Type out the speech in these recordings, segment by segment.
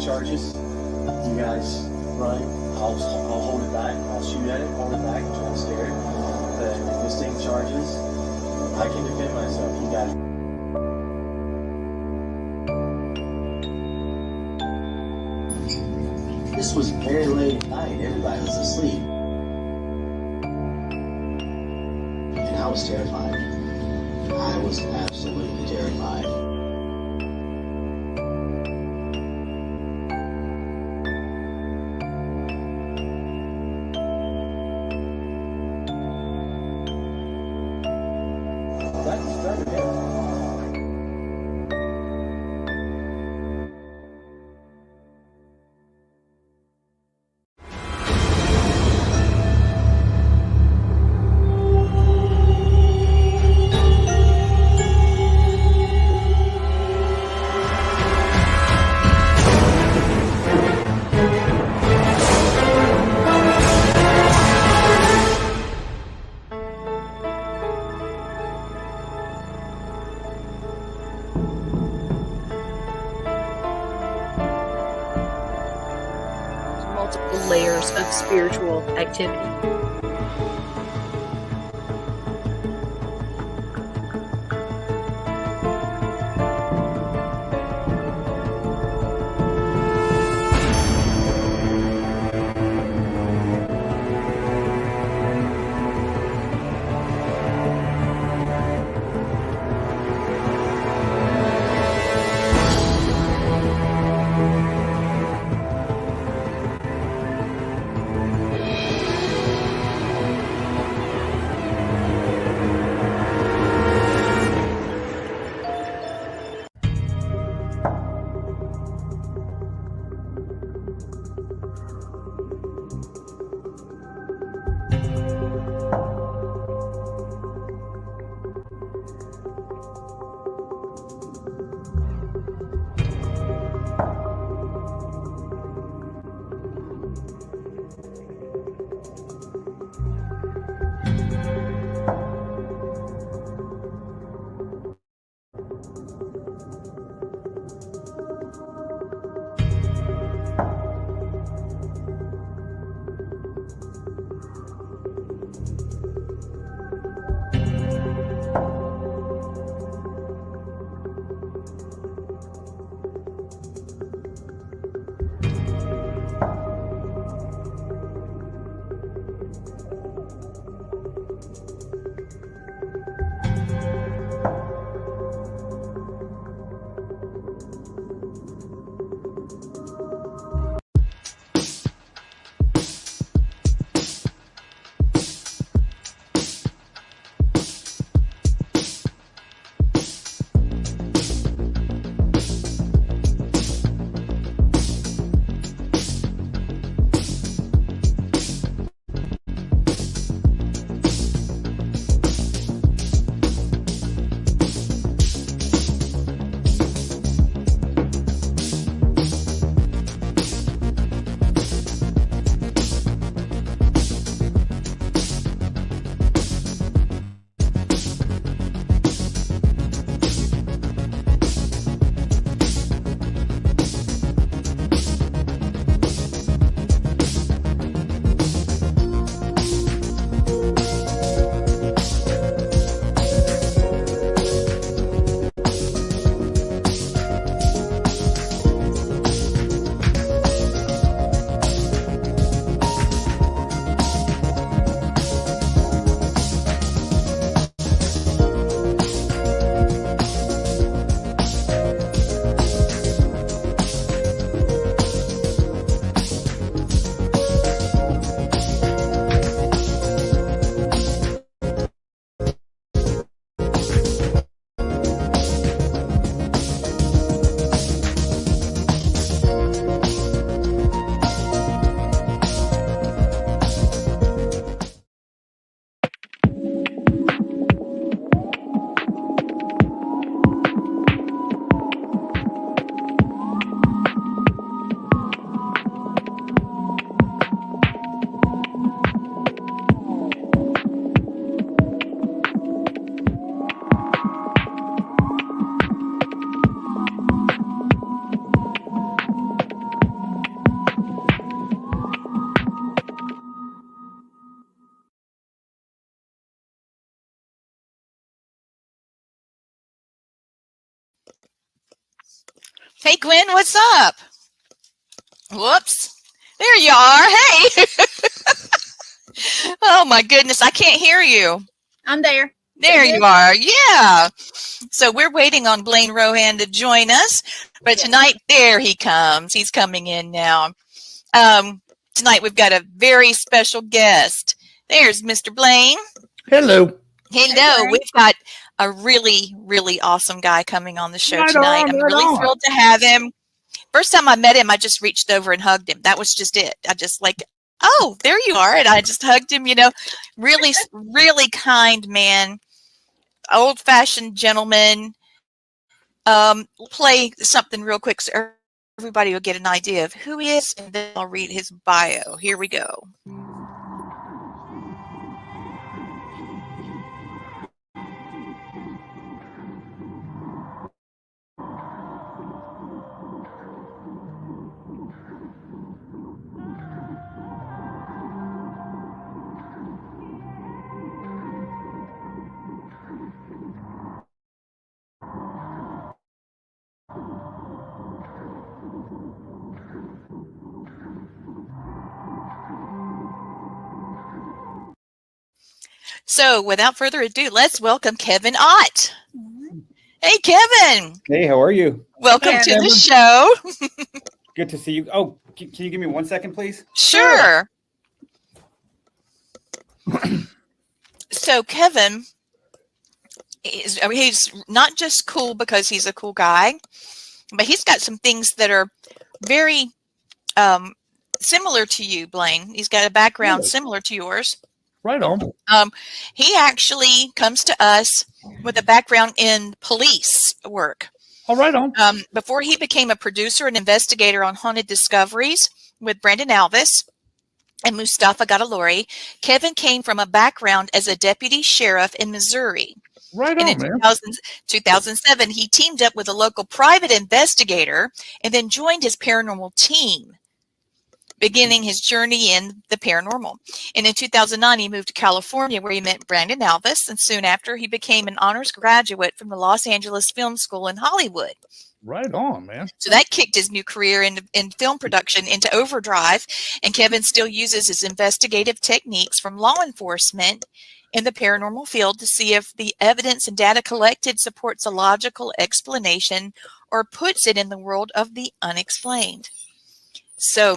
charges. You guys run. I'll hold it back. I'll shoot at it, hold it back, and try to scare it. But if this thing charges, I can defend myself. You got it. This was very late at night. Everybody was asleep. And I was terrified. I was absolutely terrified. That's very good. Multiple layers of spiritual activity. Hey, Gwen, what's up? Whoops. There you are. Hey. Oh, my goodness. I can't hear you. I'm there. There you are. Yeah. So we're waiting on Blaine Rohan to join us. But tonight, there he comes. He's coming in now. Tonight, we've got a very special guest. There's Mr. Blaine. Hello. Hello. Hey, We've got a really, really awesome guy coming on the show Right tonight. on, I'm right really on. thrilled to have him. First time I met him, I just reached over and hugged him. That was just it. I just like, oh, there you are. And I just hugged him, really, really kind man, old-fashioned gentleman. Play something real quick so everybody will get an idea of who he is, and then I'll read his bio. Here we go. So without further ado, let's welcome Kevin Otte. Hey, Kevin. Hey, how are you? Welcome to the show. Good to see you. Oh, can you give me 1 second, please? Sure. So Kevin he's not just cool because he's a cool guy, but he's got some things that are very similar to you, Blaine. He's got a background similar to yours. Right on. He actually comes to us with a background in police work. All right on. Before he became a producer and investigator on Haunted Discoveries with Brandon Alvis and Mustafa Gadalori, Kevin came from a background as a deputy sheriff in Missouri. Right And on, in man. 2007, he teamed up with a local private investigator and then joined his paranormal team, beginning his journey in the paranormal. And in 2009, he moved to California where he met Brandon Alvis. And soon after, he became an honors graduate from the Los Angeles Film School in Hollywood. Right on, man. So that kicked his new career in film production into overdrive. And Kevin still uses his investigative techniques from law enforcement in the paranormal field to see if the evidence and data collected supports a logical explanation or puts it in the world of the unexplained. So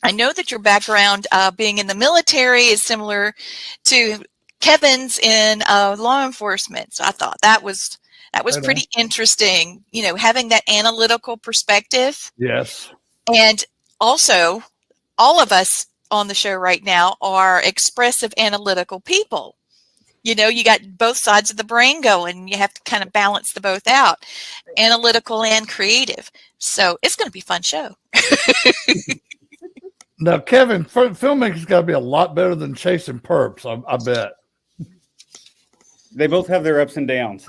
I know that your background being in the military is similar to Kevin's in law enforcement. So I thought that was pretty interesting, having that analytical perspective. Yes. And also, all of us on the show right now are expressive, analytical people. You got both sides of the brain going. You have to kind of balance the both out, analytical and creative. So it's going to be a fun show. Now, Kevin, filmmaking's got to be a lot better than chasing perps, I bet. They both have their ups and downs.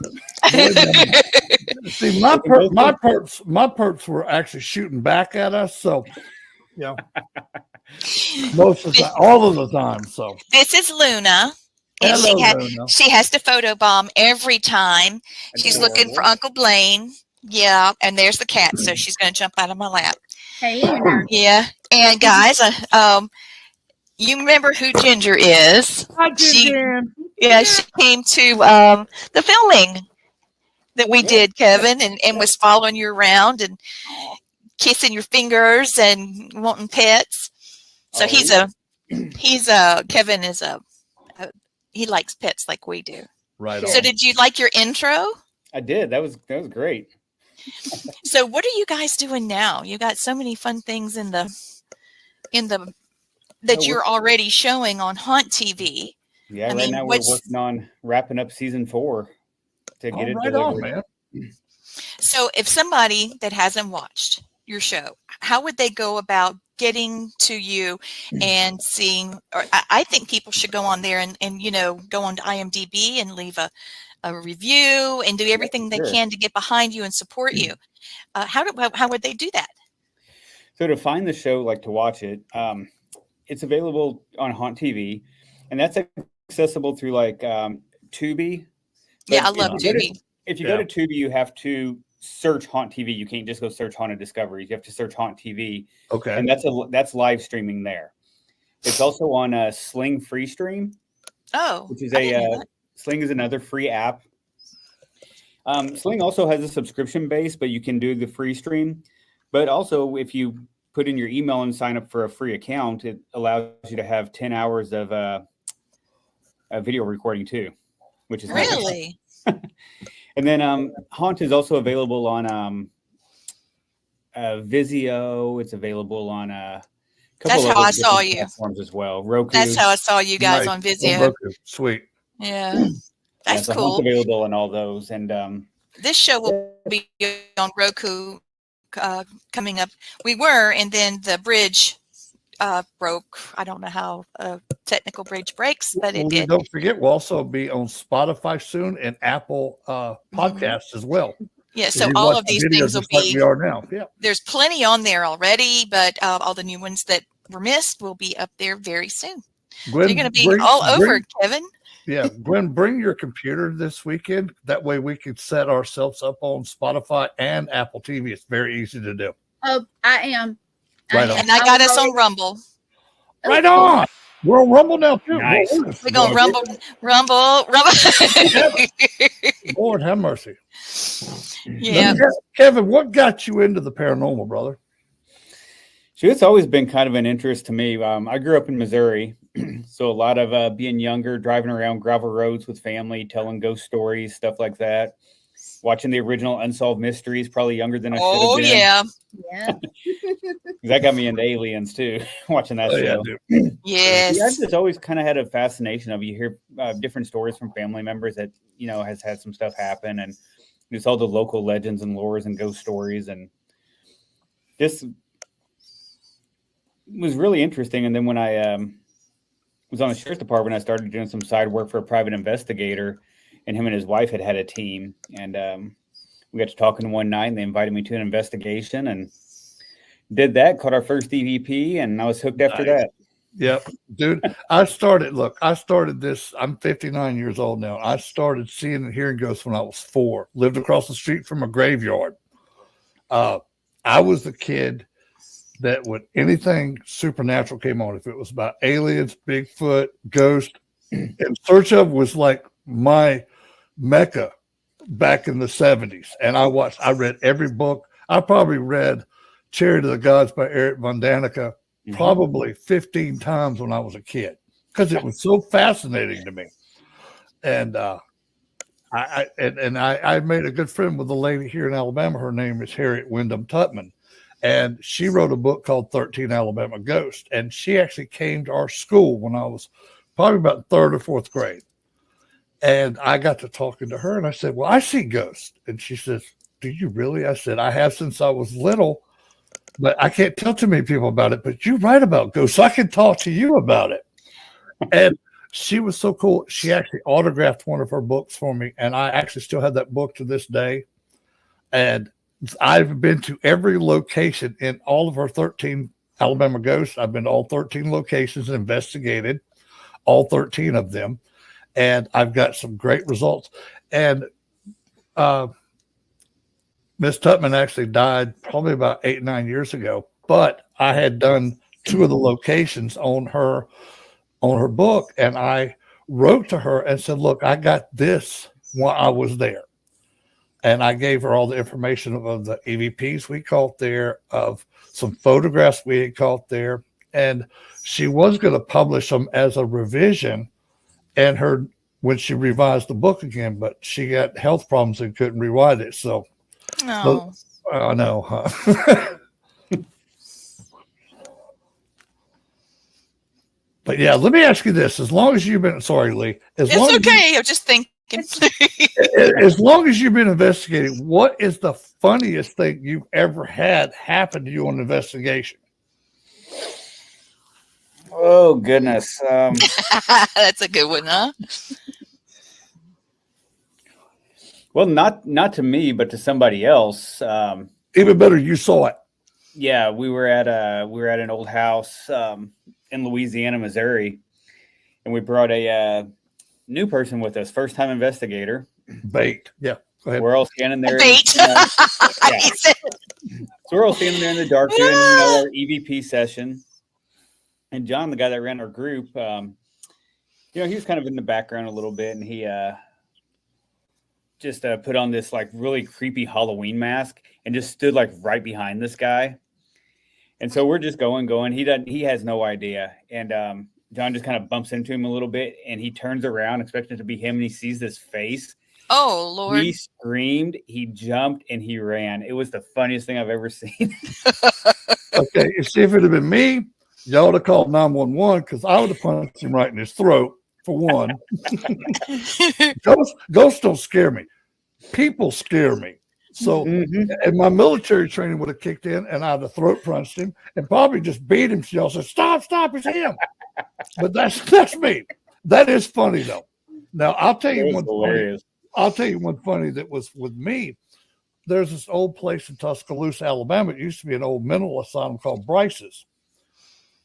See, my perps were actually shooting back at us, so most of the time, all of the time. So this is Luna. And Luna. She has to photobomb every time. She's looking for Uncle Blaine. Yeah, and there's the cat, so she's going to jump out of my lap. Hey. Yeah, and guys, you remember who Ginger is? Hi, Ginger. She came to the filming that we did, Kevin, and was following you around and kissing your fingers and wanting pets. So Kevin is he likes pets like we do. Right on. So did you like your intro? I did. That was great. So what are you guys doing now? You got so many fun things in the that you're already showing on Haunt TV. Yeah, right now we're working on wrapping up season 4 to get it delivered. On, man. So if somebody that hasn't watched your show, how would they go about getting to you and seeing, or I think people should go on there and go on to IMDb and leave a review and do everything they can to get behind you and support you. How would they do that? So to find the show, like to watch it, it's available on Haunt TV, and that's accessible through like Tubi. Yeah, I love Tubi. If you go to Tubi, you have to search Haunt TV. You can't just go search Haunted Discoveries. You have to search Haunt TV, Okay. and that's live streaming there. It's also on Sling Free Stream, Oh, which is I didn't know that. Sling is another free app. Sling also has a subscription base, but you can do the free stream. But also, if you put in your email and sign up for a free account, it allows you to have 10 hours of a video recording too, which is nice. Really? And then Haunt is also available on Vizio. It's available on a couple That's of how other I saw different you. platforms as well. Roku. That's how I saw you guys Nice. on Vizio. Roku. Sweet. Yeah, that's so cool. Haunt's available on all those. And This show will be on Roku coming up. We were, and then the bridge broke. I don't know how a technical bridge breaks, but it did. Don't forget, we'll also be on Spotify soon and Apple podcasts as well. Yeah, If so you all watch of the these video things will just like be. we are now. Yeah. There's plenty on there already, but all the new ones that were missed will be up there very soon. Gwen, You're going to be all over, Kevin. Yeah, Gwen, bring your computer this weekend. That way we can set ourselves up on Spotify and Apple TV. It's very easy to do. Oh, I am. Right on. And I got us on Rumble. Right on. We're on Rumble now too. Nice. We're going to rumble. Lord have mercy. Yeah. Kevin, what got you into the paranormal, brother? So it's always been kind of an interest to me. I grew up in Missouri, so a lot of being younger, driving around gravel roads with family, telling ghost stories, stuff like that. Watching the original Unsolved Mysteries, probably younger than I should have been. Yeah. Yeah. That got me into Aliens too, watching that show. Yeah, Yes. Yeah, I just always kind of had a fascination of, you hear different stories from family members that, has had some stuff happen, and just all the local legends and lores and ghost stories, and this was really interesting. And then when I was on the sheriff's department, I started doing some side work for a private investigator, and him and his wife had a team, and we got to talking one night, and they invited me to an investigation, and did that, caught our first EVP, and I was hooked after that. Yep, dude. I started this. I'm 59 years old now. I started seeing and hearing ghosts when I was 4. Lived across the street from a graveyard. I was the kid that when anything supernatural came on, if it was about aliens, Bigfoot, ghost, In Search of was like my mecca back in the 70s. And I read every book. I probably read Chariot of the Gods by Eric von Daniken probably 15 times when I was a kid, because it was so fascinating to me. And I made a good friend with a lady here in Alabama. Her name is Harriet Wyndham Tutman, and she wrote a book called 13 Alabama Ghosts. And she actually came to our school when I was probably about 3rd or 4th grade. And I got to talking to her, and I said, well, I see ghosts. And she says, do you really? I said, I have since I was little, but I can't tell too many people about it. But you write about ghosts, so I can talk to you about it. And she was so cool. She actually autographed one of her books for me, and I actually still have that book to this day. And I've been to every location in all of her 13 Alabama ghosts. I've been to all 13 locations and investigated all 13 of them. And I've got some great results. And Miss Tutman actually died probably about 8 or 9 years ago, but I had done 2 of the locations on her book, and I wrote to her and said, look, I got this while I was there. And I gave her all the information of the EVPs we caught there, of some photographs we had caught there. And she was going to publish them as a revision and when she revised the book again, but she got health problems and couldn't rewrite it. So, No. I know, huh? But yeah, let me ask you this. As long as you've been, sorry, Lee. It's okay. I'm just thinking. As long as you've been investigating, what is the funniest thing you've ever had happen to you on an investigation? Oh, goodness. That's a good one, huh? Well, not to me, but to somebody else. Even better, you saw it. Yeah, we were at an old house in Louisiana, Missouri, and we brought a new person with us, first time investigator. Baked, yeah. Go ahead. We're all standing there. Bait. You know, yeah. He said, So we're all standing there in the dark doing our EVP session. And John, the guy that ran our group, he was kind of in the background a little bit, and he just put on this like really creepy Halloween mask and just stood like right behind this guy. And so we're just going. He has no idea. And John just kind of bumps into him a little bit, and he turns around expecting it to be him, and he sees this face. oh, Lord. He screamed, he jumped, and he ran. It was the funniest thing I've ever seen. Okay, you see, if it had been me, y'all would have called 911 because I would have punched him right in his throat, for one. Ghosts don't scare me. People scare me. So, and my military training would have kicked in, and I'd have throat punched him and probably just beat him. So y'all said, stop, it's him. But that's me. That is funny, though. Now, I'll tell you one funny that was with me. There's this old place in Tuscaloosa, Alabama. It used to be an old mental asylum called Bryce's.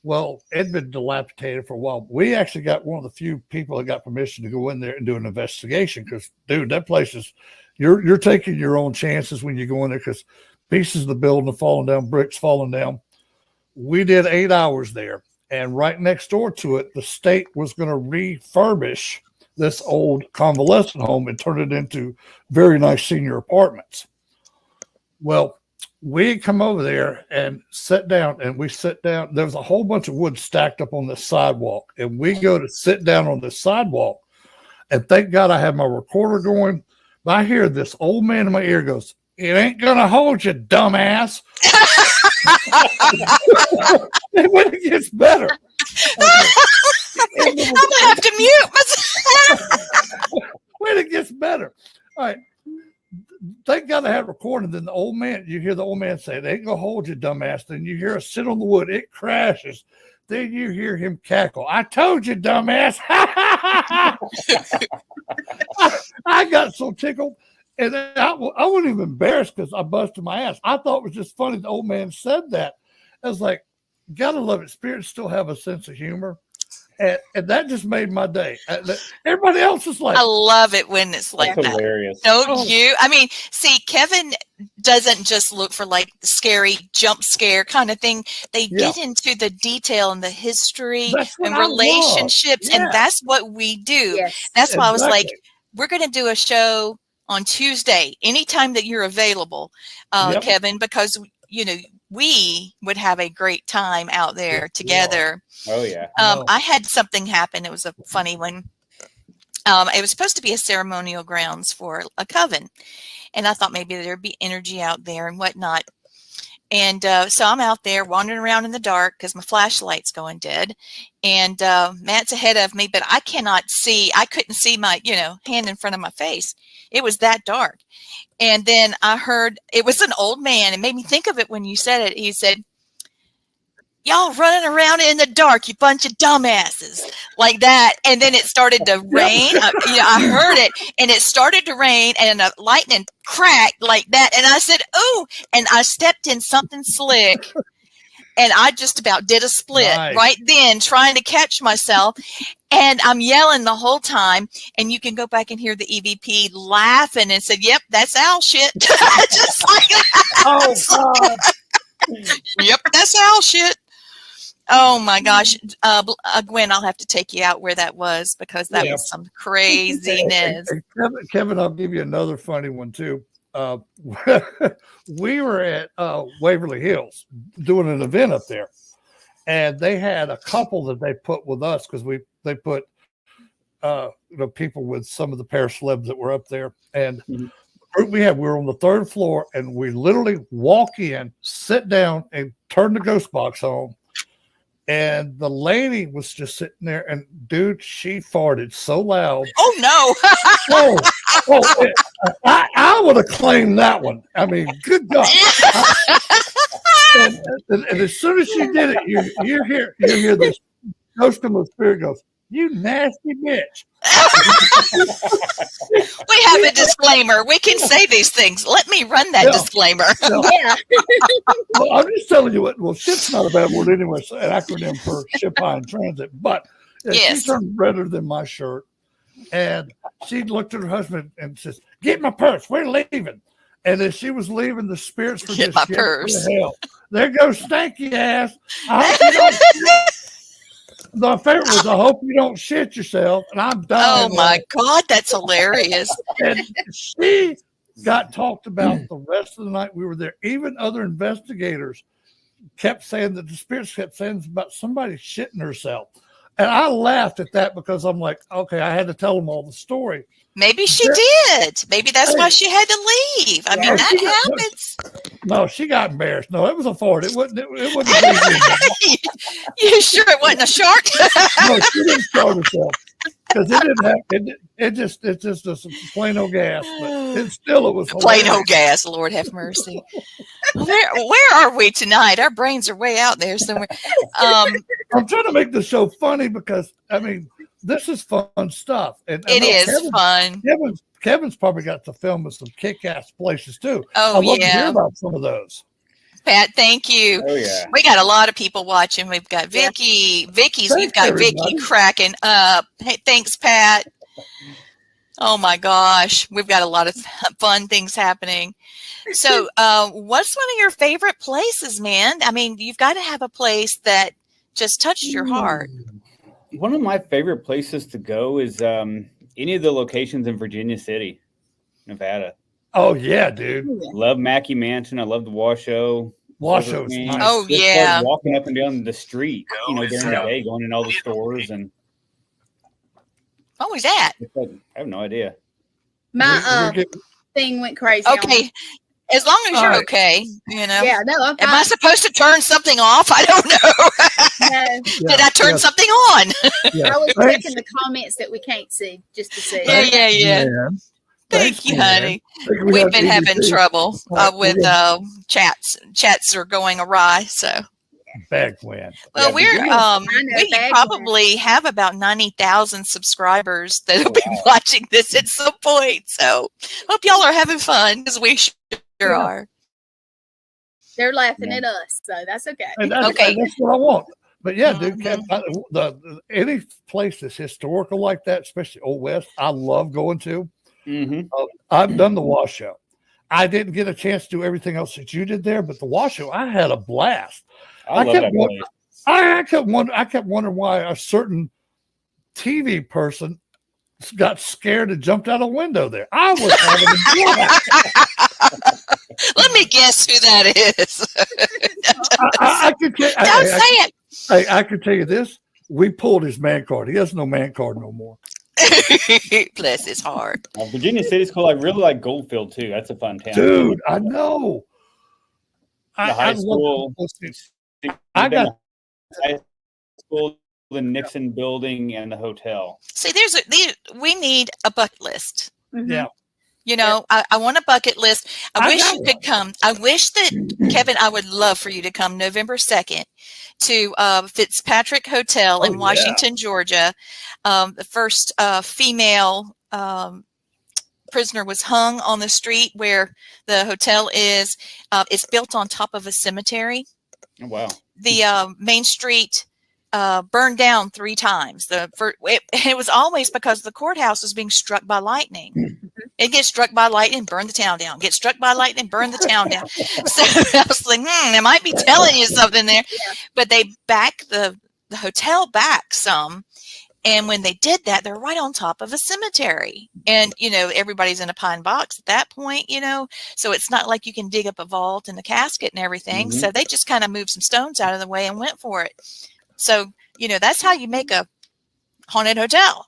Well, it had been dilapidated for a while. We actually got one of the few people that got permission to go in there and do an investigation because, dude, that place is you're taking your own chances when you go in there because pieces of the building are falling down, bricks falling down. We did 8 hours there, and right next door to it, the state was going to refurbish this old convalescent home and turn it into very nice senior apartments. Well, we come over there and sit down, and we sit down. There was a whole bunch of wood stacked up on the sidewalk, and we go to sit down on the sidewalk, and thank God I had my recorder going. But I hear this old man in my ear goes, "It ain't gonna hold you, dumbass." And when it gets better, I'm gonna have to mute myself. when it gets better, all right. Thank God I had recorded. Then the old man, you hear the old man say, "It ain't gonna hold you, dumbass." Then you hear us sit on the wood, it crashes. Then you hear him cackle. "I told you, dumbass." I got so tickled. And I wasn't even embarrassed because I busted my ass. I thought it was just funny the old man said that. I was like, gotta love it. Spirits still have a sense of humor. And that just made my day. Everybody else is like, I love it when it's like That's that. hilarious. Don't you? I mean, see, Kevin doesn't just look for like the scary jump scare kind of thing. They get into the detail and the history and relationships, and that's what we do. Yes. That's why I was like, we're going to do a show on Tuesday, anytime that you're available, Kevin, because we would have a great time out there together. Oh yeah. I had something happen. It was a funny one. It was supposed to be a ceremonial grounds for a coven, and I thought maybe there'd be energy out there and whatnot. And so I'm out there wandering around in the dark because my flashlight's going dead. And Matt's ahead of me, but I cannot see. I couldn't see my, hand in front of my face. It was that dark. And then I heard, it was an old man. It made me think of it when you said it. He said, "Y'all running around in the dark, you bunch of dumbasses," like that. And then it started to rain. I heard it, and it started to rain, and a lightning cracked like that. And I said, "Oh!" And I stepped in something slick, and I just about did a split right then, trying to catch myself. And I'm yelling the whole time, and you can go back and hear the EVP laughing and said, "Yep, that's owl shit." Just like that. "Oh God." Yep, that's owl shit. Oh my gosh, Gwen, I'll have to take you out where that was because that was some craziness. Kevin, I'll give you another funny one too. We were at Waverly Hills doing an event up there, and they had a couple that they put with us because they put people with some of the paracelebs that were up there, and we were on the third floor, and we literally walk in, sit down, and turn the ghost box on. And the lady was just sitting there, and dude, she farted so loud. Oh no! I would have claimed that one. I mean, good God! And as soon as she did it, you hear this ghost of the spirit goes, "You nasty bitch." We have a disclaimer. We can say these things. Let me run that disclaimer. Yeah. Well, I'm just telling you what. Well, shit's not a bad word anyway. It's an acronym for ship high in transit. But she turned redder than my shirt. And she looked at her husband and says, "Get my purse. We're leaving." And as she was leaving, the spirits were Get just my yelling, purse. "To hell. There goes stanky ass. I hope you don't." The favorite was, "I hope you don't shit yourself." And I'm Oh dying. my God, that's hilarious. And she got talked about the rest of the night we were there. Even other investigators kept saying that the spirits kept saying about somebody shitting herself. And I laughed at that because I'm like, okay, I had to tell them all the story. Maybe she did. Maybe that's why she had to leave. I mean, Yeah. that happens. No, she got embarrassed. No, it was a fart. It wasn't a You sure it wasn't a shark? No, she didn't start herself. Because it didn't have it's just a plain old gas, but it was Plain hilarious. old gas. Lord have mercy. Where are we tonight? Our brains are way out there somewhere. I'm trying to make the show funny because I mean this is fun stuff, and I It know is fun. Kevin's probably got to film in some kick-ass places too. Oh, I'd love to hear yeah. about some of those. Pat, thank you. Oh yeah. We got a lot of people watching. We've got Vicky. We've got everybody. Vicky cracking up. Hey, thanks, Pat. Oh my gosh. We've got a lot of fun things happening. So what's one of your favorite places, man? I mean, you've got to have a place that just touched your heart. One of my favorite places to go is any of the locations in Virginia City, Nevada. Oh yeah, dude. Love Mackey Mansion. I love the Washoe. Washow's nice. Oh, Just yeah. love walking up and down the street, during the day, going in all the stores, and What was that? I have no idea. My We're getting- thing went crazy. on me. Okay. As long as you're All right. okay, you know. Yeah, no, I'm Am I fine. supposed to turn something off? I don't know. No, Did I turn something on? Yeah. I was Thanks. checking the comments that we can't see just to see. Yeah. Man. Thank Thanks, you, man. honey. We We've have been having EBT. trouble Right, with chats. Chats are going awry. So, Bad win. well, Yeah, we're Virginia- I know, we bad probably have about 90,000 subscribers that'll be watching this at some point. So, hope y'all are having fun because we sure are. They're laughing Yeah. at us, so that's okay. And that's, Okay. and that's what I want. But yeah, dude, Mhm. any place that's historical like that, especially Old West, I love going to. Mm-hmm. I've done the Washoe. I didn't get a chance to do everything else that you did there, but the Washoe, I had a blast. I love kept that wondering- place. I kept wondering why a certain TV person got scared and jumped out a window there. I was having a blast. Let me guess who that is. I could tell, Don't say I could tell you this. We pulled his man card. He has no man card no more. it. Bless his heart. Virginia City's cool. I really like Goldfield too. That's a fun town. Dude, I know. The high love school. I got the high school, the Nixon building, and the hotel. See, we need a bucket list. Mhm. yeah. You know, I want a bucket list. I I wish got you could come. I wish that, Kevin, I would love for you to come November 2nd to Fitzpatrick Hotel in yeah. Washington, Georgia. The first female prisoner was hung on the street where the hotel is. It's built on top of a cemetery. Oh, wow. The main street burned down 3 times. It was always because the courthouse was being struck by lightning. It gets struck by lightning, burn the town down. Get struck by lightning, burn the town down. So I was like, they might be telling you something there. But they back the hotel back some. And when they did that, they're right on top of a cemetery. And, everybody's in a pine box at that point, So it's not like you can dig up a vault and a casket and everything. Mhm. So they just kind of moved some stones out of the way and went for it. So, that's how you make a haunted hotel,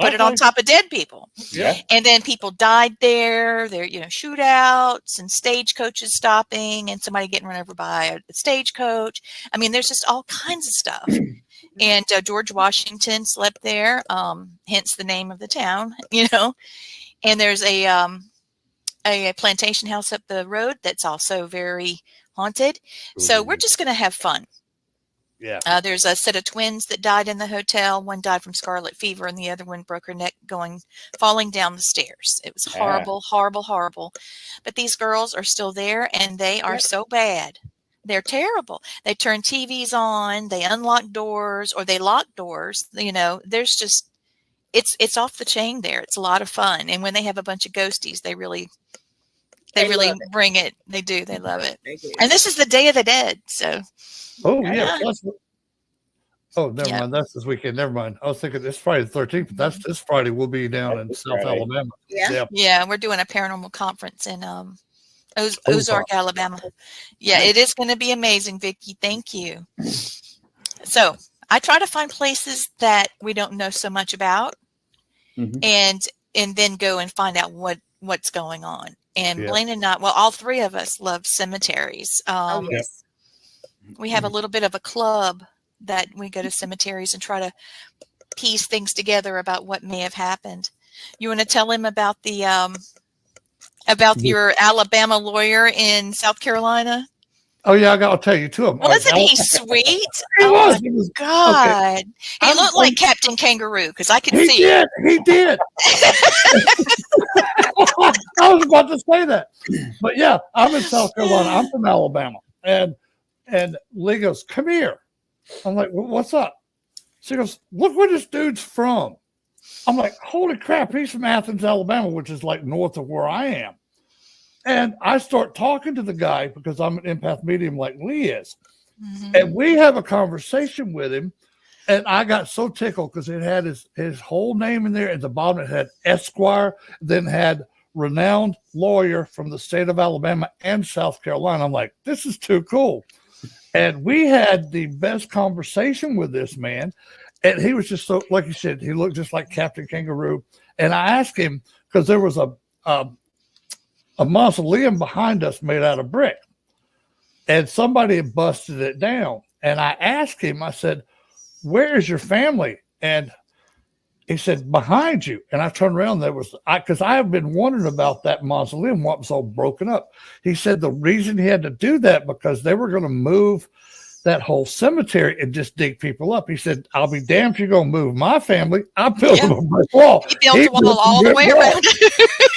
put it on top of dead people. Yeah. And then people died there. There, shootouts and stagecoaches stopping and somebody getting run over by a stagecoach. I mean, there's just all kinds of stuff. And George Washington slept there, hence the name of the town, And there's a plantation house up the road that's also very haunted. So we're just going to have fun. Yeah. There's a set of twins that died in the hotel. One died from scarlet fever, and the other one broke her neck falling down the stairs. It was horrible, horrible, horrible. But these girls are still there, and they are so bad. They're terrible. They turn TVs on, they unlock doors, or they lock doors. There's just, it's off the chain there. It's a lot of fun. And when they have a bunch of ghosties, they really love it. bring it. They do. They love it. They do. And this is the Day of the Dead. So Oh yeah. Yeah. Never Yeah. mind. That's this weekend. Never mind. I was thinking it's Friday the 13th, but that's this Friday. We'll be down That's in this South Friday. Alabama. Yeah. yeah, we're doing a paranormal conference in Ozark, Ozark. Alabama. Yeah, it is going to be amazing, Vicki. Thank you. So I try to find places that we don't know so much about, Mhm. and then go and find out what's going on. And Yeah. Blaine and I, well, all three of us love cemeteries. Oh yes. We have a little bit of a club that we go to cemeteries and try to piece things together about what may have happened. You want to tell him about the about your Alabama lawyer in South Carolina? Oh yeah, I got to tell you two of them. Wasn't he sweet? He Oh was. my He was. God. He I'm- looked like Captain Kangaroo because I could He see. did. He did. I was about to say that, but yeah, I'm in South Carolina. I'm from Alabama, and Lee goes, "Come here." I'm like, "What's up?" She goes, "Look where this dude's from." I'm like, "Holy crap, he's from Athens, Alabama, which is like north of where I am." And I start talking to the guy because I'm an empath medium like Lee is. Mhm. And we have a conversation with him. And I got so tickled because it had his whole name in there. At the bottom, it had Esquire, then had renowned lawyer from the state of Alabama and South Carolina. I'm like, this is too cool. And we had the best conversation with this man. And he was just so, like you said, he looked just like Captain Kangaroo. And I asked him, because there was a mausoleum behind us made out of brick. And somebody had busted it down. And I asked him, I said, "Where is your family?" And he said, "Behind you." And I turned around, there was, because I have been wondering about that mausoleum, what was all broken up. He said the reason he had to do that because they were going to move that whole cemetery and just dig people up. He said, "I'll be damned if you're going to move my family. I built Yeah. a brick wall." He built a wall all the way around.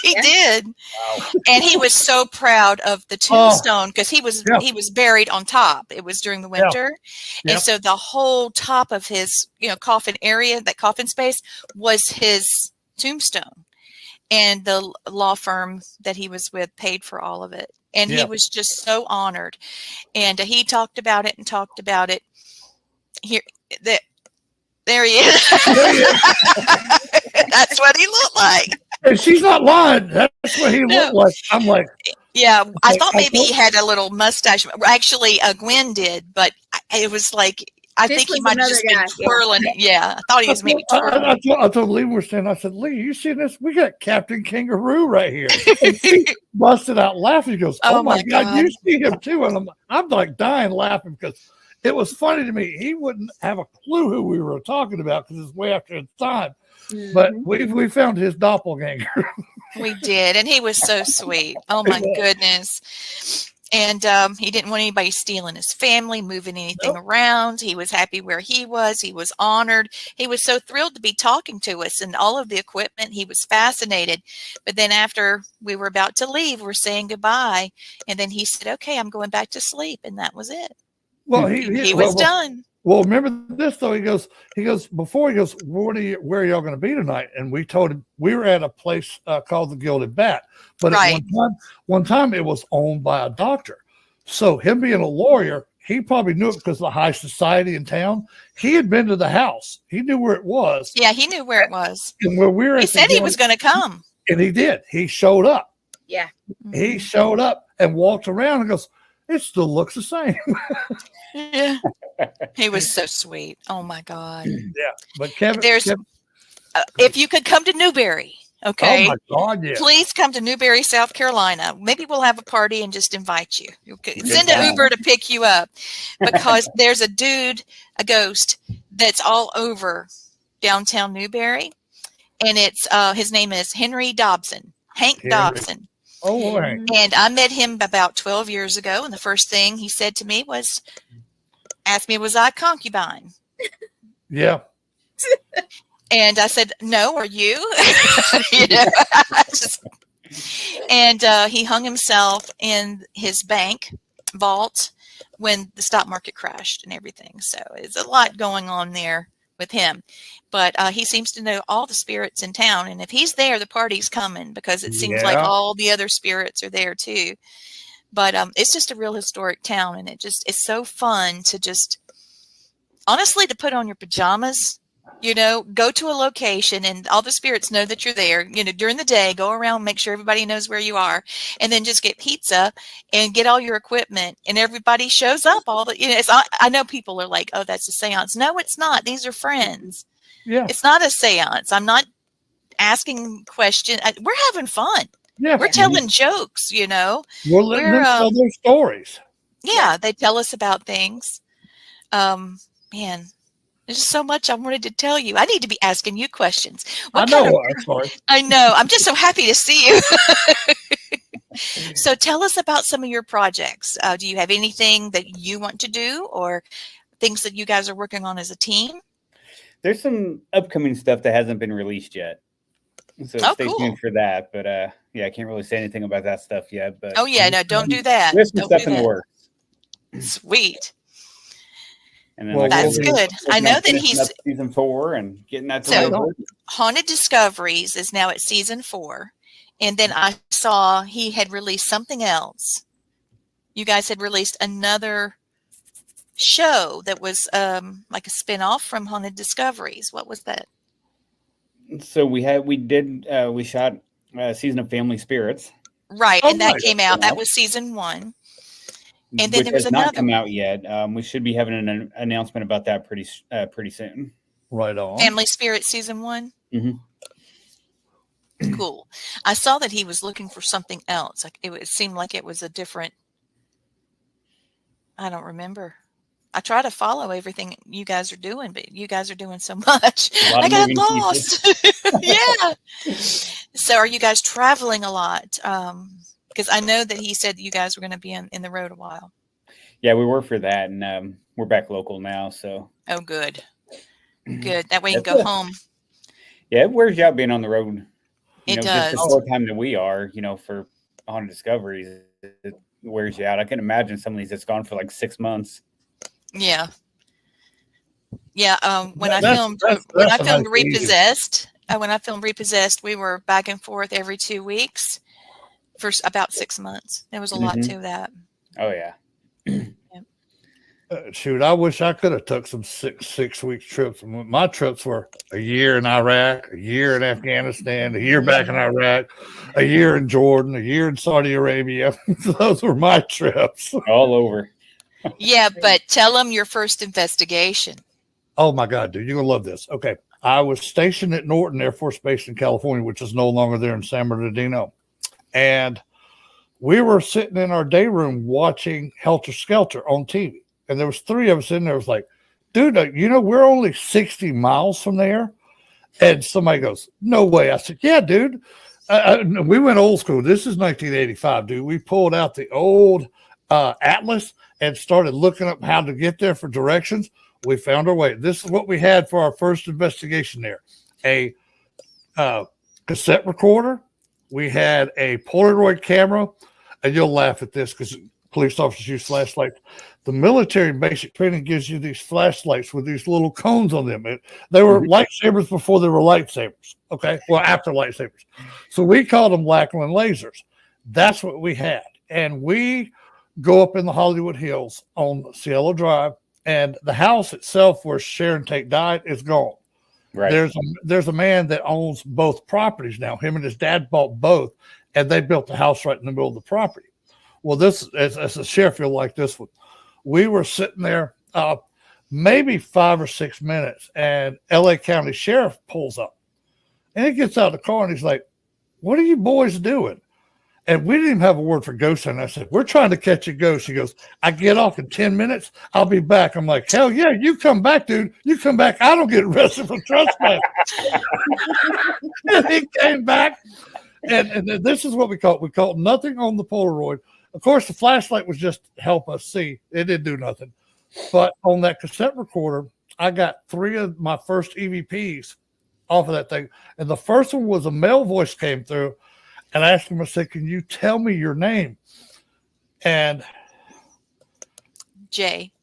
He Yeah. did. Wow. And he was so proud of the tombstone because he was buried on top. It was during the winter. Yeah. And so the whole top of his, coffin area, that coffin space was his tombstone. And the law firm that he was with paid for all of it. And he Yeah. was just so honored. And he talked about it and talked about it. Here, there he is. That's what he looked like. And she's not lying. That's what he looked like. I'm like, Yeah, I Okay, thought I maybe he thought- had a little mustache. Actually, Gwen did, but it was like I This think he was might have just another been guy, yeah. twirling it. Yeah, I thought he was maybe I twirling. told Lee we were standing. I said, "Lee, you see this? We got Captain Kangaroo right here." And he busted out laughing. He goes, "Oh, Oh my my God, you God. see him too?" And I'm like dying laughing because it was funny to me. He wouldn't have a clue who we were talking about because it's way after his time. But we found his doppelganger. We did, and he was so sweet. Oh my Yeah. goodness. And he didn't want anybody stealing his family, moving anything Nope. around. He was happy where he was. He was honored. He was so thrilled to be talking to us and all of the equipment. He was fascinated. But then after we were about to leave, we're saying goodbye. And then he said, "Okay, I'm going back to sleep." And that was it. Well, He was done. Well, remember this though. He goes, where are y'all going to be tonight? And we told him we were at a place called the Gilded Bat, but Right. at one time it was owned by a doctor. So him being a lawyer, he probably knew it because of the high society in town. He had been to the house. He knew where it was. Yeah, he knew where it was. And where we were He at the said he Gilded- was going to come. and he did. He showed up. Yeah. He showed up and walked around and goes, "It still looks the same." Yeah. He was so sweet. Oh my God. Yeah. But Kevin, If you could come to Newberry, okay, oh my God, yeah. please come to Newberry, South Carolina. Maybe we'll have a party and just invite you. Send an time. Uber to pick you up because there's a ghost that's all over downtown Newberry. And it's his name is Hank Henry. Dobson. Oh, all right. And I met him about 12 years ago. And the first thing he said to me was, asked me, was I a concubine? Yeah. And I said, "No, are you?" You know, and he hung himself in his bank vault when the stock market crashed and everything. So it's a lot going on there with him. But he seems to know all the spirits in town. And if he's there, the party's coming because it seems like Yeah. all the other spirits are there too. But it's just a real historic town. And it's so fun to just, honestly, to put on your pajamas, go to a location and all the spirits know that you're there, during the day, go around, make sure everybody knows where you are, and then just get pizza and get all your equipment and everybody shows up. I know people are like, oh, that's a seance. No, it's not. These are friends. Yeah. It's not a seance. I'm not asking questions. We're having fun. Yeah. We're telling jokes, We're letting them tell their stories. Yeah, they tell us about things. Man, there's just so much I wanted to tell you. I need to be asking you questions. I'm sorry. I know. I'm just so happy to see you. So tell us about some of your projects. Do you have anything that you want to do or things that you guys are working on as a team? There's some upcoming stuff that hasn't been released yet. So stay tuned for that. But I can't really say anything about that stuff yet. But no, don't do that. There's some stuff in the works. Sweet. And then that's good. I know that he's season 4 and getting that. So Haunted Discoveries is now at season 4. And then I saw he had released something else. You guys had released another show that was like a spin-off from Haunted Discoveries. What was that? So we shot a season of Family Spirits. Right, and that came out. That was season 1. And then there was another. Not come out yet. We should be having an announcement about that pretty soon. Right on. Family Spirit season 1. Mm-hmm. Cool. I saw that he was looking for something else. Like it seemed like it was a different. I don't remember. I try to follow everything you guys are doing, but you guys are doing so much. I got lost. Yeah. So are you guys traveling a lot? Because I know that he said you guys were going to be in the road a while. Yeah, we were for that, and we're back local now. So. Oh, good. Good. That way you can go home. Yeah, it wears you out being on the road. It does. Just the short time that we are, for Haunted Discoveries, it wears you out. I can imagine some of these it's gone for like 6 months. Yeah. Yeah. When I filmed Repossessed, we were back and forth every 2 weeks for about 6 months. There was a lot to that. Oh yeah. Shoot, I wish I could have took some six week trips. My trips were a year in Iraq, a year in Afghanistan, a year back in Iraq, a year in Jordan, a year in Saudi Arabia. Those were my trips. All over. Yeah, but tell them your first investigation. Oh my God, dude, you're gonna love this. Okay. I was stationed at Norton Air Force Base in California, which is no longer there in San Bernardino. And we were sitting in our day room watching Helter Skelter on TV. And there was 3 of us in there. It was like, dude, we're only 60 miles from there. And somebody goes, no way. I said, yeah, dude. We went old school. This is 1985, dude. We pulled out the old atlas and started looking up how to get there for directions. We found our way. This is what we had for our first investigation there. A cassette recorder. We had a Polaroid camera. And you'll laugh at this because police officers use flashlights. The military basic training gives you these flashlights with these little cones on them. They were lightsabers before they were lightsabers. Okay. Well, after lightsabers. So we called them Lackland lasers. That's what we had. And we go up in the Hollywood Hills on Cielo Drive, and the house itself where Sharon Tate died is gone. Right. There's a man that owns both properties now. Him and his dad bought both, and they built a house right in the middle of the property. Well, this as a sheriff, you'll like this one. We were sitting there maybe 5 or 6 minutes, and LA County Sheriff pulls up, and he gets out of the car and he's like, "What are you boys doing?" And we didn't even have a word for ghost. And I said, "We're trying to catch a ghost." He goes, "I get off in 10 minutes. I'll be back." I'm like, "Hell yeah, you come back, dude. You come back. I don't get arrested for trespassing." And he came back. And this is what we caught. We caught nothing on the Polaroid. Of course, the flashlight was just to help us see. It didn't do nothing. But on that cassette recorder, I got 3 of my first EVPs off of that thing. And the first one was a male voice came through. And I asked him, I said, "Can you tell me your name?" And Jay.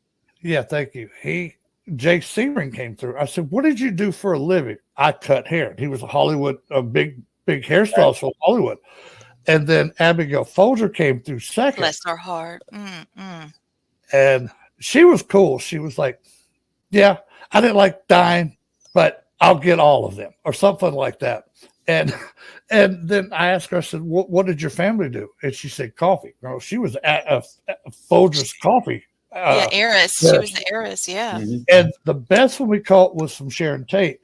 Yeah, thank you. He Jay Sebring came through. I said, "What did you do for a living?" I cut hair. He was a big hairstylist from Hollywood. And then Abigail Folger came through second. Bless her heart. Mm-mm. And she was cool. She was like, "Yeah, I didn't like dying, but I'll get all of them," or something like that. And then I asked her, I said, what did your family do? And she said, coffee. No, she was at Folger's Coffee. Heiress. She was the heiress, yeah. Mhm. And the best one we caught was from Sharon Tate.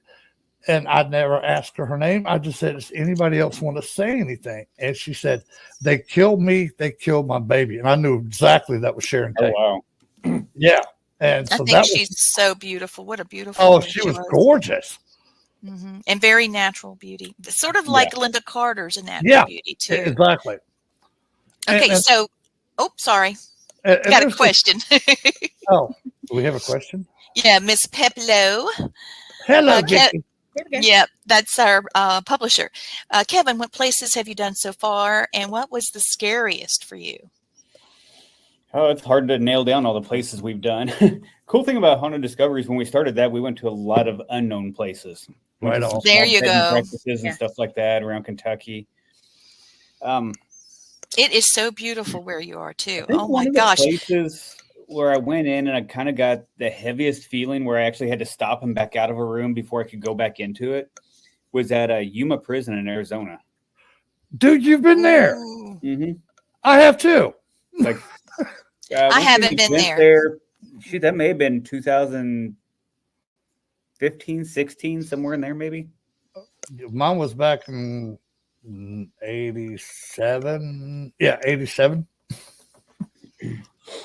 And I never asked her name. I just said, does anybody else want to say anything? And she said, they killed me. They killed my baby. And I knew exactly that was Sharon Tate. Oh, wow. Yeah. And I so think she's so beautiful. What a beautiful oh, woman she was gorgeous. Mm-hmm. And very natural beauty. Sort of like Linda Carter's a natural beauty, too. Exactly. Okay, so, sorry. Got a question. Oh, do we have a question? Yeah, Miss Peplo. Hello, Vicky. Yeah, that's our publisher. Kevin, what places have you done so far, and what was the scariest for you? Oh, it's hard to nail down all the places we've done. Cool thing about Haunted Discoveries, when we started that, we went to a lot of unknown places. Right on. There you go. Practices and stuff like that around Kentucky. It is so beautiful where you are too. I think Oh one my of the gosh. places where I went in and I kind of got the heaviest feeling where I actually had to stop and back out of a room before I could go back into it was at a Yuma prison in Arizona. Dude, you've been there. Mm-hmm. I have too. Like, I haven't been there. Shoot, that may have been 2015, 16, somewhere in there, maybe. Mine was back in 87. Yeah, 87.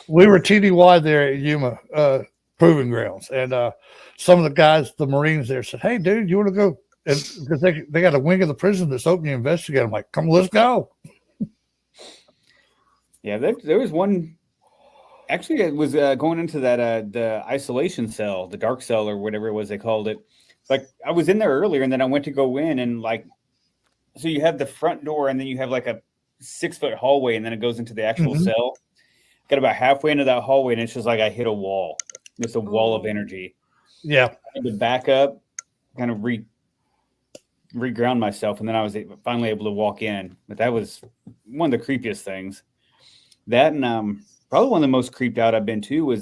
We were TDY there at Yuma Proving Grounds. And some of the guys, the Marines there said, hey, dude, you want to go? Because they got a wing of the prison that's open to investigate. I'm like, come, let's go. Yeah, there was one. Actually, it was going into that the isolation cell, the dark cell, or whatever it was they called it. Like I was in there earlier, and then I went to go in, and like, so you have the front door, and then you have like a 6-foot hallway, and then it goes into the actual cell. Got about halfway into that hallway, and it's just like I hit a wall. It's a wall of energy. Yeah, I had to back up, kind of reground myself, and then I was finally able to walk in. But that was one of the creepiest things. That and probably one of the most creeped out I've been to was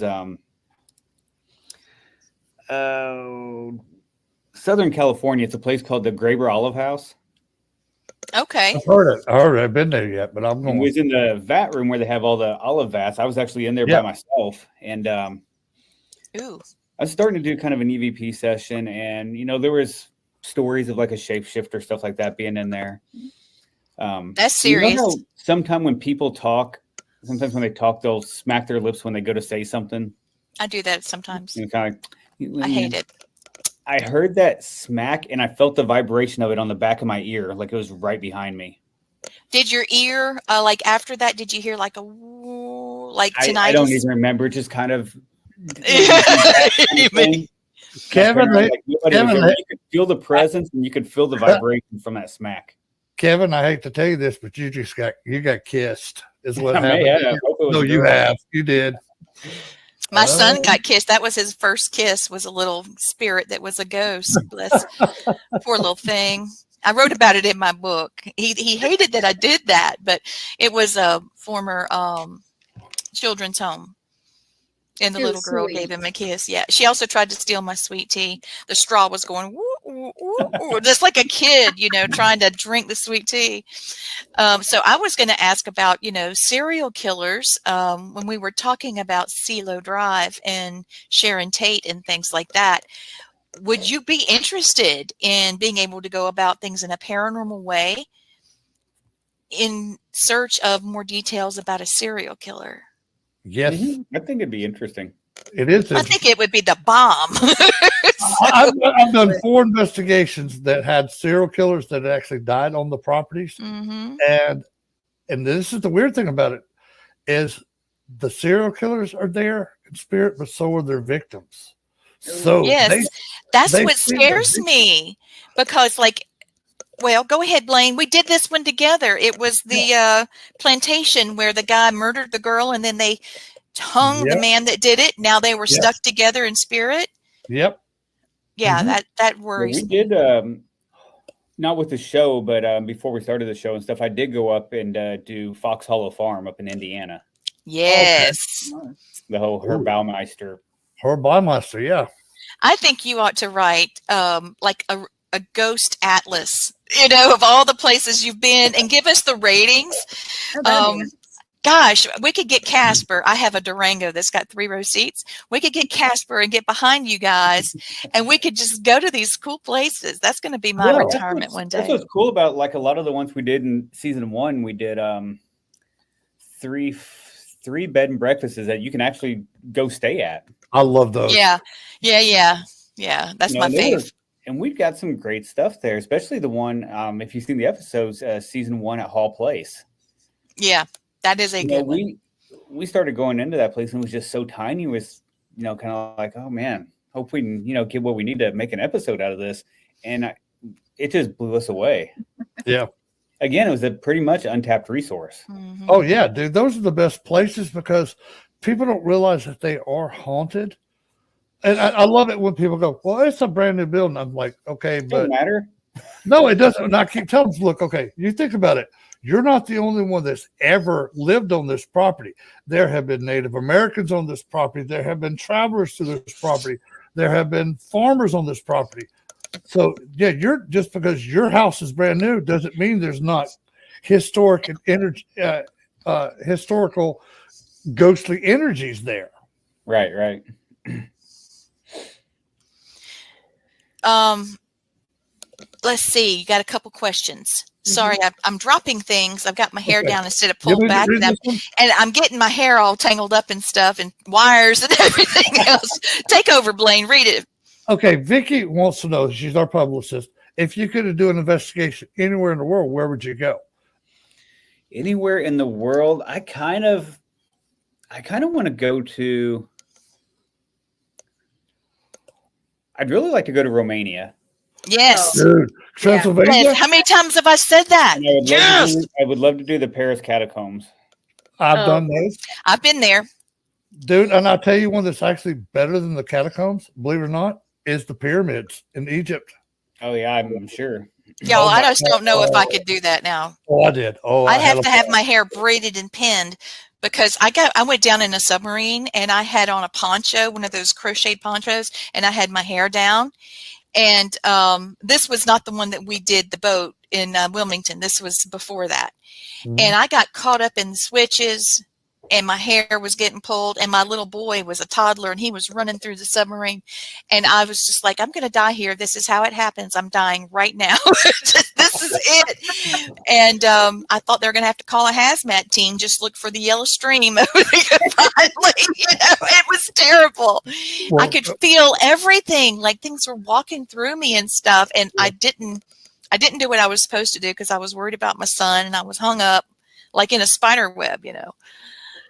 Southern California. It's a place called the Graber Olive House. Okay. I've heard it. I've been there yet, but I'm going. I was in the vat room where they have all the olive vats. I was actually in there by myself, and Ooh. I was starting to do kind of an EVP session, and there was stories of like a shapeshifter, stuff like that being in there. That's serious. Sometimes when people talk, sometimes when they talk, they'll smack their lips when they go to say something. I do that sometimes. Kind of, I hate it. I heard that smack, and I felt the vibration of it on the back of my ear, like it was right behind me. Did your ear, like after that, did you hear like a woo, like tinnitus? I don't even remember. Just kind of. Kevin, you could feel the presence, and you could feel the vibration from that smack. Kevin, I hate to tell you this, but you got kissed. Is what happened. No, you have. You did. My son got kissed. That was his first kiss. Was a little spirit that was a ghost. Bless, poor little thing. I wrote about it in my book. He hated that I did that, but it was a former children's home. And the little girl gave him a kiss. Yeah. She also tried to steal my sweet tea. The straw was going, woo, woo, woo, woo, just like a kid, trying to drink the sweet tea. So I was going to ask about, serial killers. When we were talking about CeeLo Drive and Sharon Tate and things like that, would you be interested in being able to go about things in a paranormal way in search of more details about a serial killer? Yes. I think it'd be interesting. It is. I think it would be the bomb. I've done 4 investigations that had serial killers that actually died on the properties. And this is the weird thing about it is the serial killers are there in spirit, but so are their victims. So yes, that's what scares me because well, go ahead, Blaine. We did this one together. It was the plantation where the guy murdered the girl and then they hung the man that did it. Now they were stuck together in spirit. Yep. Yeah, Mhm. that Yeah, worries we me. did, not with the show, but before we started the show and stuff, I did go up and do Fox Hollow Farm up in Indiana. Okay. Yes. The whole Ooh. Herbaumeister. Her Baumaster, yeah. I think you ought to write like a ghost atlas, of all the places you've been and give us the ratings. Oh, that'd be nice. Gosh, we could get Casper. I have a Durango that's got 3-row seats. We could get Casper and get behind you guys, and we could just go to these cool places. That's going to be my Yeah. retirement one That's day. what's cool about like a lot of the ones we did in season 1. We did three bed and breakfasts that you can actually go stay at. I love those. Yeah. That's my fave. And we've got some great stuff there, especially the one, if you've seen the episodes, season 1 at Hall Place. Yeah, that is a good one. We started going into that place and it was just so tiny. It was, kind of like, oh man, hope we can, get what we need to make an episode out of this. And it just blew us away. Yeah. Again, it was a pretty much untapped resource. Mhm. Oh yeah, dude. Those are the best places because people don't realize that they are haunted. And I love it when people go, well, it's a brand new building. I'm like, okay, It but doesn't matter. no, it doesn't. And I keep telling them, look, okay, you think about it. You're not the only one that's ever lived on this property. There have been Native Americans on this property. There have been travelers to this property. There have been farmers on this property. So yeah, just because your house is brand new doesn't mean there's not historic and historical ghostly energies there. Right. Let's see. You got a couple questions. Sorry, I'm dropping things. I've got my hair Okay. down instead of You pulled need to back, read and this one? I'm getting my hair all tangled up and stuff, and wires and everything else. Take over, Blaine. Read it. Okay, Vicky wants to know. She's our publicist. If you could do an investigation anywhere in the world, where would you go? Anywhere in the world, I kind of want to go to. I'd really like to go to Romania. Yes. Dude, Transylvania. Yes. How many times have I said that? And I would love to do the Paris catacombs. I've Oh. done those, I've been there. dude. And I'll tell you one that's actually better than the catacombs, believe it or not, is the pyramids in Egypt. Oh yeah, I'm sure. Y'all, Oh I my just don't know if I could do that now. Oh, I did. Oh, I'd had have a to have ball. my hair braided and pinned because I went down in a submarine and I had on a poncho, one of those crocheted ponchos, and I had my hair down. And this was not the one that we did the boat in Wilmington. This was before that. Mhm. And I got caught up in switches and my hair was getting pulled and my little boy was a toddler and he was running through the submarine. And I was just like, I'm going to die here. This is how it happens. I'm dying right now. This is it. And I thought they were going to have to call a hazmat team, just look for the yellow stream. Finally, it was terrible. Well, I could feel everything, like things were walking through me and stuff. And I didn't do what I was supposed to do because I was worried about my son and I was hung up like in a spider web,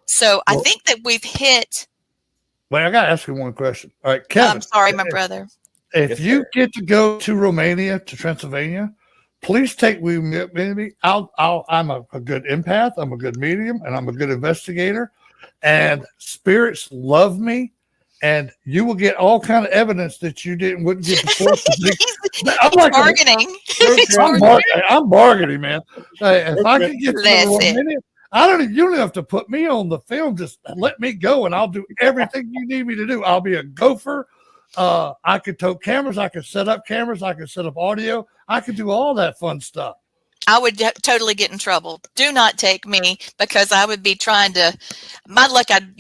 So I think that we've hit. Wait, I got to ask you one question. All right, Kevin. I'm sorry, my brother. If Yes, you sir. get to go to Romania, to Transylvania, please take me. I'm a good empath. I'm a good medium, and I'm a good investigator. And spirits love me, and you will get all kind of evidence that you wouldn't get before. I'm like, Bargaining. He's bargaining. I'm bargaining, man. If I can get to That's it. Romania, you don't have to put me on the film. Just let me go, and I'll do everything you need me to do. I'll be a gopher. I could tote cameras. I could set up cameras. I could set up audio. I could do all that fun stuff. I would totally get in trouble. Do not take me because I would be trying to. My luck, I'd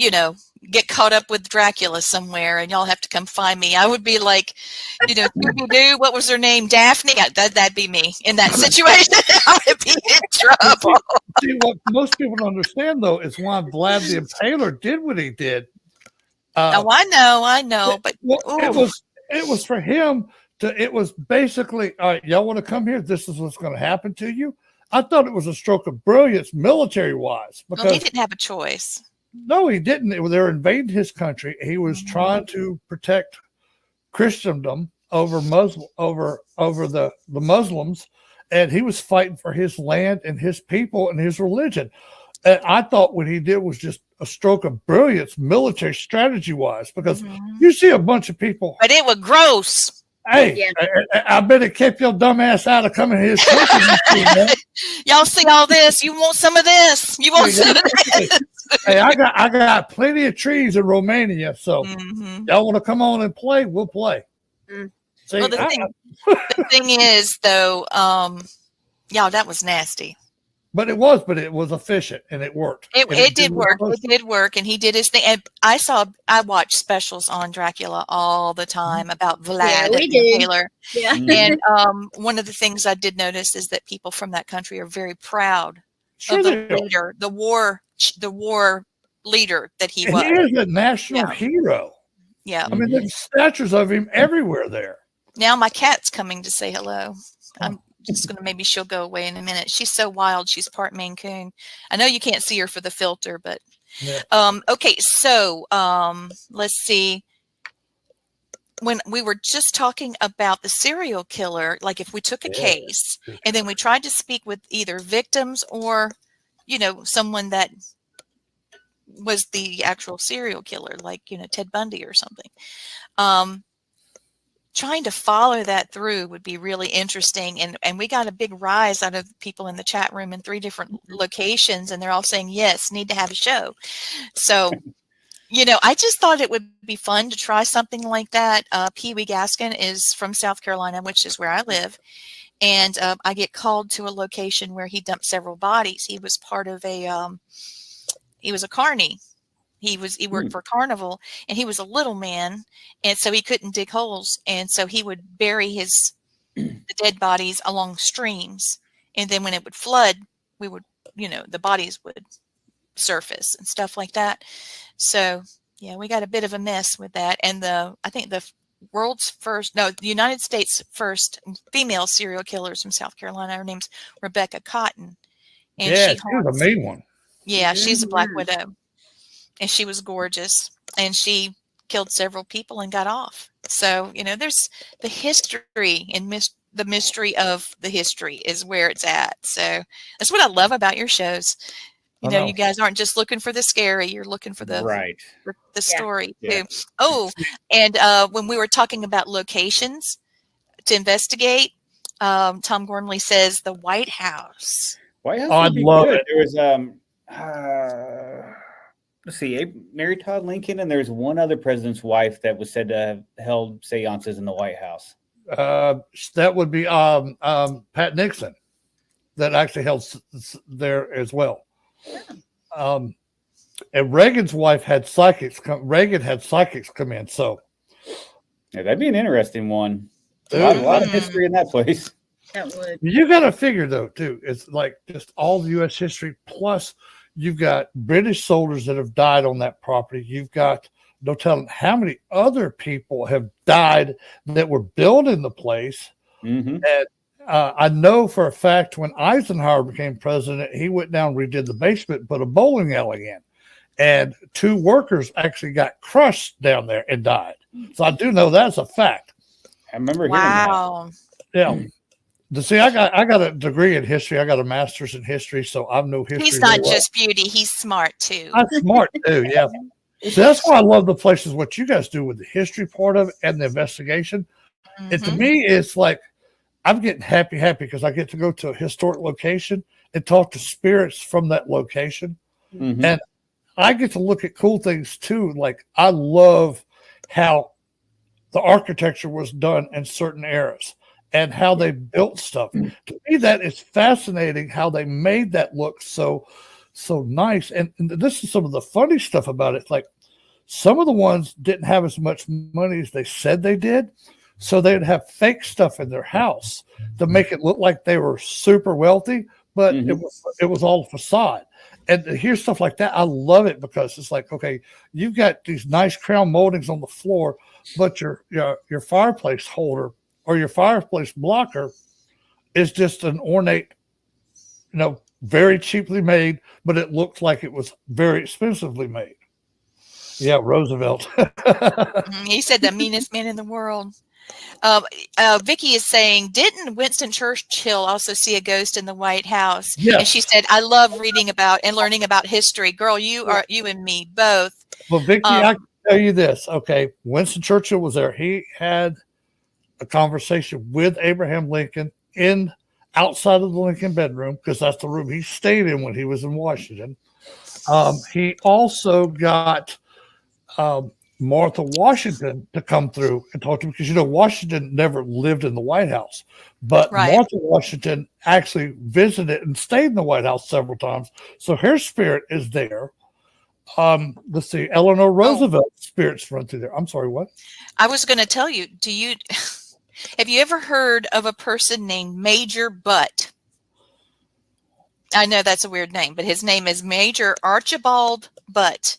get caught up with Dracula somewhere, and y'all have to come find me. I would be like, Scooby-Doo. What was her name? Daphne. That'd be me in that situation. I would be in trouble. See, what most people don't understand though is why Vlad the Impaler did what he did. Oh, I know, but Well, ooh. it was for him to. It was basically, all right, y'all want to come here? This is what's going to happen to you. I thought it was a stroke of brilliance, military wise, Well, because he didn't have a choice. no, he didn't. They were invading his country. He was trying to protect Christendom over the Muslims, and he was fighting for his land and his people and his religion. And I thought what he did was just a stroke of brilliance, military strategy wise, because Mhm. you see a bunch of people. But it was gross. Hey, Yeah. I bet it kept your dumb ass out of coming here. Hey, Y'all see all this? You want some of this? You want some of this? I got plenty of trees in Romania, so Mhm. y'all want to come on and play? We'll play. Mm. See, Well, the thing is, though, y'all, that was nasty. but it was efficient and it worked. It, And it did what work. was It did work, and he did his thing. And I watched specials on Dracula all the time about Vlad Yeah, we the did. Impaler. Yeah. And one of the things I did notice is that people from that country are very proud Sure of the they are. leader, the war leader that he He was. is a national Yeah. hero. Yeah. I mean, there's statues of him everywhere there. Now my cat's coming to say hello. I'm just gonna maybe she'll go away in a minute. She's so wild. She's part Maine Coon. I know you can't see her for the filter, but Yeah. okay. So let's see. When we were just talking about the serial killer, like if we took a case and then we tried to speak with either victims or, someone that was the actual serial killer, like, Ted Bundy or something. Trying to follow that through would be really interesting. And we got a big rise out of people in the chat room in 3 different locations, and they're all saying, yes, need to have a show. So, I just thought it would be fun to try something like that. Pee Wee Gaskin is from South Carolina, which is where I live. And I get called to a location where he dumped several bodies. He was part of he was a carny. He worked for Carnival, and he was a little man, and so he couldn't dig holes, and so he would bury the dead bodies along streams, and then when it would flood, we would, the bodies would surface and stuff like that. So yeah, we got a bit of a mess with that, and I think the United States' first female serial killer is from South Carolina. Her name's Rebecca Cotton, and She was a mean one. Yeah, she's a Black Widow. And she was gorgeous, and she killed several people and got off. So, there's the history and the mystery of the history is where it's at. So that's what I love about your shows. You guys aren't just looking for the scary, you're looking for the story too. Oh, and when we were talking about locations to investigate, Tom Gormley says the White House. White House. Oh, I'd love it. There was let's see, Mary Todd Lincoln, and there's one other president's wife that was said to have held seances in the White House. That would be Pat Nixon, that actually held there as well. And Reagan's wife had psychics. Reagan had psychics come in. So yeah, that'd be an interesting one. A lot of history in that place. That would. You got to figure though too. It's like just all the U.S. history plus. You've got British soldiers that have died on that property. You've got no telling how many other people have died that were building the place. Mm-hmm. And I know for a fact when Eisenhower became president, he went down and redid the basement, and put a bowling alley in. And 2 workers actually got crushed down there and died. So I do know that's a fact. I remember hearing that. Wow. Yeah. See, I got a degree in history. I got a master's in history, so I know history. He's not just beauty; he's smart too. I'm smart too. Yeah, so that's why I love the places what you guys do with the history part of it and the investigation. Mm-hmm. And to me, it's like I'm getting happy because I get to go to a historic location and talk to spirits from that location, and I get to look at cool things too. Like I love how the architecture was done in certain eras. And how they built stuff. To me, that is fascinating how they made that look so nice. And this is some of the funny stuff about it. Like some of the ones didn't have as much money as they said they did. So they'd have fake stuff in their house to make it look like they were super wealthy, but it was all facade. And to hear stuff like that, I love it because it's like, okay, you've got these nice crown moldings on the floor, but your fireplace holder or your fireplace blocker is just an ornate, very cheaply made, but it looks like it was very expensively made. Yeah, Roosevelt. He said the meanest man in the world. Vicky is saying, didn't Winston Churchill also see a ghost in the White House? Yes. And she said, I love reading about and learning about history. Girl, you and me both. Well, Vicky, I can tell you this. Okay, Winston Churchill was there. He had a conversation with Abraham Lincoln outside of the Lincoln bedroom, because that's the room he stayed in when he was in Washington. He also got Martha Washington to come through and talk to him, because Washington never lived in the White House, but Martha Washington actually visited and stayed in the White House several times. So her spirit is there. Let's see, Eleanor Roosevelt's spirits run through there. I'm sorry, what? I was going to tell you, have you ever heard of a person named Major Butt? I know that's a weird name, but his name is Major Archibald Butt.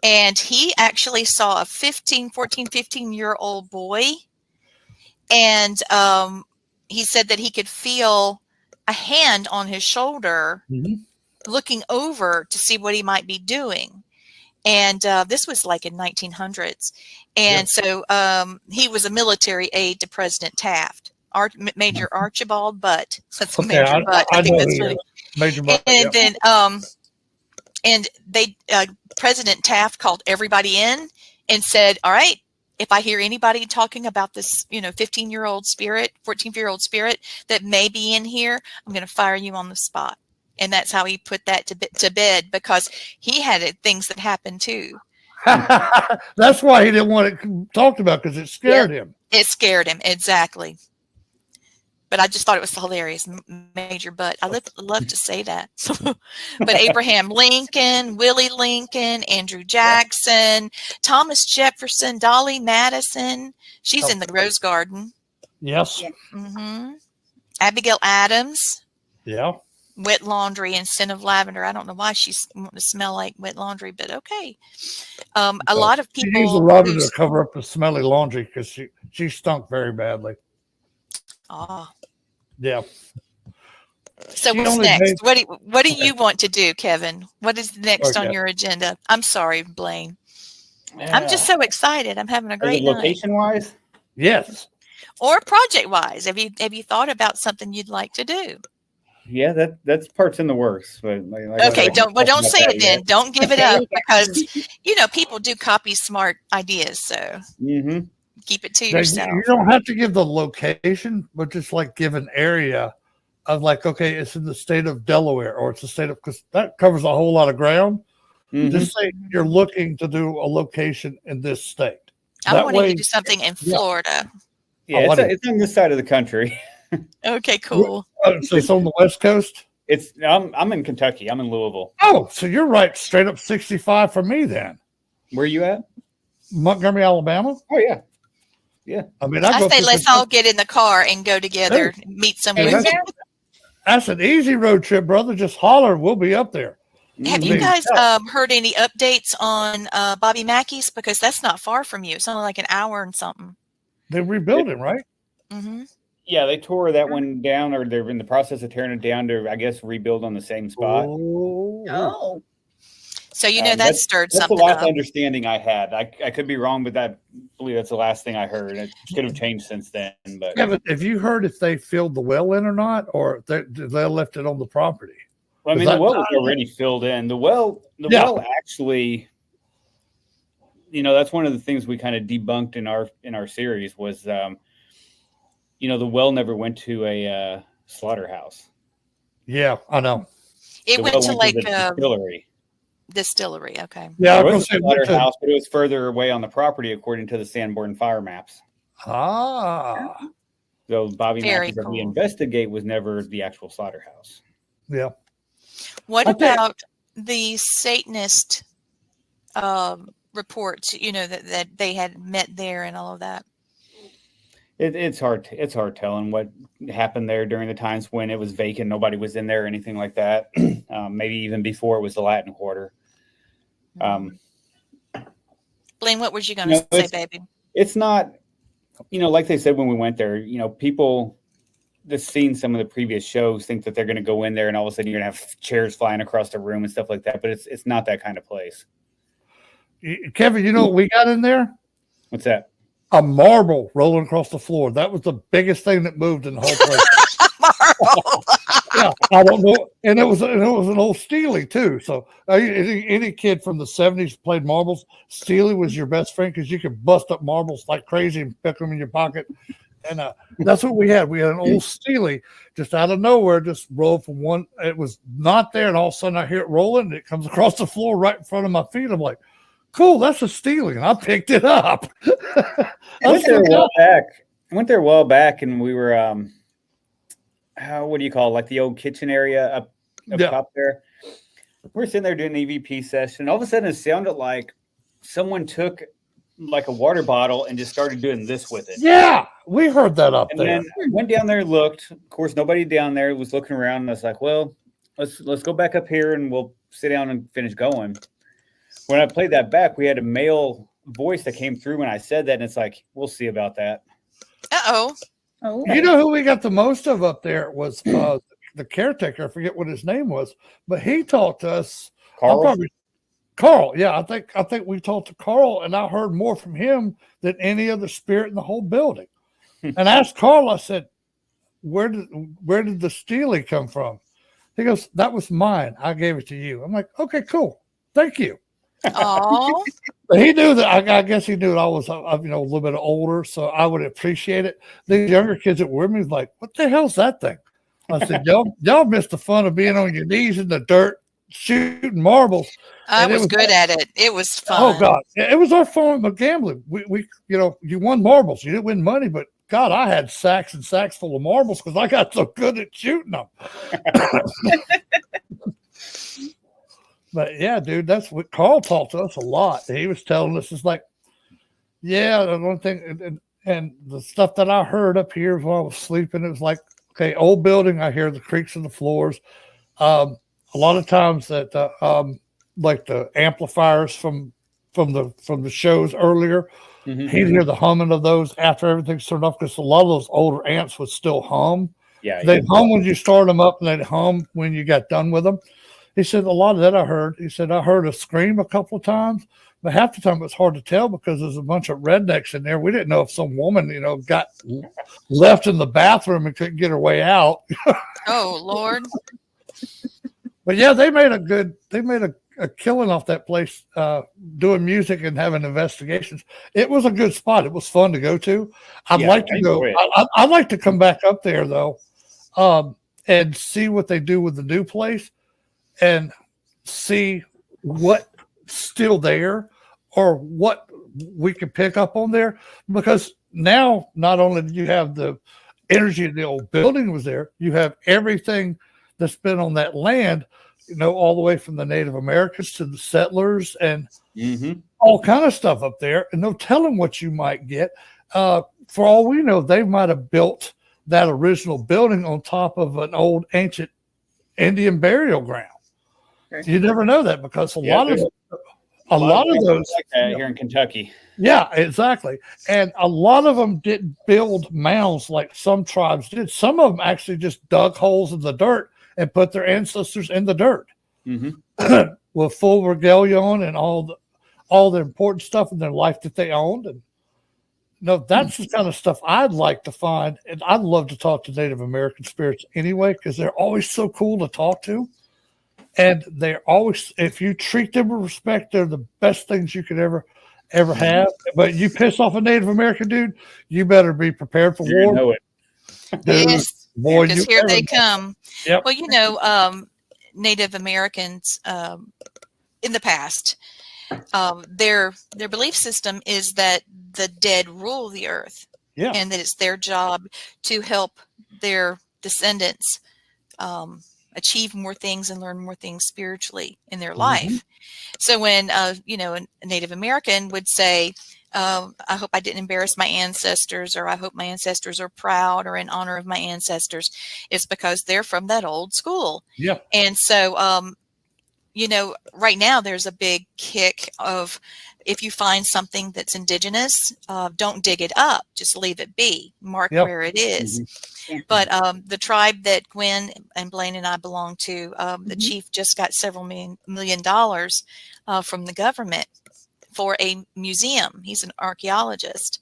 And he actually saw a 15-year-old boy. And he said that he could feel a hand on his shoulder looking over to see what he might be doing. And this was like in 1900s. And so he was a military aide to President Taft, Major Archibald Butt. That's Major Butt. I think that's really Major Butt. And then President Taft called everybody in and said, all right, if I hear anybody talking about this, 15-year-old spirit, 14-year-old spirit that may be in here, I'm going to fire you on the spot. And that's how he put that to bed, because he had things that happened too. That's why he didn't want it talked about, because it scared him. It scared him, exactly. But I just thought it was hilarious, Major Butt. I love to say that. But Abraham Lincoln, Willie Lincoln, Andrew Jackson, Thomas Jefferson, Dolly Madison. She's in the Rose Garden. Yes. Mm-hmm. Abigail Adams. Yeah. Wet laundry and scent of lavender. I don't know why she's wanting to smell like wet laundry, but okay. A lot of people. She used a lavender to cover up the smelly laundry, because she stunk very badly. Oh. Yeah. So what's next? What do you want to do, Kevin? What is next on your agenda? I'm sorry, Blaine. I'm just so excited. I'm having a great night. Location wise? Yes. Or project wise. Have you thought about something you'd like to do? Yeah, that's parts in the works. But okay, don't say it then. Don't give it up, because people do copy smart ideas. So keep it to yourself. You don't have to give the location, but just like give an area of like, okay, it's in the state of Delaware, or it's the state of, because that covers a whole lot of ground. Just say you're looking to do a location in this state. I want to do something in Florida. Yeah, it's on this side of the country. Okay, cool. So it's on the West Coast? I'm in Kentucky. I'm in Louisville. Oh, so you're right, straight up 65 for me then. Where are you at? Montgomery, Alabama. Oh, yeah. Yeah. I mean, I say let's all get in the car and go together, meet somewhere. That's an easy road trip, brother. Just holler. We'll be up there. Have you guys heard any updates on Bobby Mackey's? Because that's not far from you. It's only like an hour and something. They're rebuilding, right? Mm-hmm. Yeah, they tore that one down, or they're in the process of tearing it down to, I guess, rebuild on the same spot. Oh. So that stirred that's something the last up. understanding I had. I could be wrong, but I believe that's the last thing I heard. It could have changed since then. But Kevin, have you heard if they filled the well in or not, or they left it on the property? Well, I mean, the well was already filled in. The well actually, that's one of the things we kind of debunked in our series was, the well never went to a slaughterhouse. Yeah, I know. It went to like a distillery. Distillery, okay. Yeah, it was a slaughterhouse, but it was further away on the property according to the Sanborn fire maps. Ah. So Bobby Mackey's that we investigate was never the actual slaughterhouse. Yeah. What about the Satanist reports, that they had met there and all of that? It's hard telling what happened there during the times when it was vacant. Nobody was in there or anything like that. Maybe even before it was the Latin Quarter. Blaine, what was you going to say, baby? It's not, like they said when we went there, people that's seen some of the previous shows think that they're going to go in there and all of a sudden you're going to have chairs flying across the room and stuff like that. But it's not that kind of place. Kevin, you know what we got in there? What's that? a marble rolling across the floor. That was the biggest thing that moved in the whole place. Marble. Yeah, I don't know, and it was an old Steely too. So any kid from the '70s played marbles. Steely was your best friend because you could bust up marbles like crazy and pick them in your pocket. And that's what we had. We had an old Steely just out of nowhere, just rolled from one. It was not there, and all of a sudden I hear it rolling, and it comes across the floor right in front of my feet. I'm like, "Cool, that's a Steely," and I picked it up. I went there a while back. I went there a while back, and we were what do you call it? Like the old kitchen area up top there. We're sitting there doing an EVP session. All of a sudden, it sounded like someone took like a water bottle and just started doing this with it. Yeah, we heard that up and there. And then went down there and looked. Of course, nobody down there was looking around. And I was like, well, let's go back up here and we'll sit down and finish going. When I played that back, we had a male voice that came through when I said that. And it's like, we'll see about that. Uh-oh. Oh, You know who we got the most of up there was the caretaker. I forget what his name was, but he talked to us. Carl. Yeah, I think we talked to Carl, and I heard more from him than any other spirit in the whole building. And I asked Carl, I said, where did the Steely come from? He goes, that was mine. I gave it to you. I'm like, okay, cool. Thank you. Oh. But he knew that. I guess he knew that I was, a little bit older, so I would appreciate it. The younger kids that were with me was like, "What the hell's that thing?" I said, "Y'all missed the fun of being on your knees in the dirt shooting marbles." I was good at it. It was fun. Oh God, it was our form of gambling. We you won marbles. You didn't win money, but God, I had sacks and sacks full of marbles because I got so good at shooting them. But yeah, dude, that's what Carl taught us a lot. He was telling us, it's like, yeah, the one thing, and the stuff that I heard up here while I was sleeping, it was like, okay, old building, I hear the creaks in the floors. A lot of times that like the amplifiers from the shows earlier, he'd hear the humming of those after everything's turned off because a lot of those older amps would still hum. Yeah, they'd hum when you start them up, and they'd hum when you got done with them. He said a lot of that I heard. He said I heard a scream a couple of times, but half the time it was hard to tell because there's a bunch of rednecks in there. We didn't know if some woman, got left in the bathroom and couldn't get her way out. Oh Lord. But yeah, they made a killing off that place, doing music and having investigations. It was a good spot. It was fun to go to. I'd like to go. I'd like to come back up there though, and see what they do with the new place, and see what's still there or what we can pick up on there. Because now, not only do you have the energy of the old building was there, you have everything that's been on that land, all the way from the Native Americans to the settlers and all kind of stuff up there. And no telling what you might get. For all we know, they might have built that original building on top of an old ancient Indian burial ground. Okay. You never know that because a lot of those like that here in Kentucky. Yeah, exactly. And a lot of them didn't build mounds like some tribes did. Some of them actually just dug holes in the dirt and put their ancestors in the dirt with full regalia on and all the important stuff in their life that they owned. And that's the kind of stuff I'd like to find. And I'd love to talk to Native American spirits anyway, because they're always so cool to talk to. And they're always, if you treat them with respect, they're the best things you could ever have. But you piss off a Native American dude, you better be prepared for war. Know it. Dude, yes, boy, because here they come. Yep. Well, Native Americans in the past, their belief system is that the dead rule the earth, and that it's their job to help their descendants achieve more things and learn more things spiritually in their life. So when a Native American would say, I hope I didn't embarrass my ancestors, or I hope my ancestors are proud, or in honor of my ancestors, it's because they're from that old school. Yeah. And so, right now there's a big kick of, if you find something that's indigenous, don't dig it up, just leave it be, mark where it is. But the tribe that Gwen and Blaine and I belong to, the chief just got several million dollars from the government for a museum. He's an archaeologist,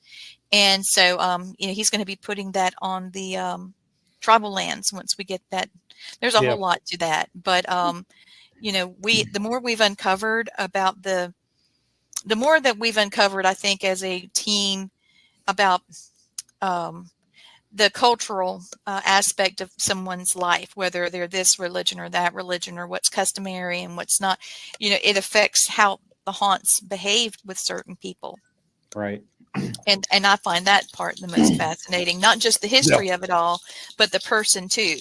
And so, he's going to be putting that on the tribal lands once we get that. There's a whole lot to that, but the more we've uncovered about the more that we've uncovered, I think, as a team about the cultural aspect of someone's life, whether they're this religion or that religion, or what's customary and what's not, it affects how the haunts behave with certain people. Right. And I find that part the most fascinating, not just the history of it all, but the person too,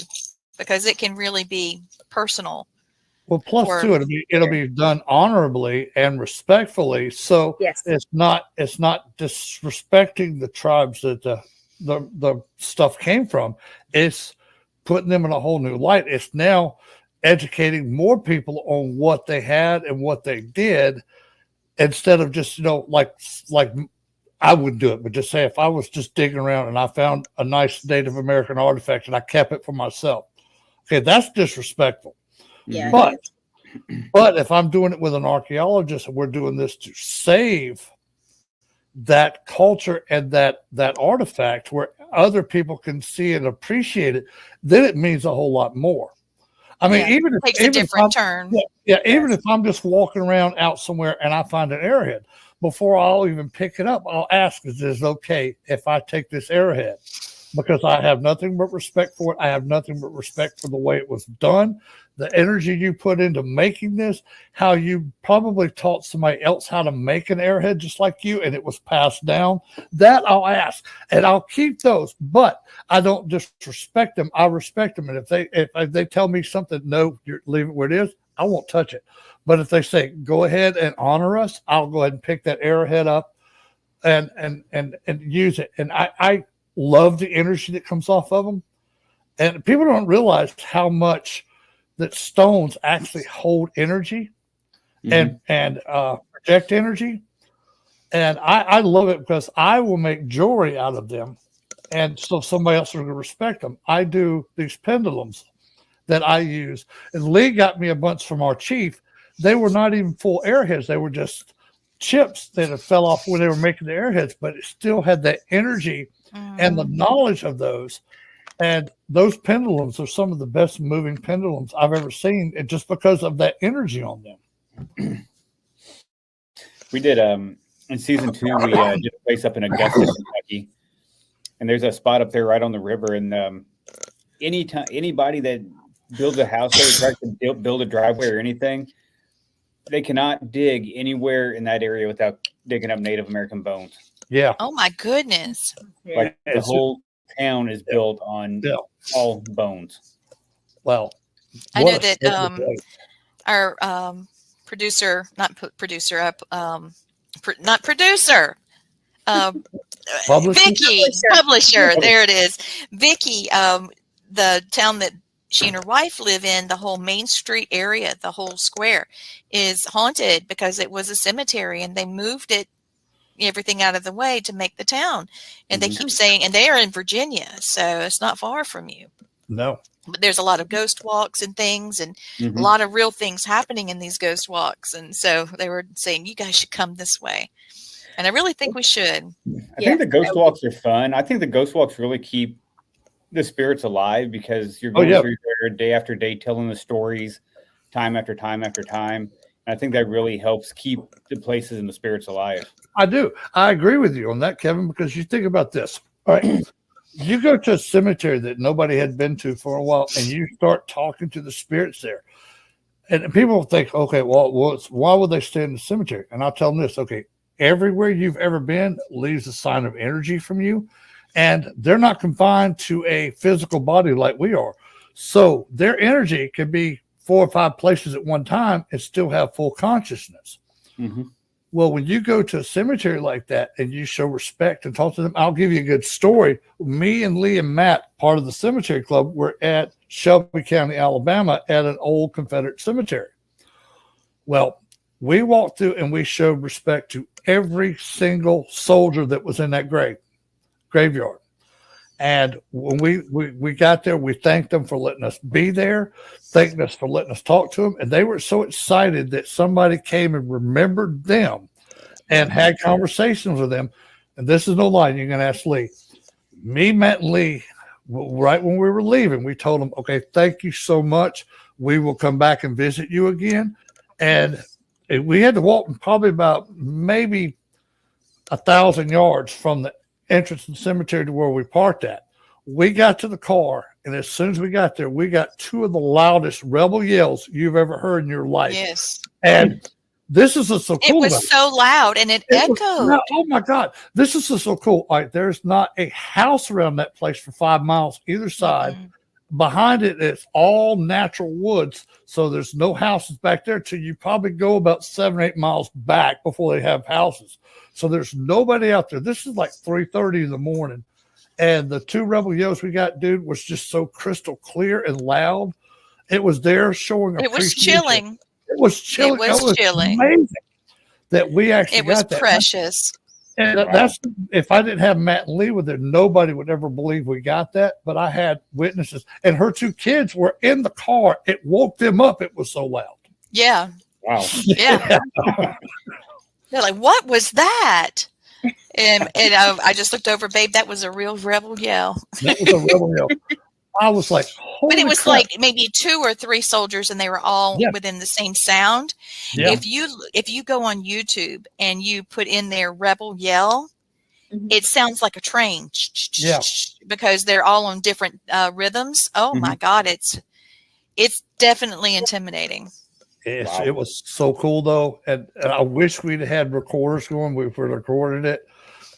because it can really be personal. Well, plus too, it'll be done honorably and respectfully. So it's not disrespecting the tribes that the stuff came from. It's putting them in a whole new light. It's now educating more people on what they had and what they did, instead of just, like I wouldn't do it, but just say if I was just digging around and I found a nice Native American artifact and I kept it for myself. Okay, that's disrespectful. Yeah. But if I'm doing it with an archaeologist and we're doing this to save that culture and that artifact where other people can see and appreciate it, then it means a whole lot more. I mean, even if it takes a different turn. Even if I'm just walking around out somewhere and I find an arrowhead, before I'll even pick it up, I'll ask, is this okay if I take this arrowhead? Because I have nothing but respect for it. I have nothing but respect for the way it was done, the energy you put into making this, how you probably taught somebody else how to make an arrowhead just like you, and it was passed down. That I'll ask, and I'll keep those, but I don't disrespect them. I respect them. And if they tell me something, no, leave it where it is, I won't touch it. But if they say, go ahead and honor us, I'll go ahead and pick that arrowhead up and use it. And I love the energy that comes off of them. And people don't realize how much that stones actually hold energy and project energy. And I love it because I will make jewelry out of them. And so somebody else is going to respect them. I do these pendulums that I use. And Lee got me a bunch from our chief. They were not even full arrowheads. They were just chips that had fell off when they were making the arrowheads, but it still had that energy and the knowledge of those. And those pendulums are some of the best moving pendulums I've ever seen, and just because of that energy on them. We did in season 2, we did a place up in Augusta, Kentucky, and there's a spot up there right on the river. And anybody that builds a house there, tries to build a driveway or anything, they cannot dig anywhere in that area without digging up Native American bones. Yeah. Oh my goodness. Like the whole town is built on all bones. Well, I know that our producer, not producer, not producer, Vicky, publisher. There it is. Vicky, the town that she and her wife live in, the whole Main Street area, the whole square is haunted because it was a cemetery and they moved everything out of the way to make the town. And they keep saying, and they are in Virginia, so it's not far from you. No. But there's a lot of ghost walks and things, and a lot of real things happening in these ghost walks. And so they were saying, you guys should come this way. And I really think we should. I think the ghost walks are fun. I think the ghost walks really keep the spirits alive because you're going through there day after day, telling the stories time after time after time. And I think that really helps keep the places and the spirits alive. I do. I agree with you on that, Kevin, because you think about this. All right. You go to a cemetery that nobody had been to for a while, and you start talking to the spirits there. And people think, okay, well, why would they stay in the cemetery? And I'll tell them this, okay, everywhere you've ever been leaves a sign of energy from you. And they're not confined to a physical body like we are. So their energy can be 4 or 5 places at one time and still have full consciousness. Well, when you go to a cemetery like that and you show respect and talk to them, I'll give you a good story. Me and Lee and Matt, part of the cemetery club, were at Shelby County, Alabama, at an old Confederate cemetery. Well, we walked through and we showed respect to every single soldier that was in that graveyard. And when we got there, we thanked them for letting us be there, thanked us for letting us talk to them. And they were so excited that somebody came and remembered them and had conversations with them. and this is no lie, you can ask Lee. Me, Matt, and Lee, right when we were leaving, we told them, okay, thank you so much. We will come back and visit you again. And we had to walk probably about maybe 1,000 yards from the entrance to the cemetery to where we parked at. We got to the car, and as soon as we got there, we got two of the loudest rebel yells you've ever heard in your life. Yes. And this is so cool. It was so loud, and it echoed. Oh my God. This is so cool. All right, there's not a house around that place for 5 miles either side. Mm-hmm. Behind it, it's all natural woods. So there's no houses back there till you probably go about 7 or 8 miles back before they have houses. So there's nobody out there. This is like 3:30 in the morning. And the two rebel yells we got, dude, was just so crystal clear and loud. It was there showing it was chilling. It was chilling. It was chilling. Amazing that we actually got that. It was precious. And that's, if I didn't have Matt and Lee with it, nobody would ever believe we got that. But I had witnesses, and her two kids were in the car. It woke them up. It was so loud. Yeah. Wow. Yeah. They're like, what was that? And I just looked over, babe, that was a real rebel yell. That was a rebel yell. I was like, holy but it was crap. like maybe 2 or 3 soldiers, and they were all within the same sound. Yeah. If you go on YouTube and you put in their rebel yell, it sounds like a train. Yeah. Because they're all on different rhythms. Oh my God, it's definitely intimidating. Wow. It was so cool though, and I wish we'd had recorders going. We were recording it,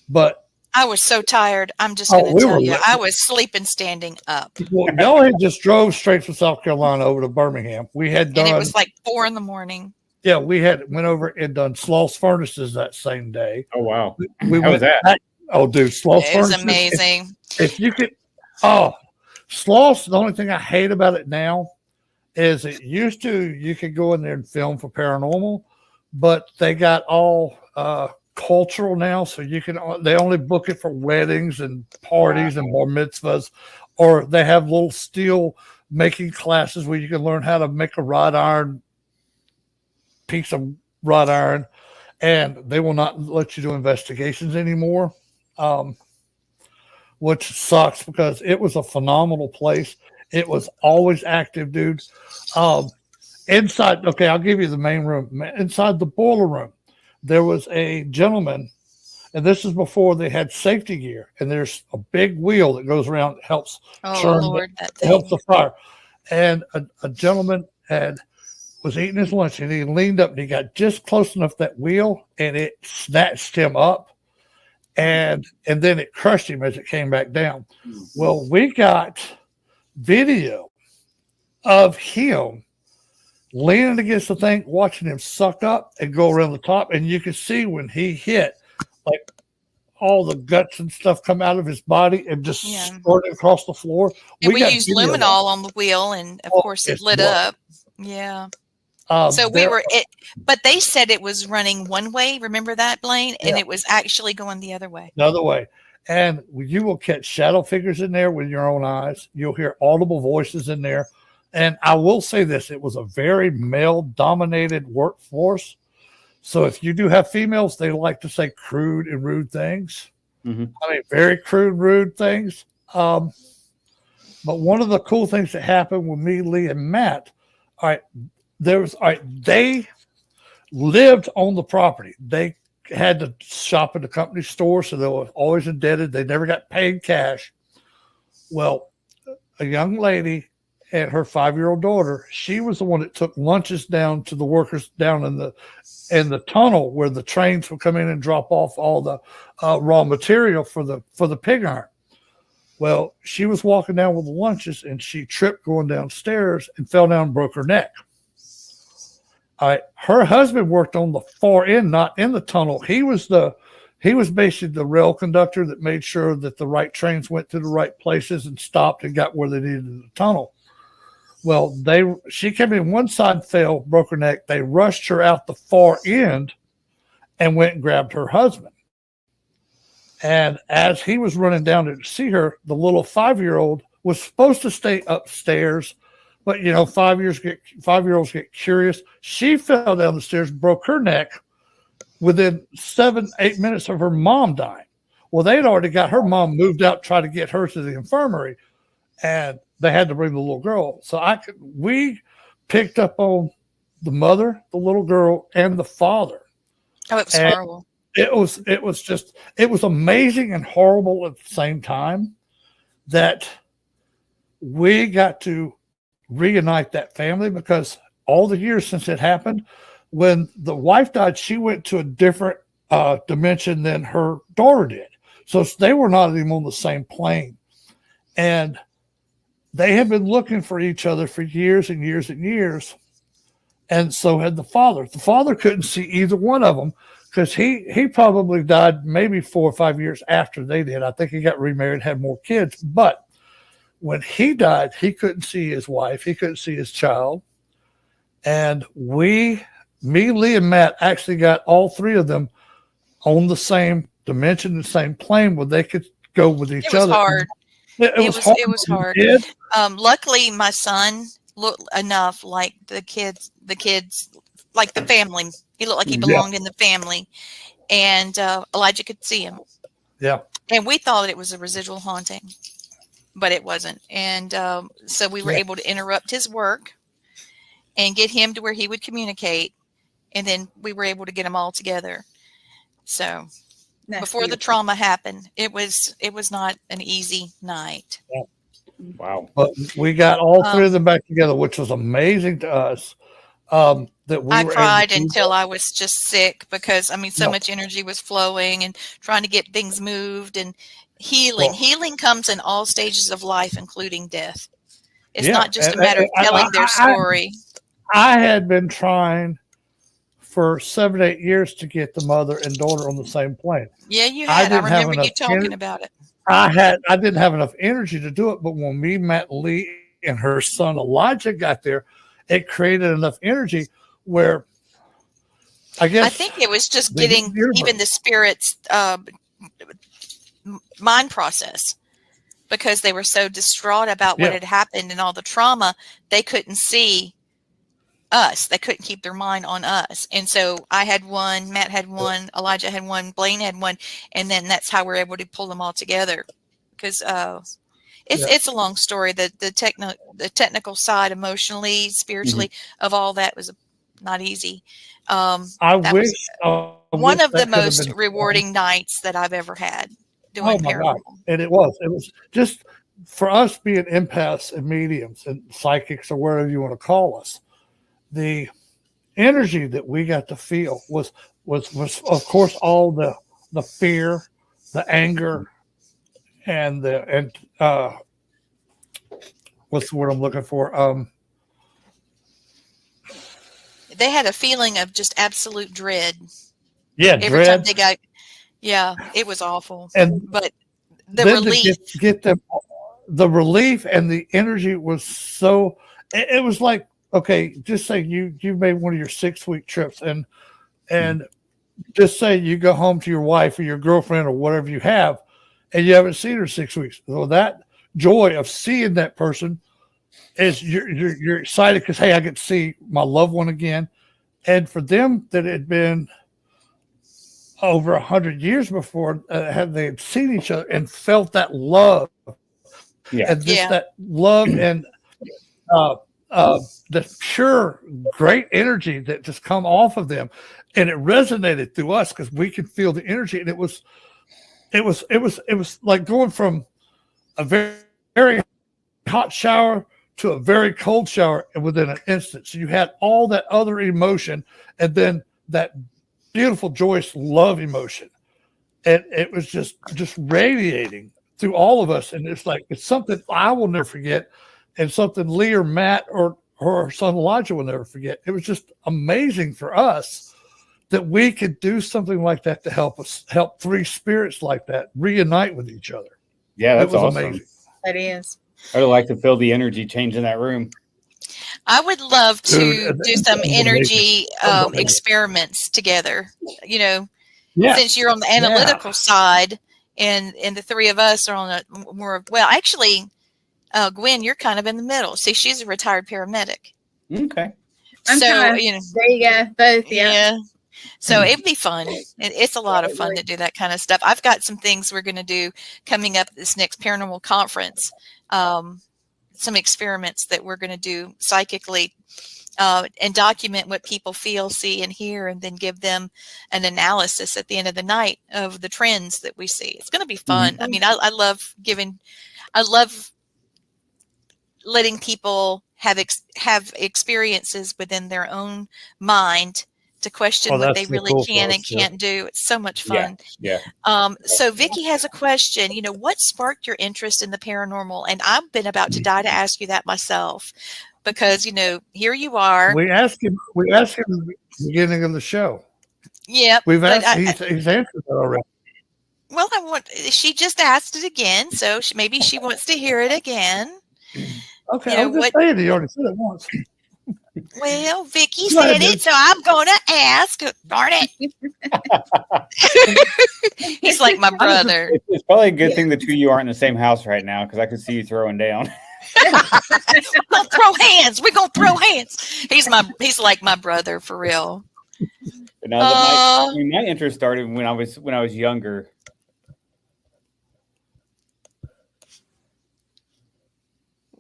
but I was so tired. I'm just going to tell you, I was sleeping standing up. Well, y'all had just drove straight from South Carolina over to Birmingham. We had done, and it was like 4 a.m. Yeah, we went over and done Sloss Furnaces that same day. Oh wow, we how was that? Back, oh, dude, Sloss Furnaces. It was amazing. If you could, Sloss. The only thing I hate about it now is it used to you could go in there and film for paranormal, but they got all cultural now, so they only book it for weddings and parties and bar mitzvahs, or they have little steel making classes where you can learn how to make a piece of wrought iron, and they will not let you do investigations anymore, which sucks because it was a phenomenal place. It was always active, dude. Inside, okay, I'll give you the main room. Inside the boiler room, there was a gentleman, and this is before they had safety gear, and there's a big wheel that goes around, helps helps the fire. And a gentleman was eating his lunch, and he leaned up and he got just close enough to that wheel, and it snatched him up, and then it crushed him as it came back down. Well, we got video of him leaning against the thing, watching him suck up and go around the top, and you could see when he hit, like all the guts and stuff come out of his body and just squirted across the floor. And we used luminol on the wheel, and of course it lit up. Yeah. So but they said it was running one way. Remember that, Blaine? And it was actually going the other way. The other way. And you will catch shadow figures in there with your own eyes. You'll hear audible voices in there. And I will say this, it was a very male-dominated workforce. So if you do have females, they like to say crude and rude things. Mm-hmm. I mean, very crude, rude things. But one of the cool things that happened with me, Lee, and Matt, they lived on the property. They had to shop at the company store, so they were always indebted. They never got paid cash. Well, a young lady and her 5-year-old daughter, she was the one that took lunches down to the workers down in the tunnel where the trains would come in and drop off all the raw material for the pig iron. Well, she was walking down with the lunches, and she tripped going downstairs and fell down and broke her neck. Her husband worked on the far end, not in the tunnel. He was basically the rail conductor that made sure that the right trains went to the right places and stopped and got where they needed in the tunnel. Well, she came in one side, fell, broke her neck. They rushed her out the far end and went and grabbed her husband. And as he was running down to see her, the little 5-year-old was supposed to stay upstairs. But, 5-year-olds get curious. She fell down the stairs, broke her neck within 7-8 minutes of her mom dying. Well, they'd already got her mom moved out, try to get her to the infirmary, and they had to bring the little girl. So we picked up on the mother, the little girl, and the father. Oh, it was And horrible. it was amazing and horrible at the same time that we got to reunite that family, because all the years since it happened, when the wife died, she went to a different dimension than her daughter did. So they were not even on the same plane. And they had been looking for each other for years and years and years. And so had the father. The father couldn't see either one of them, because he probably died maybe 4 or 5 years after they did. I think he got remarried, had more kids. But when he died, he couldn't see his wife. He couldn't see his child. And me, Lee, and Matt actually got all three of them on the same dimension, the same plane, where they could go with each other. It was hard. It was hard. It Luckily, my son looked enough like the kids, like the family. He looked like he belonged in the family. And Elijah could see him. Yeah. And we thought it was a residual haunting, but it wasn't. And so we were able to interrupt his work and get him to where he would communicate. And then we were able to get them all together. So before the trauma happened, it was not an easy night. Yeah. Wow. But we got all three of them back together, which was amazing to us. That we I were cried able to until I was just sick, because so much energy was flowing and trying to get things moved and healing. Healing comes in all stages of life, including death. It's not just a matter of telling their story. I had been trying for 7 or 8 years to get the mother and daughter on the same plane. Yeah, you had. I remember you talking energy. about it. I didn't have enough energy to do it, but when me, Matt, Lee, and her son Elijah got there, it created enough energy where I think it was just getting even the spirit's mind process, because they were so distraught about what had happened and all the trauma, they couldn't see us. They couldn't keep their mind on us. And so I had one, Matt had one, Elijah had one, Blaine had one, and then that's how we're able to pull them all together. Because it's a long story. The technical side, emotionally, spiritually, of all that was not easy. I wish one of the most rewarding nights that I've ever had doing paranormal. God. And it was just for us being empaths and mediums and psychics, or whatever you want to call us. The energy that we got to feel was of course all the fear, the anger, and what's the word I'm looking for? They had a feeling of just absolute dread. Yeah, every time they got. Yeah, it was awful. But the relief, get them, the relief and the energy was so. It was like, okay, just say you've made one of your 6-week trips, and just say you go home to your wife or your girlfriend or whatever you have, and you haven't seen her 6 weeks. So that joy of seeing that person is you're excited because, hey, I get to see my loved one again. And for them that had been over 100 years before, they had seen each other and felt that love, and just that love and the pure great energy that just come off of them, and it resonated through us because we could feel the energy, and it was like going from a very, very hot shower to a very cold shower within an instant. So you had all that other emotion, and then that beautiful, joyous love emotion, and it was just radiating through all of us. And it's something I will never forget, and something Lee or Matt or her son Elijah will never forget. It was just amazing for us that we could do something like that to help three spirits like that reunite with each other. Yeah, that's awesome. Amazing. That is. I would like to feel the energy change in that room. I would love to do some energy experiments together. Since you're on the analytical side, and the three of us are on a more actually, Gwen, you're kind of in the middle. See, she's a retired paramedic. Okay. There you go, both. Yeah. So it'd be fun. It's a lot of fun to do that kind of stuff. I've got some things we're going to do coming up this next paranormal conference. Some experiments that we're going to do psychically and document what people feel, see, and hear, and then give them an analysis at the end of the night of the trends that we see. It's going to be fun. I mean, I love letting people have experiences within their own mind to question what they really can and can't do. It's so much fun. Yeah. So Vicki has a question. What sparked your interest in the paranormal? And I've been about to die to ask you that myself, because here you are. We asked him at the beginning of the show. Yeah, we've asked. He's answered that already. Well, she just asked it again, so maybe she wants to hear it again. Okay, I'm just saying he already said it once. Well, Vicki said it, so I'm gonna ask. Darn it! He's like my brother. It's probably a good thing the two of you aren't in the same house right now, because I could see you throwing down. We're gonna throw hands. We're gonna throw hands. He's like my brother for real. But no, my interest started when I was younger.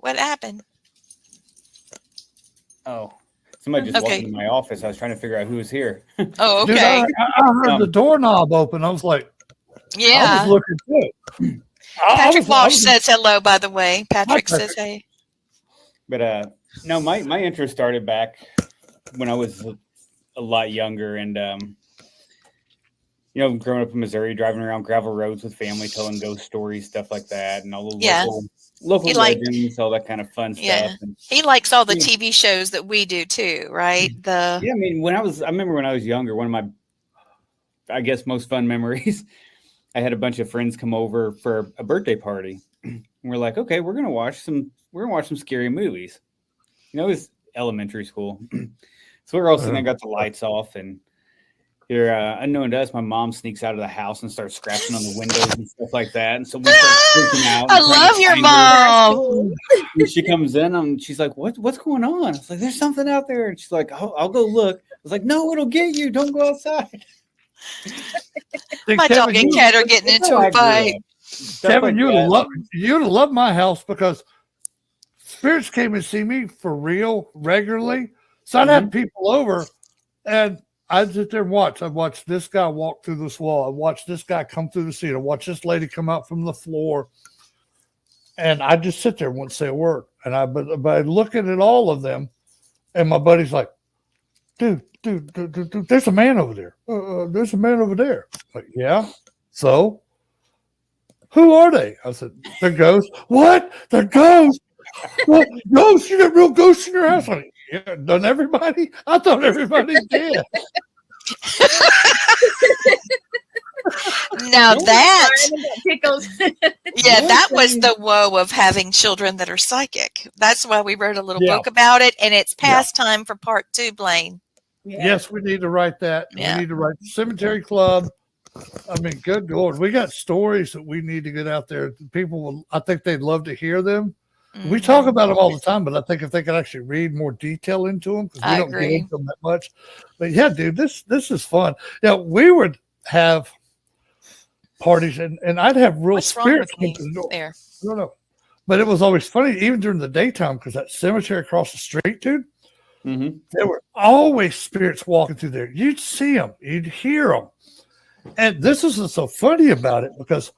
What happened? Oh, somebody just walked into my office. I was trying to figure out who was here. Oh, okay. Dude, I heard the doorknob open. I was like, yeah. I was looking too. Patrick Walsh says hello, by the way. Patrick says hey. But no, my interest started back when I was a lot younger, and growing up in Missouri, driving around gravel roads with family, telling ghost stories, stuff like that, and all the local legends, all that kind of fun stuff. And he likes all the TV shows that we do too, right? I mean, I remember when I was younger, one of my, I guess, most fun memories, I had a bunch of friends come over for a birthday party. And we're like, okay, we're gonna watch some scary movies. It was elementary school. So we're all sitting there, got the lights off, and here, unknown to us, my mom sneaks out of the house and starts scratching on the windows and stuff like that. And so we start freaking out. I love your mom. And she comes in and she's like, what's going on? I was like, there's something out there. And she's like, I'll go look. I was like, no, it'll get you. Don't go outside. My dog and cat are getting into a fight. Kevin, you'd love my house, because spirits came and see me for real regularly. So I'd have people over, and I'd sit there and watch. I'd watch this guy walk through this wall. I'd watch this guy come through the seat. I'd watch this lady come out from the floor. And I'd just sit there and wouldn't say a word. And but looking at all of them, and my buddy's like, dude, there's a man over there. There's a man over there. Like, yeah. So who are they? I said, they're ghosts. What? They're ghosts. What? Ghosts? You got real ghosts in your house? Like, yeah, done everybody? I thought everybody did. Now that was the woe of having children that are psychic. That's why we wrote a little book about it, and it's past time for part 2, Blaine. Yes, we need to write that. We need to write the Cemetery Club. I mean, good Lord, we got stories that we need to get out there. People I think they'd love to hear them. We talk about them all the time, but I think if they could actually read more detail into them, because we don't get into them that much. But yeah, dude, this is fun. Yeah, we would have parties, and I'd have real spirits come to the door. There. I don't know, but it was always funny, even during the daytime, because that cemetery across the street, dude. There were always spirits walking through there. You'd see them, you'd hear them, and this is what's so funny about it, because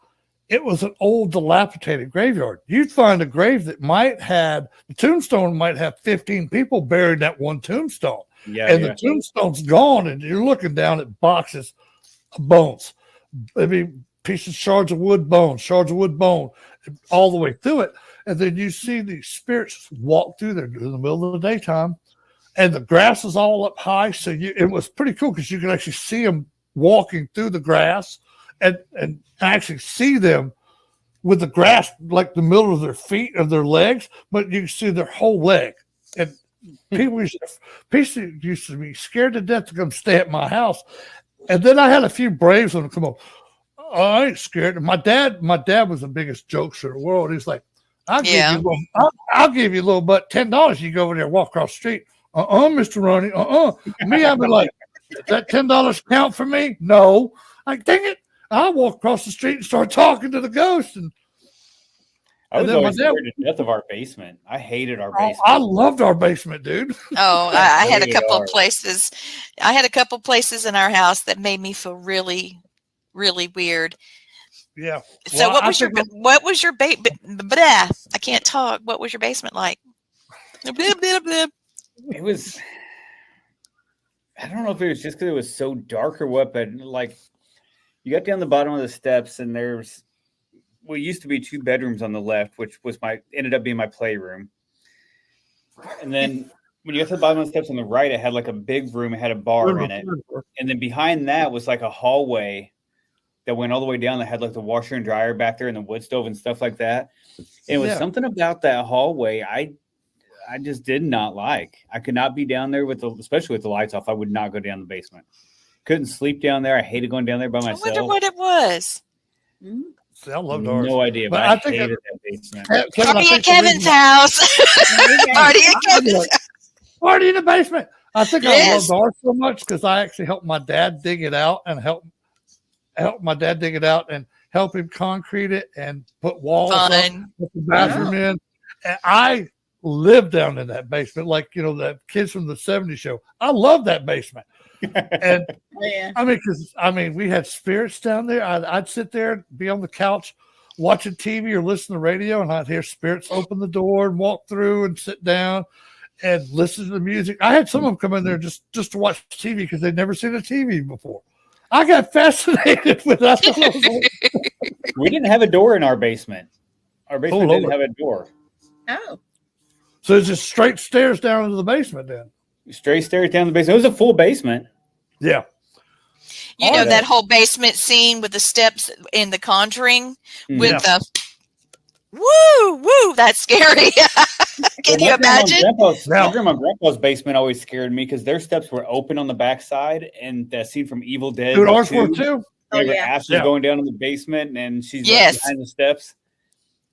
it was an old dilapidated graveyard. You'd find a grave that the tombstone might have 15 people buried in that one tombstone. The tombstone's gone, and you're looking down at boxes of bones. I mean, shards of wood, bone, all the way through it. And then you see these spirits walk through there in the middle of the daytime, and the grass is all up high. So it was pretty cool, because you could actually see them walking through the grass. And actually see them with the grass like the middle of their feet, of their legs, but you can see their whole leg. And people used to be scared to death to come stay at my house. And then I had a few braves on them come on. Oh, I ain't scared. And my dad was the biggest jokester in the world. He's like, I'll give you a little butt, $10. You go over there and walk across the street. Mr. Ronnie. Me, I'd be like, Does that $10 count for me? No. Like, dang it. I walk across the street and start talking to the ghost. And I was then my always dad- scared to death of our basement. I hated our oh, basement. I loved our basement, dude. Oh, I had a Rated couple R. of places. I had a couple places in our house that made me feel really, really weird. Yeah. So Well, what I was your think what was your I can't talk. What was your basement like? Blah, blah, blah. It was, I don't know if it was just because it was so dark or what, but like you got down the bottom of the steps and there's what used to be 2 bedrooms on the left, which was ended up being my playroom. And then when you got to the bottom of the steps on the right, it had like a big room. It had a bar in it. And then behind that was like a hallway that went all the way down that had like the washer and dryer back there and the wood stove and stuff like that. And it was something about that hallway I just did not like. I could not be down there especially with the lights off. I would not go down the basement. Couldn't sleep down there. I hated going down there by myself. I wonder what it was. See, I loved ours. No idea, but I hated that basement. Kevin, I Party at think the Kevin's reason- house. Party at Kevin's house. Party in the basement. I think I Yes. loved ours so much because I actually helped my dad dig it out and help my dad dig it out and help him concrete it and put walls up, Fun. put the bathroom in. And I lived down in that basement, like the kids from the '70s show. I love that basement. And Yeah. I mean, we had spirits down there. I'd sit there, be on the couch, watching TV or listen to radio, and I'd hear spirits open the door and walk through and sit down and listen to the music. I had some of them come in there just to watch TV because they'd never seen a TV before. I got fascinated with that. We didn't have a door in our basement. Our basement Lord. didn't have a door. Oh. So it's just straight stairs down into the basement then. Straight stairs down the basement. It was a full basement. Yeah. You know that whole basement scene with the steps in The Conjuring with the woo, that's scary. Can you imagine? My grandma and grandpa's basement always scared me because their steps were open on the backside, and that scene from Evil Dead. Dude, ours were too. Whenever Ash was going down in the basement and she's Yes. right behind the steps,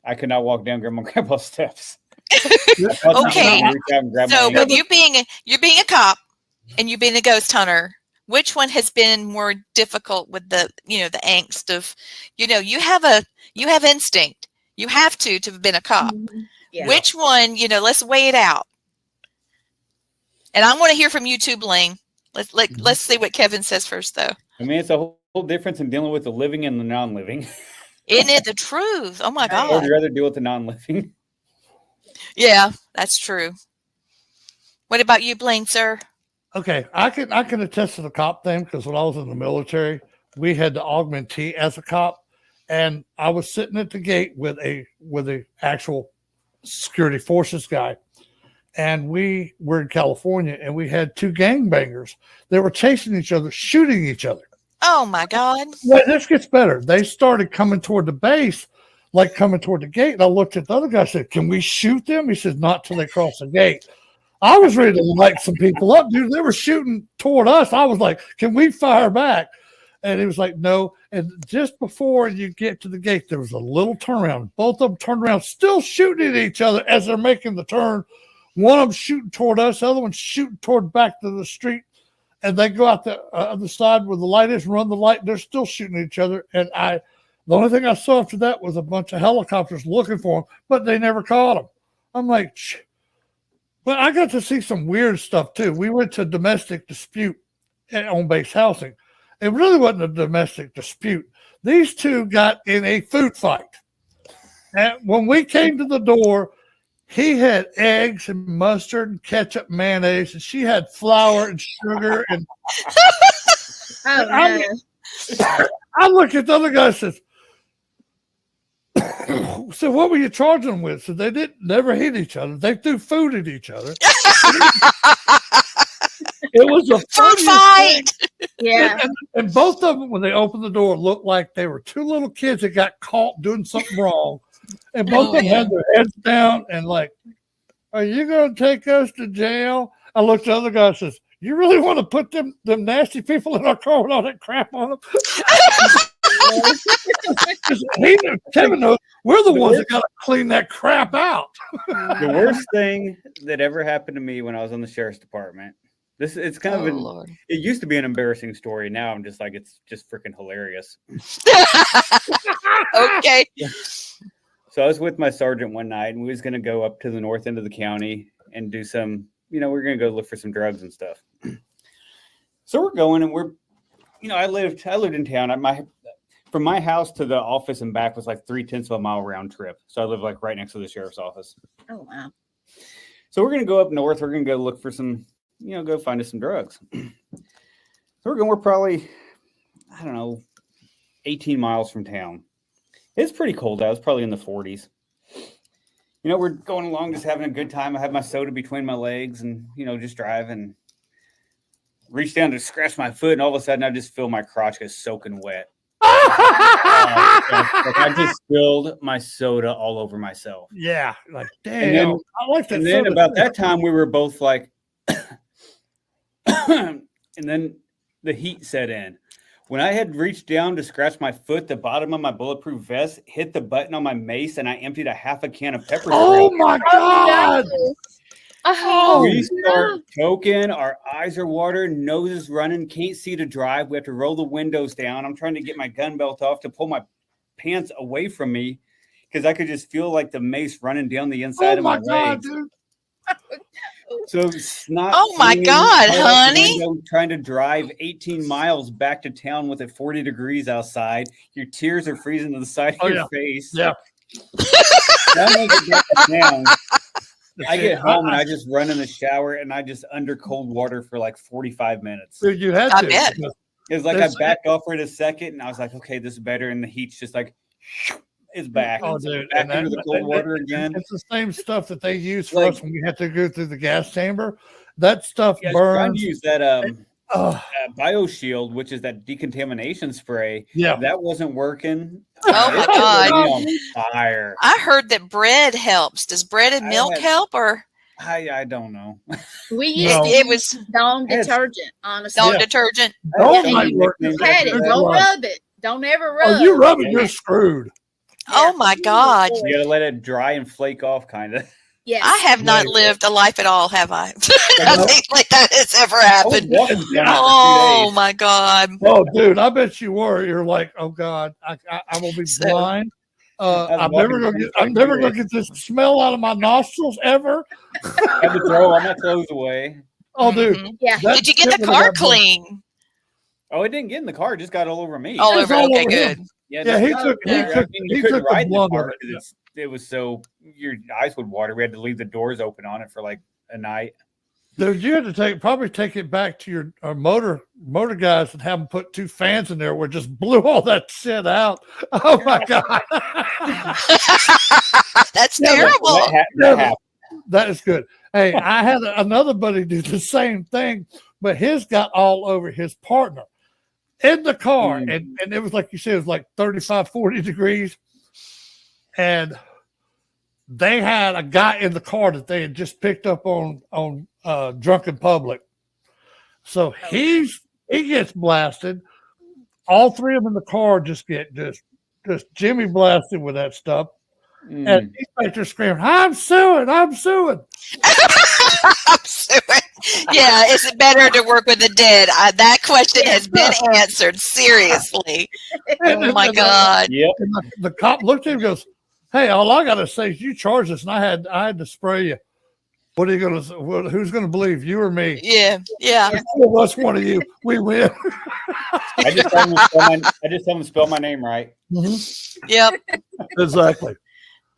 I could not walk down grandma and grandpa's steps. Okay. So So with you being a cop and you being a ghost hunter, which one has been more difficult with the the angst of you have instinct. You have to have been a cop. Yeah. Which one, let's weigh it out. And I want to hear from you too, Blaine. Let's see what Kevin says first though. I mean, it's a whole difference in dealing with the living and the non-living. Isn't it the truth? Oh my Or God. would you rather deal with the non-living? Yeah, that's true. What about you, Blaine, sir? Okay, I can attest to the cop thing because when I was in the military, we had the augmentee as a cop, and I was sitting at the gate with a actual security forces guy, and we were in California, and we had 2 gangbangers. They were chasing each other, shooting each other. Oh my God. Well, this gets better. They started coming toward the base, like coming toward the gate. And I looked at the other guy and said, "Can we shoot them?" He said, "Not till they cross the gate." I was ready to light some people up, dude. They were shooting toward us. I was like, "Can we fire back?" And he was like, "No." And just before you get to the gate, there was a little turnaround. Both of them turned around, still shooting at each other as they're making the turn. One of them shooting toward us, the other one shooting toward back to the street. And they go out the other side where the light is, run the light. They're still shooting at each other. And the only thing I saw after that was a bunch of helicopters looking for them, but they never caught them. I'm like, shh. But I got to see some weird stuff too. We went to domestic dispute on base housing. It really wasn't a domestic dispute. These 2 got in a food fight. And when we came to the door, he had eggs and mustard and ketchup, mayonnaise, and she had flour and sugar. And Oh, no. I looked at the other guy and says, "So what were you charging them with?" So they never hit each other. They threw food at each other. It was a Food fight. Yeah. And both of them, when they opened the door, looked like they were 2 little kids that got caught doing something wrong. And both of them had their heads down and like, "Are you going to take us to jail?" I looked at the other guy and says, "You really want to put them nasty people in our car with all that crap on them?" Kevin knows we're the ones that got to clean that crap out. The worst thing that ever happened to me when I was on the sheriff's department It's kind of Lord. it used to be an embarrassing story. Now I'm just like, it's just freaking hilarious. Okay. So I was with my sergeant one night, and we was going to go up to the north end of the county and do some, we're going to go look for some drugs and stuff. So we're going, and we're, I lived in town. From my house to the office and back was like 0.3 of a mile round trip. So I live like right next to the sheriff's office. Oh, wow. So we're going to go up north. We're going to go look for some, go find us some drugs. So we're probably, I don't know, 18 miles from town. It's pretty cold out. It's probably in the 40s. We're going along just having a good time. I have my soda between my legs and, just driving. Reach down to scratch my foot, and all of a sudden I just feel my crotch get soaking wet. I just spilled my soda all over myself. Yeah, like damn. And then, I like that. And then about that time we were both like, and then the heat set in. When I had reached down to scratch my foot, the bottom of my bulletproof vest hit the button on my mace, and I emptied a half a can of pepper spray. Oh my God! Oh, We start choking. Our eyes are watering, nose is running, can't see to drive. We have to roll the windows down. I'm trying to get my gun belt off to pull my pants away from me because I could just feel like the mace running down the inside of my legs. Dude. So snot. Oh my God, honey! Trying to drive 18 miles back to town with it 40 degrees outside. Your tears are freezing to the side of your face. Yeah. I get home and I just run in the shower and I just under cold water for like 45 minutes. Dude, you had I to. bet. It was like I backed off for it a second and I was like, okay, this is better. And the heat's just like, it's back. Oh, dude. Back into the cold water again. It's the same stuff that they use for Like- us when we have to go through the gas chamber. That stuff Yeah, I was trying burns. to use that BioShield, which is that decontamination spray. Yeah. That wasn't working. Oh my It was God. on fire. I heard that bread helps. Does bread and I milk had- help, or I don't know. we No. used it was Dawn Yes. detergent, honestly. Dawn Yeah. detergent? Dawn Yeah, might you- work. You had it. Don't rub it. Don't ever rub. Oh, you rub it, you're screwed. Oh my God! You gotta let it dry and flake off, kind of. Yes. I have not lived a life at all, have I? Nothing like that has ever happened. Oh my God! Oh, dude, I bet you were. You're like, oh God, I'm gonna be So- blind. I'm never gonna get this smell out of my nostrils ever. I had to throw all my clothes away. Oh, dude. Mhm. Yeah. that Did you get shit the would've car got blown. clean? Oh, it didn't get in the car; it just got all over me. All It's over. all Okay, over him. good. Yeah, he took you he couldn't took the ride the blunt car of it. because it was so your eyes would water. We had to leave the doors open on it for like a night. Dude, you had to probably take it back to your motor guys and have them put 2 fans in there where it just blew all that shit out. Oh my God. That's Yeah, terrible. That happened. That is good. Hey, I had another buddy do the same thing, but his got all over his partner in the car. And it was like you said, it was like 35, 40 degrees. And they had a guy in the car that they had just picked up on Drunken Public. So he gets blasted. All 3 of them in the car just get just Jimmy blasted with that stuff. And he's back there screaming, I'm suing. I'm suing. Yeah, is it better to work with the dead? That question has been answered. Seriously. Oh my God. Yep. And the cop looked at him and goes, hey, all I got to say is you charged us, and I had to spray you. What are you going to? Who's going to believe, you or me? Yeah, yeah. If two of us, one of you, we win. I just told him to spell my name right. Yep. Exactly.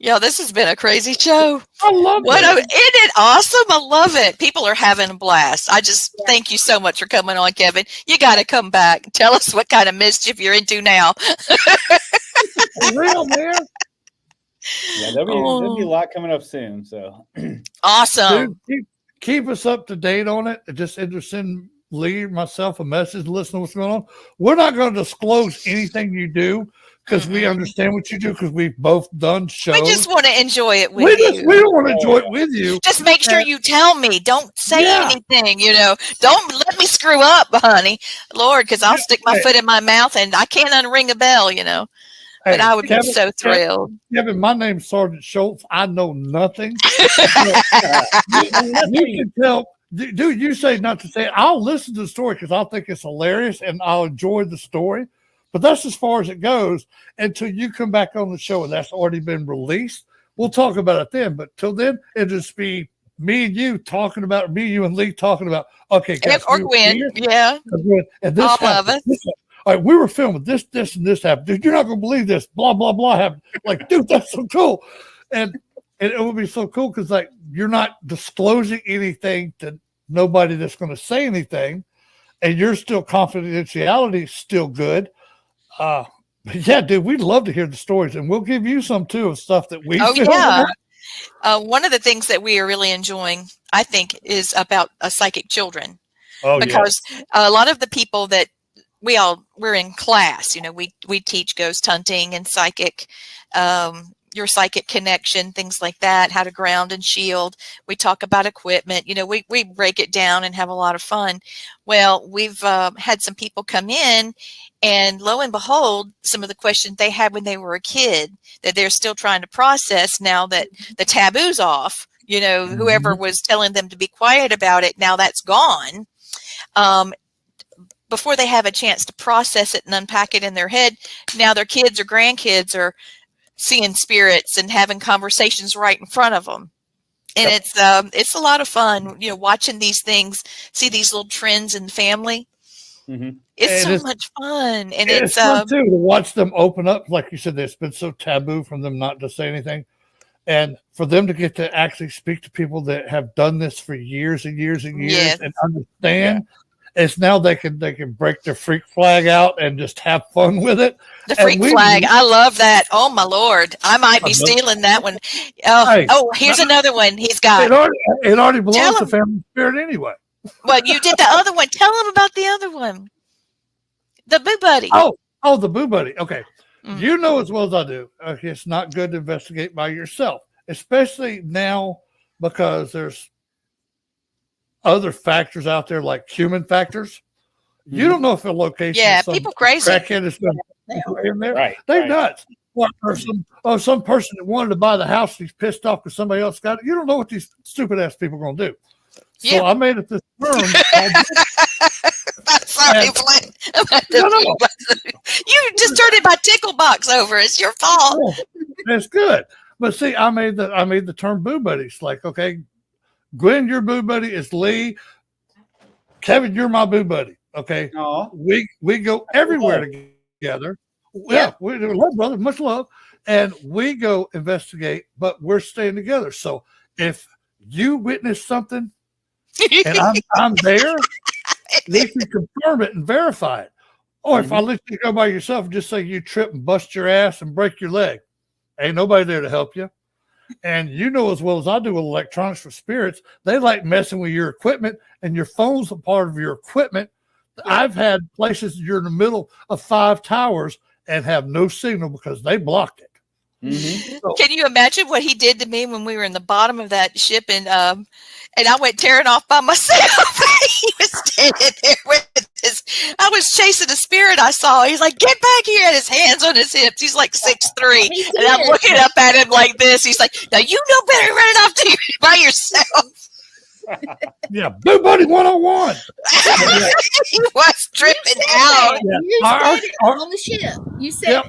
Yeah, this has been a crazy show. I love it. Isn't it awesome? I love it. People are having a blast. I just thank you so much for coming on, Kevin. You got to come back. Tell us what kind of mischief you're into now. For real, man. Yeah, there'll be a lot coming up soon. So Awesome. Dude, keep us up to date on it. Just send Lee, myself, a message, listen to what's going on. We're not going to disclose anything you do because we understand what you do because we've both done shows. We just want to enjoy it with you. We don't want to enjoy it with you. Just make sure you tell me. Don't say anything, Don't let me screw up, honey. Lord, because I'll stick my foot in my mouth and I can't unring a bell, But I would be so thrilled. Kevin, my name's Sergeant Schultz. I know nothing. dude, you say not to say it. I'll listen to the story because I'll think it's hilarious and I'll enjoy the story. But that's as far as it goes until you come back on the show and that's already been released. We'll talk about it then. But till then, it'll just be me and you talking about, me, you, and Lee talking about, okay, guys. Or Gwen. Yeah. And this All happened. of us. All right, we were filming this, and this happened. Dude, you're not going to believe this. Blah, blah, blah happened. Like, dude, that's so cool. And it would be so cool because, like, you're not disclosing anything to nobody that's going to say anything. And you're still, confidentiality is still good. But yeah, dude, we'd love to hear the stories, and we'll give you some too of stuff that we. Oh yeah. One of the things that we are really enjoying, I think, is about psychic children. Oh, because a lot of the people that we're in class, you know, we teach ghost hunting and psychic, your psychic connection, things like that, how to ground and shield. We talk about equipment, you know, we break it down and have a lot of fun. Well, we've had some people come in, and lo and behold, some of the questions they had when they were a kid that they're still trying to process now that the taboo's off, you know, whoever was telling them to be quiet about it, now that's gone. Before they have a chance to process it and unpack it in their head, now their kids or grandkids are seeing spirits and having conversations right in front of them. And it's a lot of fun, you know, watching these things, see these little trends in the family. It's so much fun. And it's fun too to watch them open up. Like you said, it's been so taboo for them not to say anything. And for them to get to actually speak to people that have done this for years and years and years and understand, it's now they can break their freak flag out and just have fun with it. The freak flag, I love that. Oh my Lord, I might be stealing that one. Here's another one. He's got it already belongs to family spirit anyway. Well, you did the other one. Tell them about the other one. The Boo Buddy. Oh, the Boo Buddy. Okay. You know as well as I do, it's not good to investigate by yourself, especially now because there's other factors out there like human factors. You don't know if a location is some people crazy. Crackhead is going in there. Right. They're nuts. One person, some person that wanted to buy the house, he's pissed off because somebody else got it. You don't know what these stupid ass people are going to do. So I made it this firm. Sorry, Flint. You just turned my tickle box over. It's your fault. That's good. But see, I made the term Boo Buddies. Like, okay, Gwen, your Boo Buddy is Lee. Kevin, you're my Boo Buddy. Okay. We go everywhere together. Yeah, we love brother, much love. And we go investigate, but we're staying together. So if you witness something and I'm there, they can confirm it and verify it. Or if I let you go by yourself and just say you trip and bust your ass and break your leg, ain't nobody there to help you. And you know as well as I do with electronics for spirits, they like messing with your equipment, and your phone's a part of your equipment. I've had places you're in the middle of 5 towers and have no signal because they blocked it. So, can you imagine what he did to me when we were in the bottom of that ship and I went tearing off by myself? He was standing there with I was chasing a spirit I saw. He's like, get back here. And his hands on his hips. He's like 6'3". And I'm looking up at him like this. He's like, now you know better running off by yourself. Yeah, Boo Buddy 101. He was tripping out. You on the ship. You said...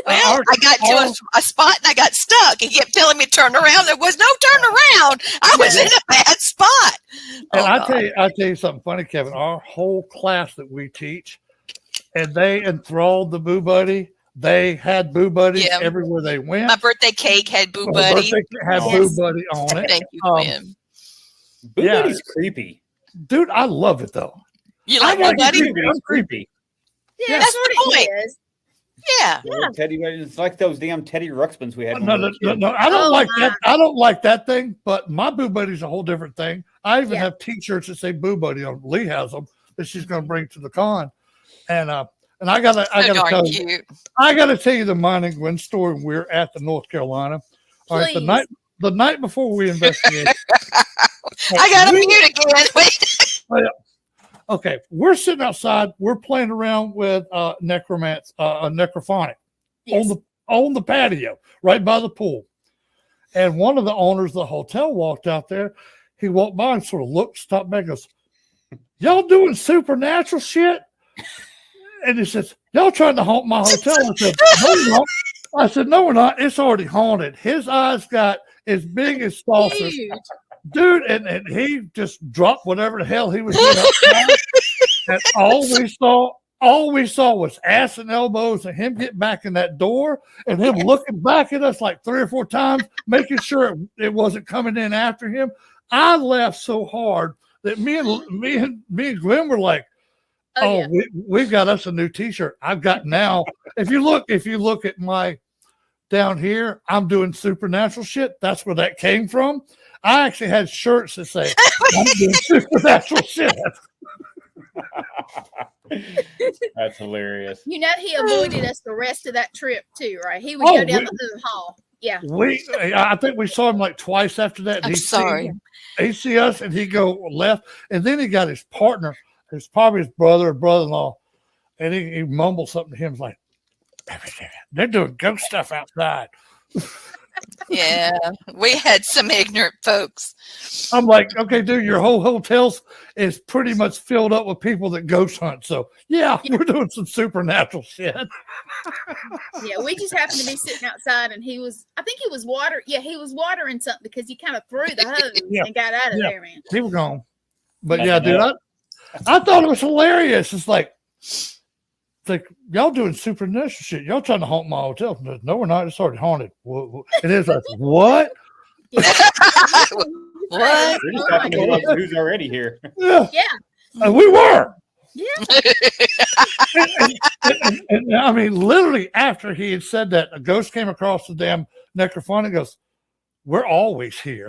Well, I got to a spot and I got stuck. He kept telling me to turn around. There was no turn around. I was in a bad spot. And I'll tell you something funny, Kevin. Our whole class that we teach, and they enthralled the Boo Buddy. They had Boo Buddies everywhere they went. My birthday cake had Boo Buddy. Boo Buddy on it. Thank you, Quinn. Boo Buddy's creepy. Dude, I love it though. You like Boo Buddy? It's creepy. Yeah, that's the point. Yeah. Teddy, it's like those damn Teddy Ruxpins we had. No, I don't like that. I don't like that thing. But my Boo Buddy's a whole different thing. I even have T-shirts that say Boo Buddy on. Lee has them that she's going to bring to the con, and I gotta tell you the mine and Gwen story. We're at the North Carolina. All right, the night before we investigated. I got to mute again. Wait. Okay, we're sitting outside. We're playing around with necrophonic on the patio right by the pool. And one of the owners of the hotel walked out there. he walked by and sort of looked, stopped back, and goes, "Y'all doing supernatural shit?" And he says, "Y'all trying to haunt my hotel?" I said, "No, we're not." I said, "No, we're not. It's already haunted." His eyes got as big as saucers, Huge. dude, and he just dropped whatever the hell he was doing outside. And all we saw was ass and elbows and him get back in that door and him looking back at us like 3 or 4 times, making sure it wasn't coming in after him. I laughed so hard that me and Glenn were like, "Oh, yeah. we've got us a new T-shirt." I've got now. If you look at my down here, I'm doing supernatural shit. That's where that came from. I actually had shirts that say I'm doing supernatural shit. That's hilarious. You know, he avoided us the rest of that trip too, right? He would go down the hall. Yeah. I think we saw him like twice after that. I'm sorry. He'd see us and he'd go left. And then he got his partner, who's probably his brother or brother-in-law. And he mumbled something to him like, "They're doing ghost stuff outside." Yeah, we had some ignorant folks. I'm like, "Okay, dude, your whole hotels is pretty much filled up with people that ghost hunt. So yeah, we're doing some supernatural shit." Yeah, we just happened to be sitting outside, and he was watering something because he kind of threw the hose and got out of there, man. He was gone. But yeah, dude, I thought it was hilarious. It's like y'all doing supernatural shit. Y'all trying to haunt my hotel. No, we're not. It's already haunted. It is like, what? What? We're just talking about who's already here. Yeah. We were. Yeah. and I mean, literally after he had said that, a ghost came across the damn necrophone and goes, "We're always here."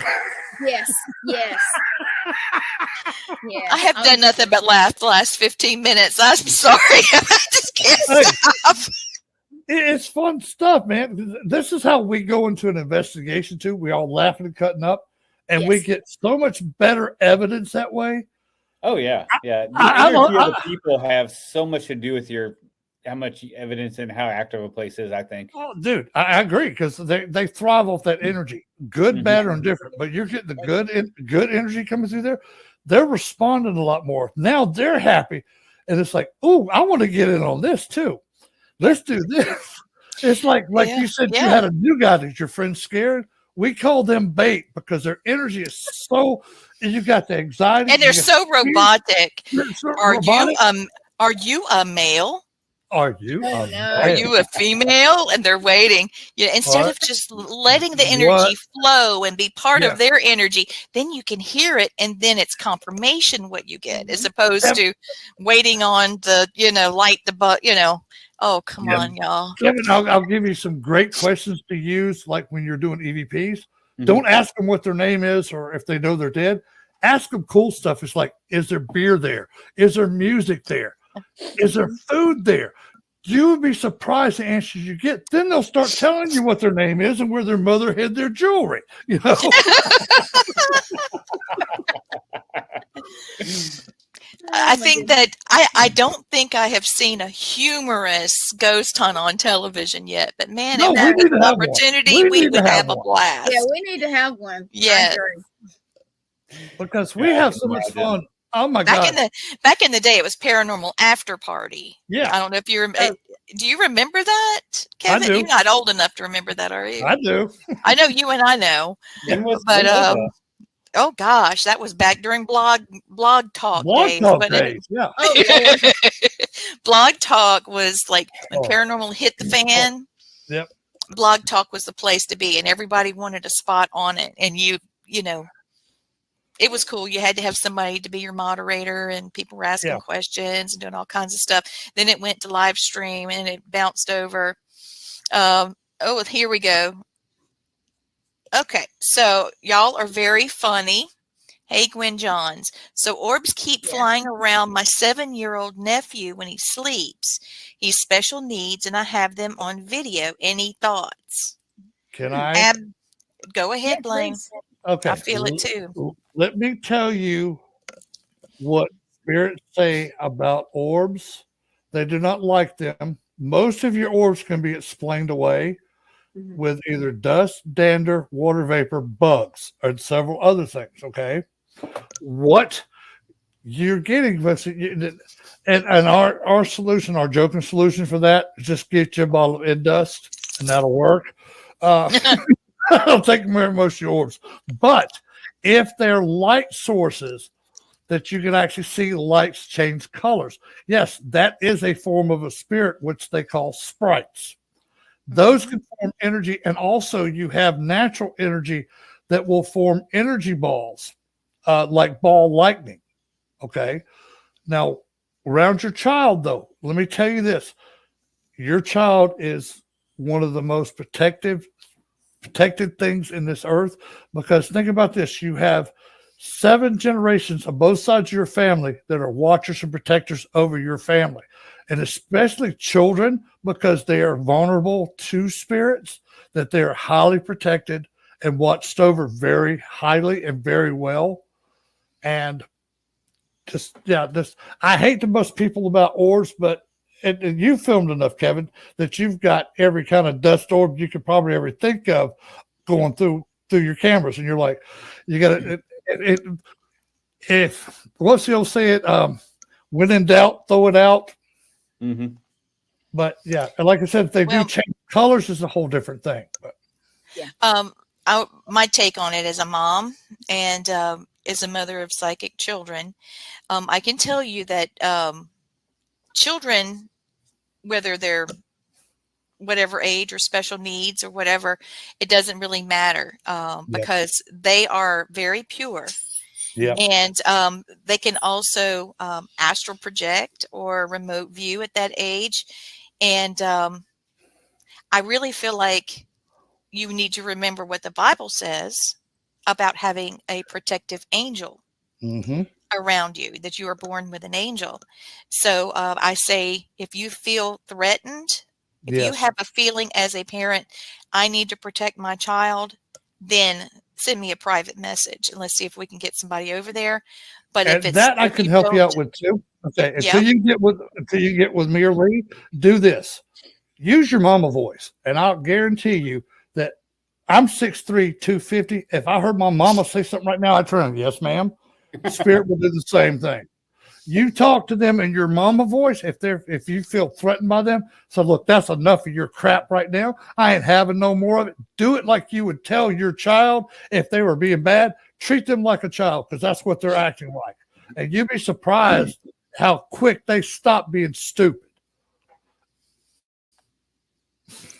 Yes. Yeah. I have done nothing but laugh the last 15 minutes. I'm sorry. I just can't stop. It's fun stuff, man. This is how we go into an investigation too. We all laughing and cutting up, and we get so much better evidence that way. Oh yeah, yeah. The energy of the people have so much to do with how much evidence and how active a place is. I think. Oh, dude, I agree because they thrive off that energy, good, bad, or indifferent. But you're getting the good energy coming through there. They're responding a lot more now. They're happy, and it's like, "Oh, I want to get in on this too. Let's do this." It's like you said, you had a new guy that your friend's scared. We call them bait because their energy is so. You got the anxiety, and they're so robotic. Robotic. Are you a male? Are you? Are you a female? And they're waiting. Instead of just letting the energy flow and be part of their energy, then you can hear it, and then it's confirmation what you get, as opposed to waiting on the, light the butt, Oh, come on, y'all. Kevin, I'll give you some great questions to use, like when you're doing EVPs. Mm-hmm. Don't ask them what their name is or if they know they're dead. Ask them cool stuff. It's like, is there beer there? Is there music there? Is there food there? You would be surprised the answers you get. Then they'll start telling you what their name is and where their mother hid their jewelry. I think that I don't think I have seen a humorous ghost hunt on television yet, but man, if that was an opportunity, we would have a blast. Yeah, we need to have one. Yeah, because we have so much fun. Oh my God! Back in the day, it was Paranormal After Party. Yeah, I don't know if you remember. Do you remember that, Kevin? I do. You're not old enough to remember that, are you? I do. I know you and I know. But oh gosh, that was back during blog talk days. Yeah. Blog Talk was like when Paranormal hit the fan. Yep. Blog Talk was the place to be, and everybody wanted a spot on it. And you know, it was cool. You had to have somebody to be your moderator, and people were asking questions and doing all kinds of stuff. Then it went to live stream, and it bounced over. Here we go. Okay, so y'all are very funny. Hey, Gwen Johns. So orbs keep flying around my 7-year-old nephew when he sleeps. He's special needs, and I have them on video. Any thoughts? Can I? Go ahead, Blaine. Okay. I feel it too. Let me tell you what spirits say about orbs. They do not like them. Most of your orbs can be explained away with either dust, dander, water vapor, bugs, and several other things, okay? what you're getting, and our solution, our joking solution for that is just get you a bottle of Ed Dust, and that'll work. I'll take most of yours. But if they're light sources that you can actually see lights change colors, yes, that is a form of a spirit, which they call sprites. Those can form energy, and also you have natural energy that will form energy balls, like ball lightning. Okay. Now, around your child, though, let me tell you this. Your child is one of the most protected things in this earth, because think about this. You have 7 generations of both sides of your family that are watchers and protectors over your family, and especially children, because they are vulnerable to spirits, that they are highly protected and watched over very highly and very well. And I hate to bust people about orbs, but and you filmed enough, Kevin, that you've got every kind of dust orb you could probably ever think of going through your cameras, and you're like, you got to. If what's the old say? When in doubt, throw it out. Mm-hmm. But yeah, and like I said, if they do change colors, is a whole different thing. But my take on it as a mom and as a mother of psychic children, I can tell you that children, whether they're whatever age or special needs or whatever, it doesn't really matter because they are very pure. Yeah. And they can also astral project or remote view at that age. And I really feel like you need to remember what the Bible says about having a protective angel around you, that you are born with an angel. So I say, if you feel threatened, if you have a feeling as a parent, I need to protect my child, then send me a private message and let's see if we can get somebody over there. But and if it's that I can help you out with too. Okay. Until you get with me or Lee, do this. Use your mama voice, and I'll guarantee you that I'm 6'3", 250. If I heard my mama say something right now, I'd turn, yes, ma'am. Spirit will do the same thing. You talk to them in your mama voice. If you feel threatened by them, so look, that's enough of your crap right now. I ain't having no more of it. Do it like you would tell your child if they were being bad. Treat them like a child, because that's what they're acting like. And you'd be surprised how quick they stop being stupid.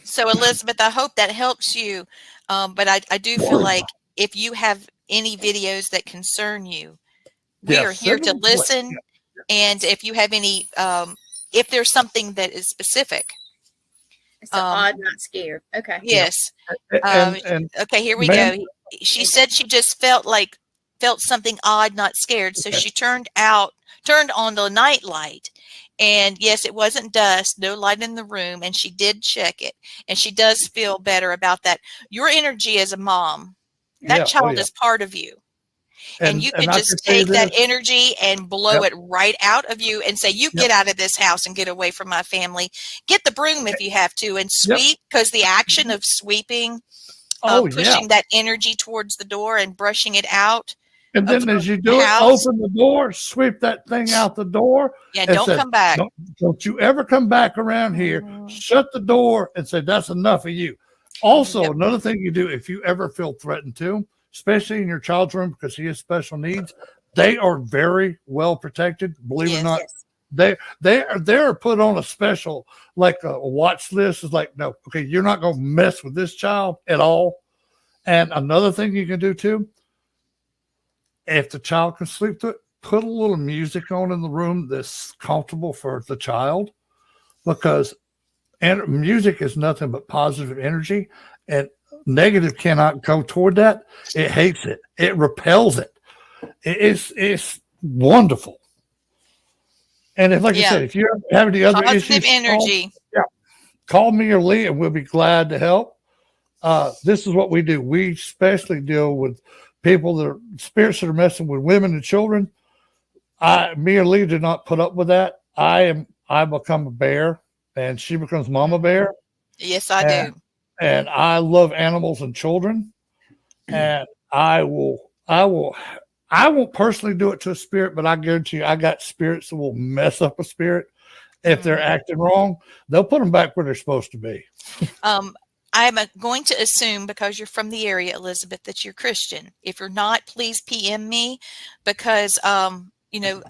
So, Elizabeth, I hope that helps you. But I do feel like if you have any videos that concern you, we are here to listen. And if you have any, if there's something that is specific. So odd, not scared. Okay. Yes. And okay, here we go. She said she just felt something odd, not scared. So she turned on the night light. And yes, it wasn't dust, no light in the room. And she did check it. And she does feel better about that. Your energy as a mom, that child is part of you. And you can just take that energy and blow it right out of you and say, you get out of this house and get away from my family. Get the broom if you have to and sweep, because the action of sweeping, pushing that energy towards the door and brushing it out. And then as you do it, open the door, sweep that thing out the door. Yeah, don't come back. Don't you ever come back around here. Shut the door and say, that's enough of you. Also, another thing you do, if you ever feel threatened too, especially in your child's room, because he has special needs, they are very well protected. Believe it or not, they're put on a special, like a watch list. Is like, no, okay, you're not going to mess with this child at all. And another thing you can do too, if the child can sleep through it, put a little music on in the room that's comfortable for the child, because music is nothing but positive energy, and negative cannot go toward that. It hates it. It repels it. It's wonderful. And if, like I said, if you have any other positive issues, energy, call me or Lee, and we'll be glad to help. This is what we do. We especially deal with people that are spirits that are messing with women and children. Me or Lee did not put up with that. I become a bear, and she becomes mama bear. Yes, I do. And I love animals and children, and I will I won't personally do it to a spirit, but I guarantee you, I got spirits that will mess up a spirit if they're acting wrong. They'll put them back where they're supposed to be. I'm going to assume, because you're from the area, Elizabeth, that you're Christian. If you're not, please PM me, because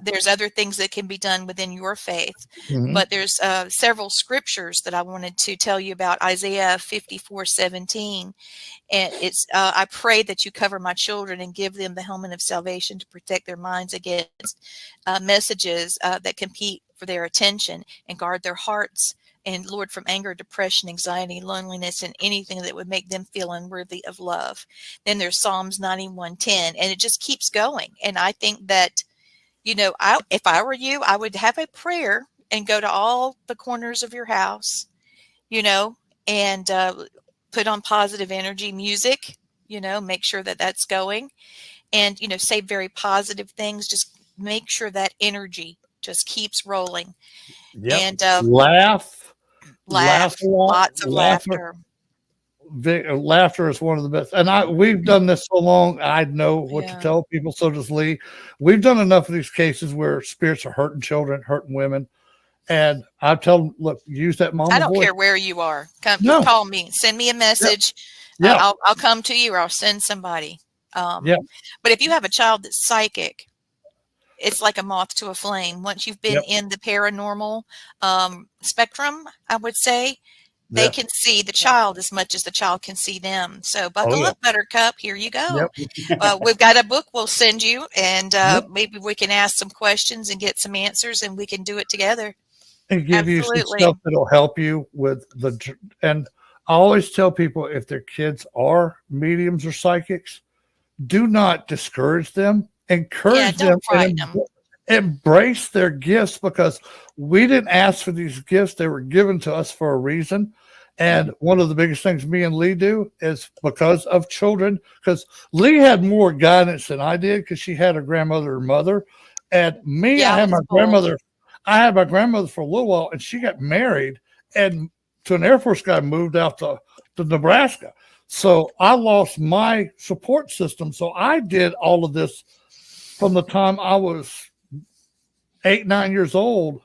there's other things that can be done within your faith. Mhm. But there's several scriptures that I wanted to tell you about. Isaiah 54:17. And it's, I pray that you cover my children and give them the helmet of salvation to protect their minds against messages that compete for their attention, and guard their hearts, and Lord, from anger, depression, anxiety, loneliness, and anything that would make them feel unworthy of love. Then there's Psalms 91:10, and it just keeps going. And I think that, if I were you, I would have a prayer and go to all the corners of your house, and put on positive energy music, make sure that that's going, and, say very positive things. Just make sure that energy just keeps rolling. Yep. And laugh a lot. Lots of laughter. Laughter is one of the best. And we've done this so long, I know what to tell people. So does Lee. We've done enough of these cases where spirits are hurting children, hurting women. And I tell them, look, use that mama voice. I don't care where you are. Call me. Send me a message. Yeah. I'll come to you, or I'll send somebody. But if you have a child that's psychic, it's like a moth to a flame. Once you've been in the paranormal spectrum, I would say, they can see the child as much as the child can see them. So buckle up, Buttercup. Here you go. We've got a book we'll send you, and maybe we can ask some questions and get some answers, and we can do it together. And give you some stuff that'll help you with and I always tell people, if their kids are mediums or psychics, do not discourage them. Encourage them and embrace their gifts, because we didn't ask for these gifts. They were given to us for a reason. And one of the biggest things me and Lee do is because of children, because Lee had more guidance than I did, because she had a grandmother and mother. And me, I had my grandmother. I had my grandmother for a little while, and she got married and to an Air Force guy, moved out to Nebraska. So I lost my support system. So I did all of this from the time I was 8, 9 years old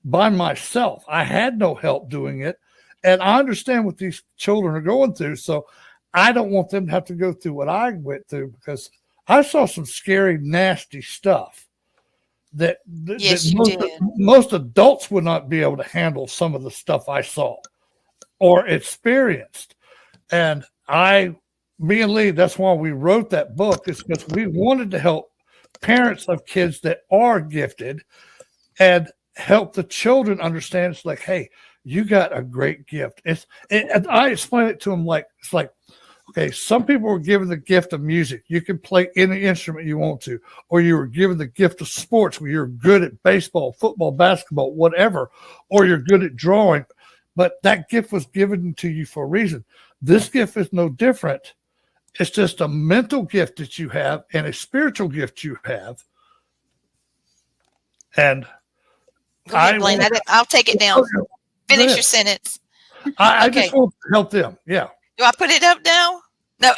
by myself. I had no help doing it. And I understand what these children are going through. So I don't want them to have to go through what I went through, because I saw some scary, nasty stuff that most adults would not be able to handle. Some of the stuff I saw or experienced. And me and Lee, that's why we wrote that book, is because we wanted to help parents of kids that are gifted and help the children understand. It's like, hey, you got a great gift. And I explain it to them it's like, okay, some people were given the gift of music. You can play any instrument you want to, or you were given the gift of sports, where you're good at baseball, football, basketball, whatever, or you're good at drawing. But that gift was given to you for a reason. This gift is no different. It's just a mental gift that you have and a spiritual gift you have. And I'll take it down. Finish your sentence. I just want to help them. Yeah. Do I put it up now? No.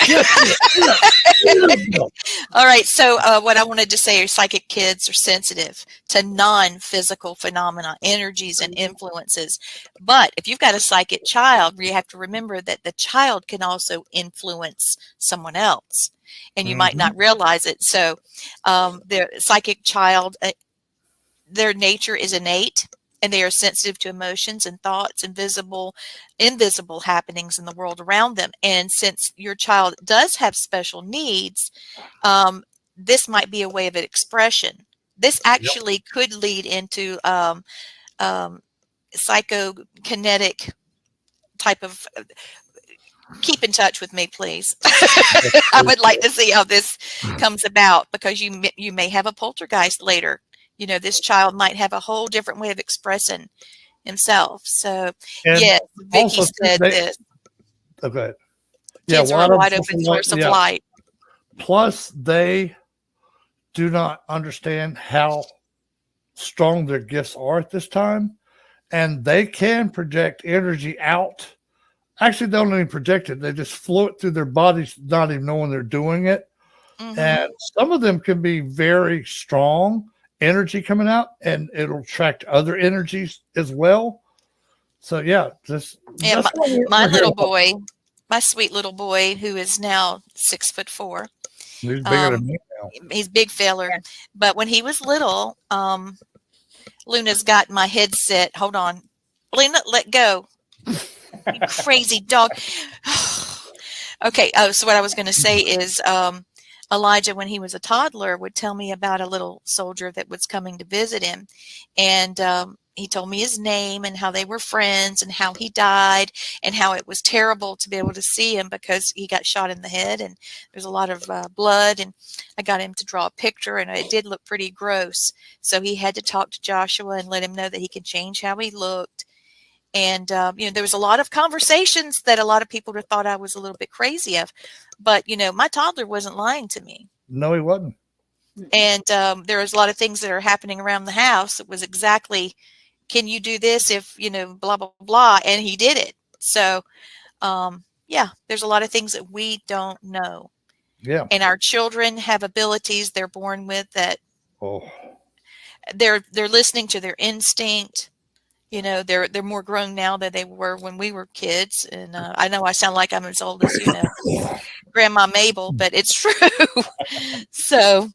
All right. So what I wanted to say is, psychic kids are sensitive to non-physical phenomena, energies, and influences. But if you've got a psychic child, you have to remember that the child can also influence someone else, and you might not realize it. So the psychic child, their nature is innate, and they are sensitive to emotions and thoughts and invisible happenings in the world around them. And since your child does have special needs, this might be a way of an expression. This actually could lead into psychokinetic type of. Keep in touch with me, please. I would like to see how this comes about, because you may have a poltergeist later. This child might have a whole different way of expressing himself. So, yes, Vicky said this. Okay. Kids are a wide open source of light. Plus, they do not understand how strong their gifts are at this time, and they can project energy out. Actually, they don't even project it. They just flow it through their bodies, not even knowing they're doing it. Mhm. And some of them can be very strong energy coming out, and it'll attract other energies as well. So yeah, Yeah, that's what my we're here little to help. boy, my sweet little boy, who is now 6'4". He's bigger than Um, me now. he's a big feller, Yeah. but when he was little, Luna's got my headset. Hold on, Luna, let go. You crazy dog. Okay. Oh, so what I was going to say is, Elijah, when he was a toddler, would tell me about a little soldier that was coming to visit him, and he told me his name and how they were friends and how he died and how it was terrible to be able to see him because he got shot in the head and there's a lot of blood. And I got him to draw a picture, and it did look pretty gross. So he had to talk to Joshua and let him know that he could change how he looked. And, there was a lot of conversations that a lot of people thought I was a little bit crazy of. But, my toddler wasn't lying to me. No, he wasn't. And there was a lot of things that are happening around the house. It was exactly, can you do this if, blah, blah, blah. And he did it. So, yeah, there's a lot of things that we don't know. Yeah. And our children have abilities they're born with that Oh, they're listening to their instinct. They're more grown now than they were when we were kids. And I know I sound like I'm as old as Grandma Mabel, but it's true. So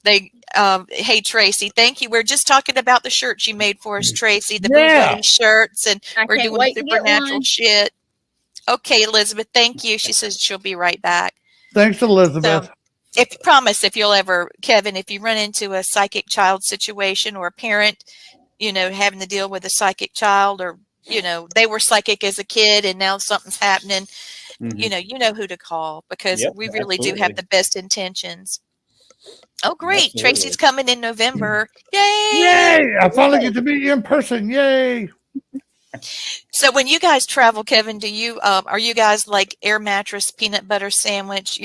hey Tracy, thank you. We're just talking about the shirts you made for us, Tracy, the Yeah. Boo shirts, and I we're can't doing wait to get supernatural one. shit. Okay, Elizabeth, thank you. She says she'll be right back. thanks, Elizabeth. So, Kevin, if you run into a psychic child situation or a parent, having to deal with a psychic child, or, they were psychic as a kid and now something's happening, Mhm. you know who to call, because Yep, we really do have absolutely. the best intentions. Oh, great. Absolutely. Tracy's coming in November. Yay. Yay! I finally get to meet you in person. Yay! So when you guys travel, Kevin, do you are you guys like air mattress, peanut butter sandwich,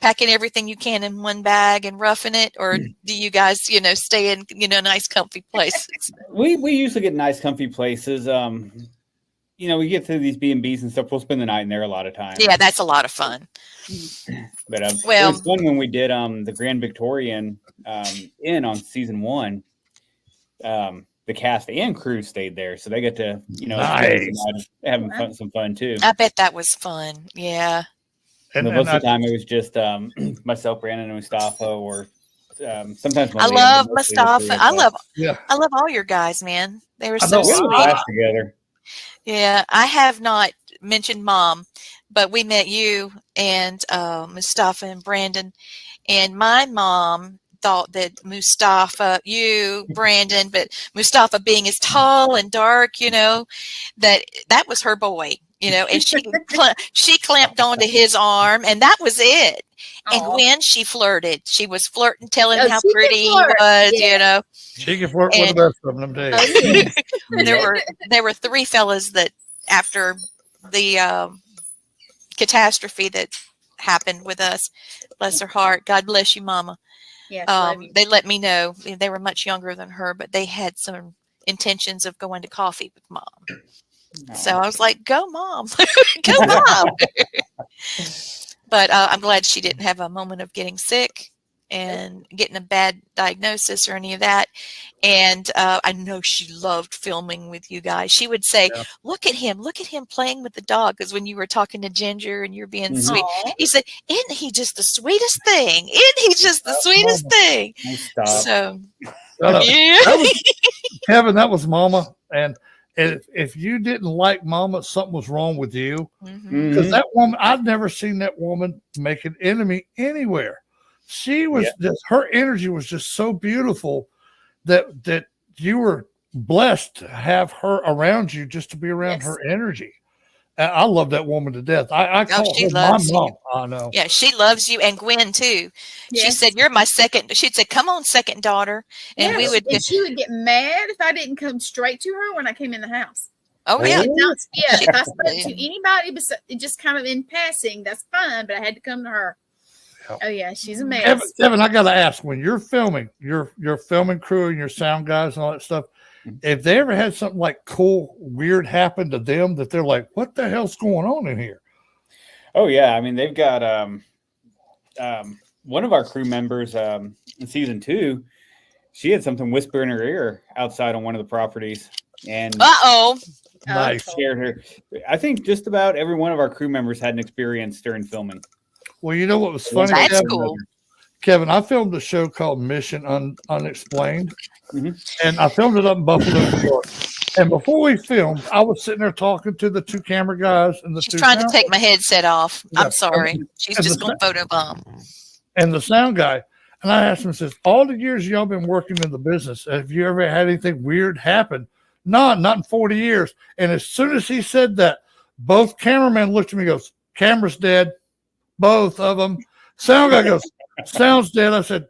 packing everything you can in one bag and roughing it, or do you guys, stay in, nice comfy places? We usually get nice, comfy places. We get to these B&Bs and stuff. We'll spend the night in there a lot of times. Yeah, that's a lot of fun. But it Well, was fun when we did the Grand Victorian Inn on season 1. The cast and crew stayed there, so they get to Nice. having some fun too. I bet that was fun. Yeah. And, But most and of the time it was just myself, Brandon, and Mustafa, or sometimes I Malia, love but mostly the Mustafa. three of I us. love all your guys, man. They were I so know. We had a sweet. blast together. Yeah, I have not mentioned Mom, but we met you and Mustafa and Brandon, and my mom thought that Mustafa, you, Brandon, but Mustafa being as tall and dark, that was her boy, and she clamped onto his arm, and that was it. And Aw. when she flirted, she was flirting, telling Oh, how she can pretty he flirt. was, Yeah. she can flirt with And- the best of them days. Oh, yeah. there were 3 fellas that after the catastrophe that happened with us, bless her heart, God bless you, Mama. Yes, love you. They let me know they were much younger than her, but they had some intentions of going to coffee with Mom. So I was like, go Mom, go Mom. But I'm glad she didn't have a moment of getting sick and getting a bad diagnosis or any of that. And I know she loved filming with you guys. She would say, Yeah. look at him playing with the dog. Because when you were talking to Ginger and you're being Mhm. sweet, Aw. he said, isn't he just the sweetest thing? Isn't he just the sweetest Mama. thing? Stop. So, Shut up. yeah. That was, Kevin, that was Mama. And if you didn't like Mama, something was wrong with you. Mhm. Because that woman, I've never seen that woman make an enemy anywhere. She was just, her energy was just so beautiful that you were blessed to have her around you, just to be around Yes. her energy. And I love that woman to death. I call she her my loves you. mom. I know. Yeah, she loves you, and Gwen too. She Yes. said, "You're my second." She'd say, "Come on, second daughter," and we Yes, would. and she would get mad if I didn't come straight to her when I came in the house. Oh yeah, If I spoke to anybody, just kind of in passing, that's fine. But I had to come to her. Yeah. Oh yeah, she's a mess. Kevin, I got to ask, when you're filming, your filming crew and your sound guys and all that stuff, if they ever had something like cool, weird happen to them that they're like, what the hell's going on in here? Oh yeah, I mean they've got one of our crew members in season 2, she had something whisper in her ear outside on one of the properties, and Nice. shared her. I think just about every one of our crew members had an experience during filming. Well, you know what was funny? That's Kevin? cool. Kevin, I filmed a show called Mission Unexplained, Mhm. and I filmed it up in Buffalo, New York. And before we filmed, I was sitting there talking to the 2 camera guys and the She's 2 trying to sound- take my headset off. Yeah. I'm sorry. She's And just the going to photobomb. and the sound guy. And I asked him, says, all the years y'all been working in the business, have you ever had anything weird happen? No, not in 40 years. And as soon as he said that, both cameramen looked at me and goes, camera's dead. Both of them. Sound guy goes, sound's dead. I said,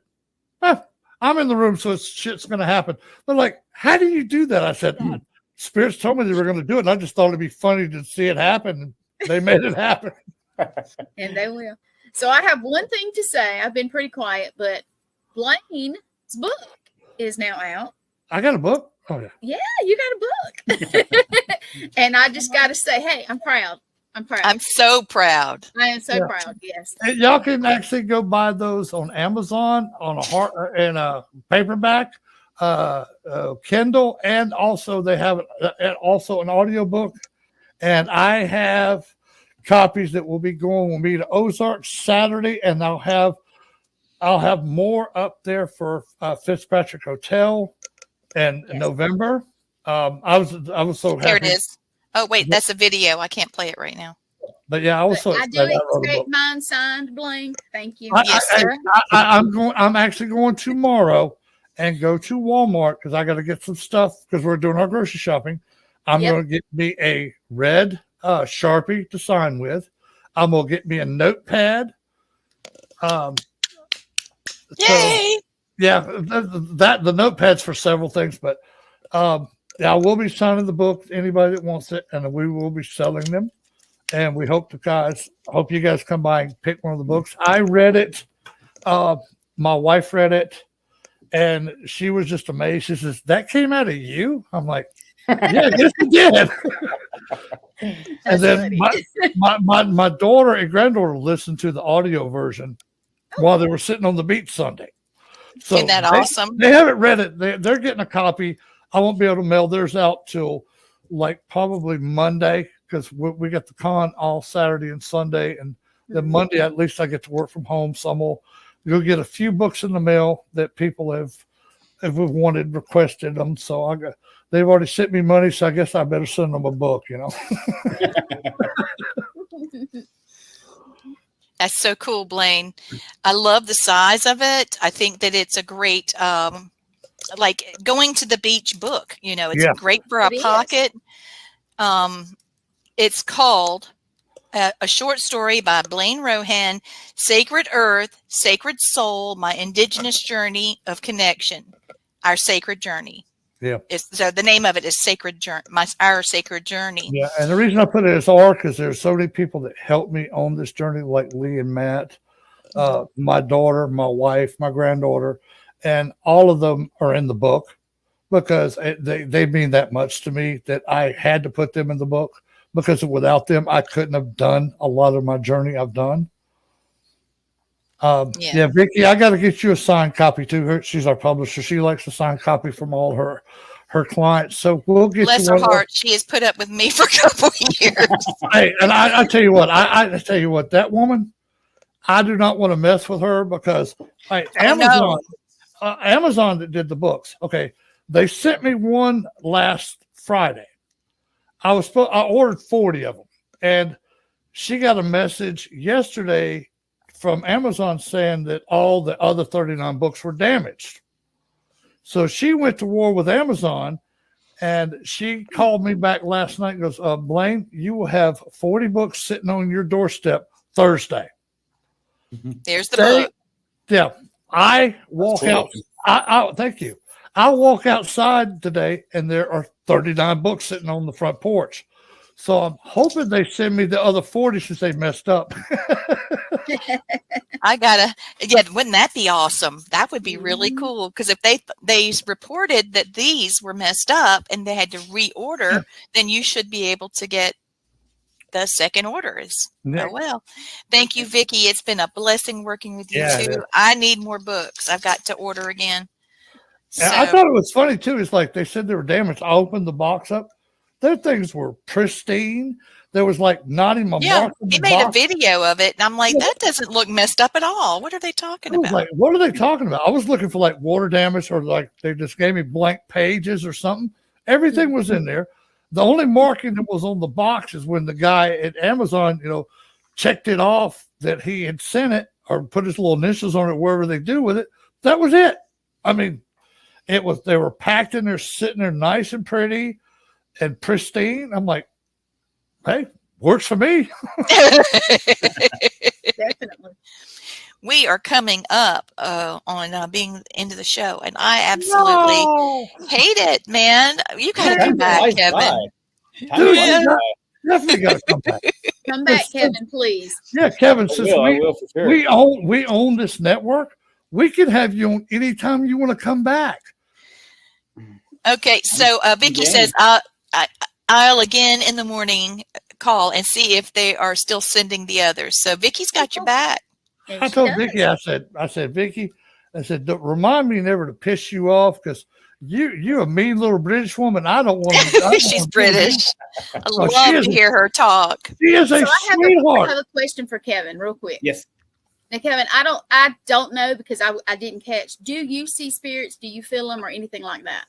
I'm in the room, so shit's going to happen. They're like, how do you do that? I said, spirits told me they were going to do it. And I just thought it'd be funny to see it happen. And they made it happen. And they will. So I have one thing to say. I've been pretty quiet, but Blaine's book is now out. I got a book. Oh, yeah. Yeah, you got a book. And I just got to say, hey, I'm proud. I'm proud. I'm so proud. I am so Yeah. proud. Yes. And y'all can actually go buy those on Amazon on a paperback, Kindle, and also they have also an audiobook. And I have copies that will be going with me to Ozarks Saturday, and I'll have more up there for Fitzpatrick Hotel in November. I was so happy. There it is. Oh, wait, that's a video. I can't play it right now. But yeah, I was so I excited. do I wrote a book. expect mine signed, Blaine. Thank you. Yes, sir. I'm actually going tomorrow and go to Walmart because I got to get some stuff because we're doing our grocery shopping. I'm going to get me a red Sharpie to sign with. I'm going to get me a notepad. Yay! So, yeah, the notepad's for several things, but I will be signing the book to anybody that wants it, and we will be selling them. And we hope you guys come by and pick one of the books. I read it. My wife read it, and she was just amazed. She says, "That came out of you?" I'm like, "Yeah, yes, it did." And then my daughter and granddaughter listened to the audio version while they were sitting on the beach Sunday. So Isn't that awesome? They haven't read it. They're getting a copy. I won't be able to mail theirs out till like probably Monday because we got the con all Saturday and Sunday, and then Monday at least I get to work from home. So I'm gonna go get a few books in the mail that people have wanted, requested them. So they've already sent me money, so I guess I better send them a book, you know. That's so cool, Blaine. I love the size of it. I think that it's a great, like going to the beach book. You know, it's great for a pocket. It's called a short story by Blaine Rohan, Sacred Earth, Sacred Soul, My Indigenous Journey of Connection, Our Sacred Journey. Yeah. So the name of it is Sacred Journey, Our Sacred Journey. Yeah, and the reason I put it as R because there's so many people that helped me on this journey, like Lee and Matt, my daughter, my wife, my granddaughter, and all of them are in the book because they mean that much to me that I had to put them in the book because without them, I couldn't have done a lot of my journey I've done. Yeah, Vicky, I got to get you a signed copy too. She's our publisher. She likes a signed copy from all her clients. So we'll get Bless you her one. heart. She has put up with me for a couple of years. Hey, and I tell you what, I tell you what, that woman, I do not want to mess with her because Amazon that did the books. Okay, they sent me one last Friday. I ordered 40 of them, and she got a message yesterday from Amazon saying that all the other 39 books were damaged. So she went to war with Amazon, and she called me back last night and goes, Blaine, you will have 40 books sitting on your doorstep Thursday. There's the book. Yeah. I walk out. Thank you. I walk outside today, and there are 39 books sitting on the front porch. So I'm hoping they send me the other 40 since they messed up. Wouldn't that be awesome? That would be really cool. Because if they reported that these were messed up and they had to reorder, then you should be able to get the second order is. Nick. Oh well. Thank you, Vicki. It's been a blessing working with you Yeah, it too. is. I need more books. I've got to order again. And I thought it was funny too. It's like they said they were damaged. I opened the box up. Their things were pristine. There was like not even a mark in the he made a box. video of it, and I'm like, that doesn't look messed up at all. What are they talking I was about? like, what are they talking about? I was looking for like water damage, or like they just gave me blank pages or something. Everything was in there. The only marking that was on the box is when the guy at Amazon, checked it off that he had sent it or put his little initials on it, wherever they do with it. That was it. I mean, they were packed in there, sitting there nice and pretty and pristine. I'm like, hey, works for me. Definitely. We are coming up on being into the show, and I absolutely hate it, man. You got to come back, Kevin. Dude, definitely got to come back. Come back, Kevin, please. Yeah, Kevin, I since will for sure. we own this network, we can have you on anytime you want to come back. Okay, so Vicki says, I'll again in the morning call and see if they are still sending the others. So Vicki's got your back. And I she told does. Vicki, I said, Vicki, don't remind me never to piss you off, because you're a mean little British woman. I don't want to. She's British. I Oh, love to hear her talk. She is a So I sweetheart. have a question for Kevin, real quick. Yes. Now, Kevin, I don't know because I didn't catch. Do you see spirits? Do you feel them or anything like that?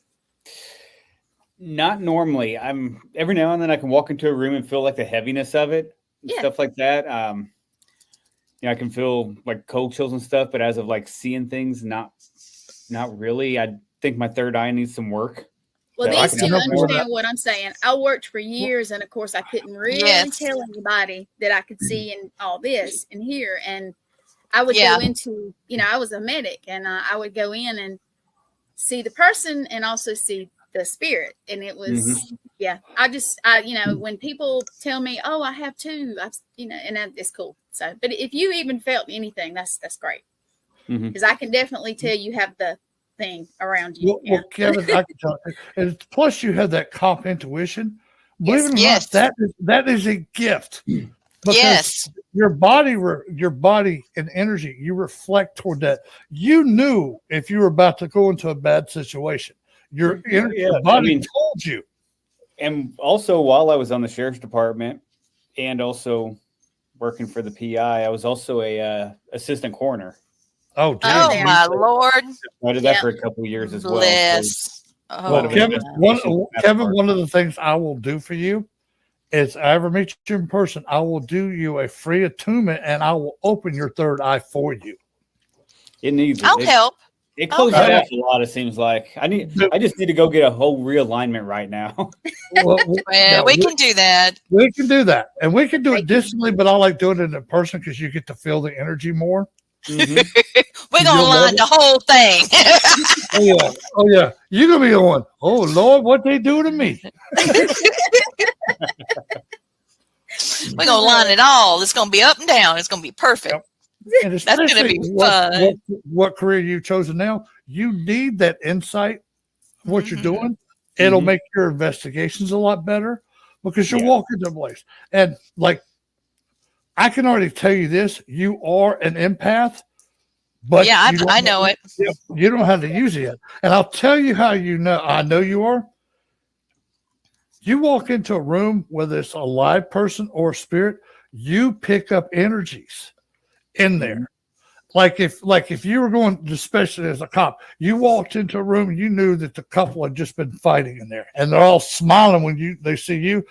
Not normally. I'm every now and then I can walk into a room and feel like the heaviness of it, and stuff like that. I can feel like cold chills and stuff, but as of like seeing things, not really. I think my third eye needs some work. Well, I these can two help you with understand what I'm saying. I worked for years, and of course, I couldn't really tell anybody that I could see and all this and hear. And I would go into, I was a medic, and I would go in and see the person and also see the spirit. And it was, when people tell me, oh, I have two, and it's cool. So, but if you even felt anything, that's great. Because I can definitely tell you have the thing around you. Well, Kevin, I can tell you. And plus, you have that cop intuition. Believe it or not, that is a gift. Because your body and energy, you reflect toward that. You knew if you were about to go into a bad situation. Your body told you. And also, while I was on the sheriff's department and also working for the PI, I was also a assistant coroner. Oh, my Lord! I did that for a couple of years as well. Well, Kevin, one of the things I will do for you is, I ever meet you in person, I will do you a free attunement, and I will open your third eye for you. It needs. I'll help. It closes off a lot. It seems like I just need to go get a whole realignment right now. We can do that. We can do that, and we can do it distantly. But I like doing it in person because you get to feel the energy more. We're gonna line the whole thing. Oh yeah. You're gonna be the one. Oh Lord, what they do to me? We're gonna line it all. It's gonna be up and down. It's gonna be perfect. And that's gonna be fun. What career you've chosen now? You need that insight. What you're doing, it'll make your investigations a lot better because you're walking the place. And like, I can already tell you this: you are an empath. But I know it. You don't know how to use it yet. And I'll tell you how I know you are. You walk into a room, whether it's a live person or a spirit, you pick up energies in there. Like if you were going, especially as a cop, you walked into a room and you knew that the couple had just been fighting in there, and they're all smiling when they see you,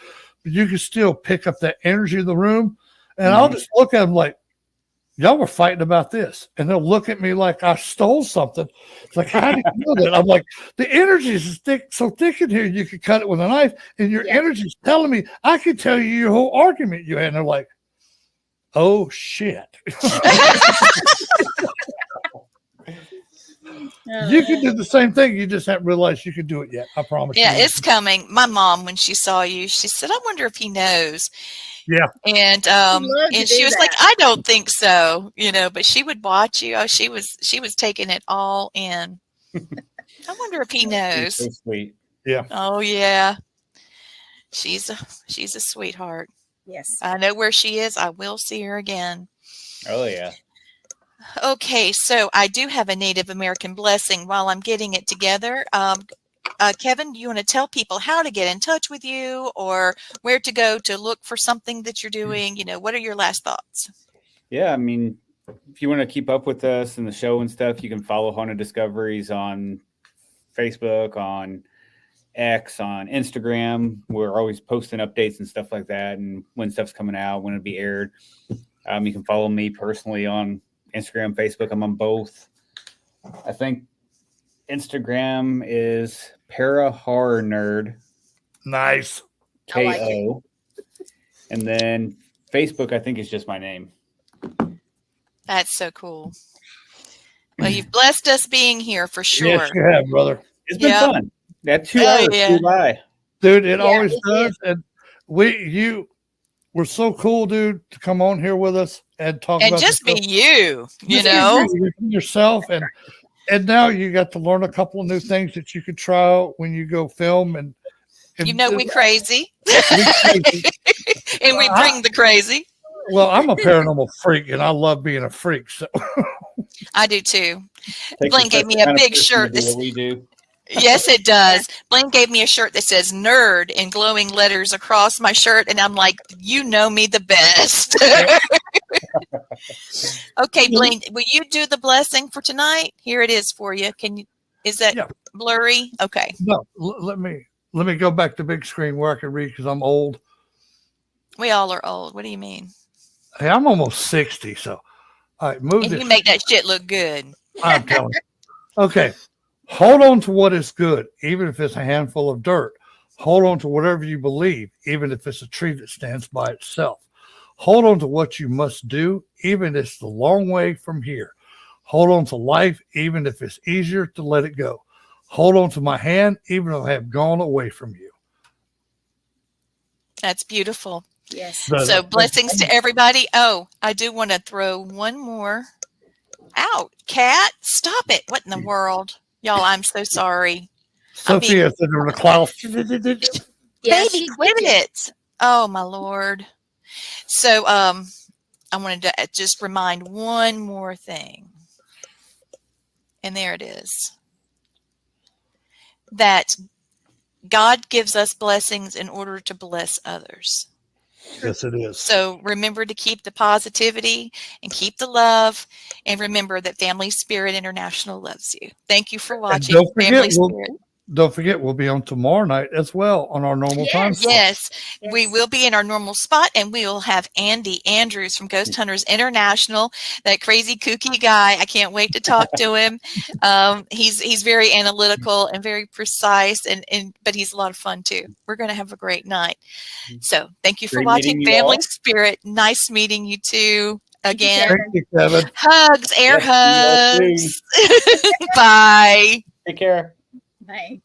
but you can still pick up that energy of the room. And I'll just look at them like, y'all were fighting about this. And they'll look at me like I stole something. It's like, how do you know that? I'm like, the energy is so thick in here, you could cut it with a knife. And your energy is telling me, I could tell you your whole argument you had. And they're like, oh, shit. You can do the same thing. You just haven't realized you can do it yet. I promise you. Yeah, it's coming. My mom, when she saw you, she said, I wonder if he knows. Yeah. And she was like, I don't think so, but she would watch you. Oh, she was taking it all in. I wonder if he knows. So sweet. Yeah. Oh yeah. She's a sweetheart. Yes. I know where she is. I will see her again. Oh, yeah. Okay, so I do have a Native American blessing while I'm getting it together. Kevin, do you want to tell people how to get in touch with you or where to go to look for something that you're doing? You know, what are your last thoughts? Yeah, I mean, if you want to keep up with us and the show and stuff, you can follow Haunted Discoveries on Facebook, on X, on Instagram. We're always posting updates and stuff like that, and when stuff's coming out, when it'll be aired. You can follow me personally on Instagram, Facebook. I'm on both. I think Instagram is Para Horror Nerd. Nice. KO. I like it. And then Facebook, I think, is just my name. That's so cool. Well, you've blessed us being here for sure. Yes, you have, brother. It's been fun. That 2 hours flew by. Dude, it always it does. And we're so cool, dude, to come on here with us and talk And about just be you Just know. be yourself. And now you got to learn a couple of new things that you could try out when you go film. And You know, we crazy. crazy. And we bring the crazy. Well, I'm a paranormal freak, and I love being a freak. So I do too. Takes Blaine a gave me certain a kind of big person shirt. to do what we do. Yes, it does. Blaine gave me a shirt that says nerd in glowing letters across my shirt. And I'm like, you know me the best. Okay, Blaine, will you do the blessing for tonight? Here it is for you. Is that blurry? Okay. no, let me go back to big screen where I can read because I'm old. We all are old. What do you mean? Hey, I'm almost 60. So, all right, move And this. you make that shit look good. I'm telling you. Okay. Hold on to what is good, even if it's a handful of dirt. Hold on to whatever you believe, even if it's a tree that stands by itself. Hold on to what you must do, even if it's the long way from here. Hold on to life, even if it's easier to let it go. Hold on to my hand, even if I have gone away from you. That's beautiful. Yes. So blessings to everybody. Oh, I do want to throw one more out. Cat, stop it. What in the world? Y'all, I'm so sorry. Sophia said to the cloud. Yeah, Baby, quit it. Oh, my Lord. So I wanted to just remind one more thing. And there it is. That God gives us blessings in order to bless others. Yes, it is. So remember to keep the positivity and keep the love. And remember that Family Spirit International loves you. Thank you for watching. Don't forget, we'll be on tomorrow night as well on our normal time slot. Yes, we will be in our normal spot, and we will have Andy Andrews from Ghost Hunters International, that crazy kooky guy. I can't wait to talk to him. He's very analytical and very precise, but he's a lot of fun too. We're going to have a great night. So thank you for watching Family Spirit. Nice meeting you too. Again. Thank you, Kevin. Hugs, air hugs. Bye. Take care. Bye.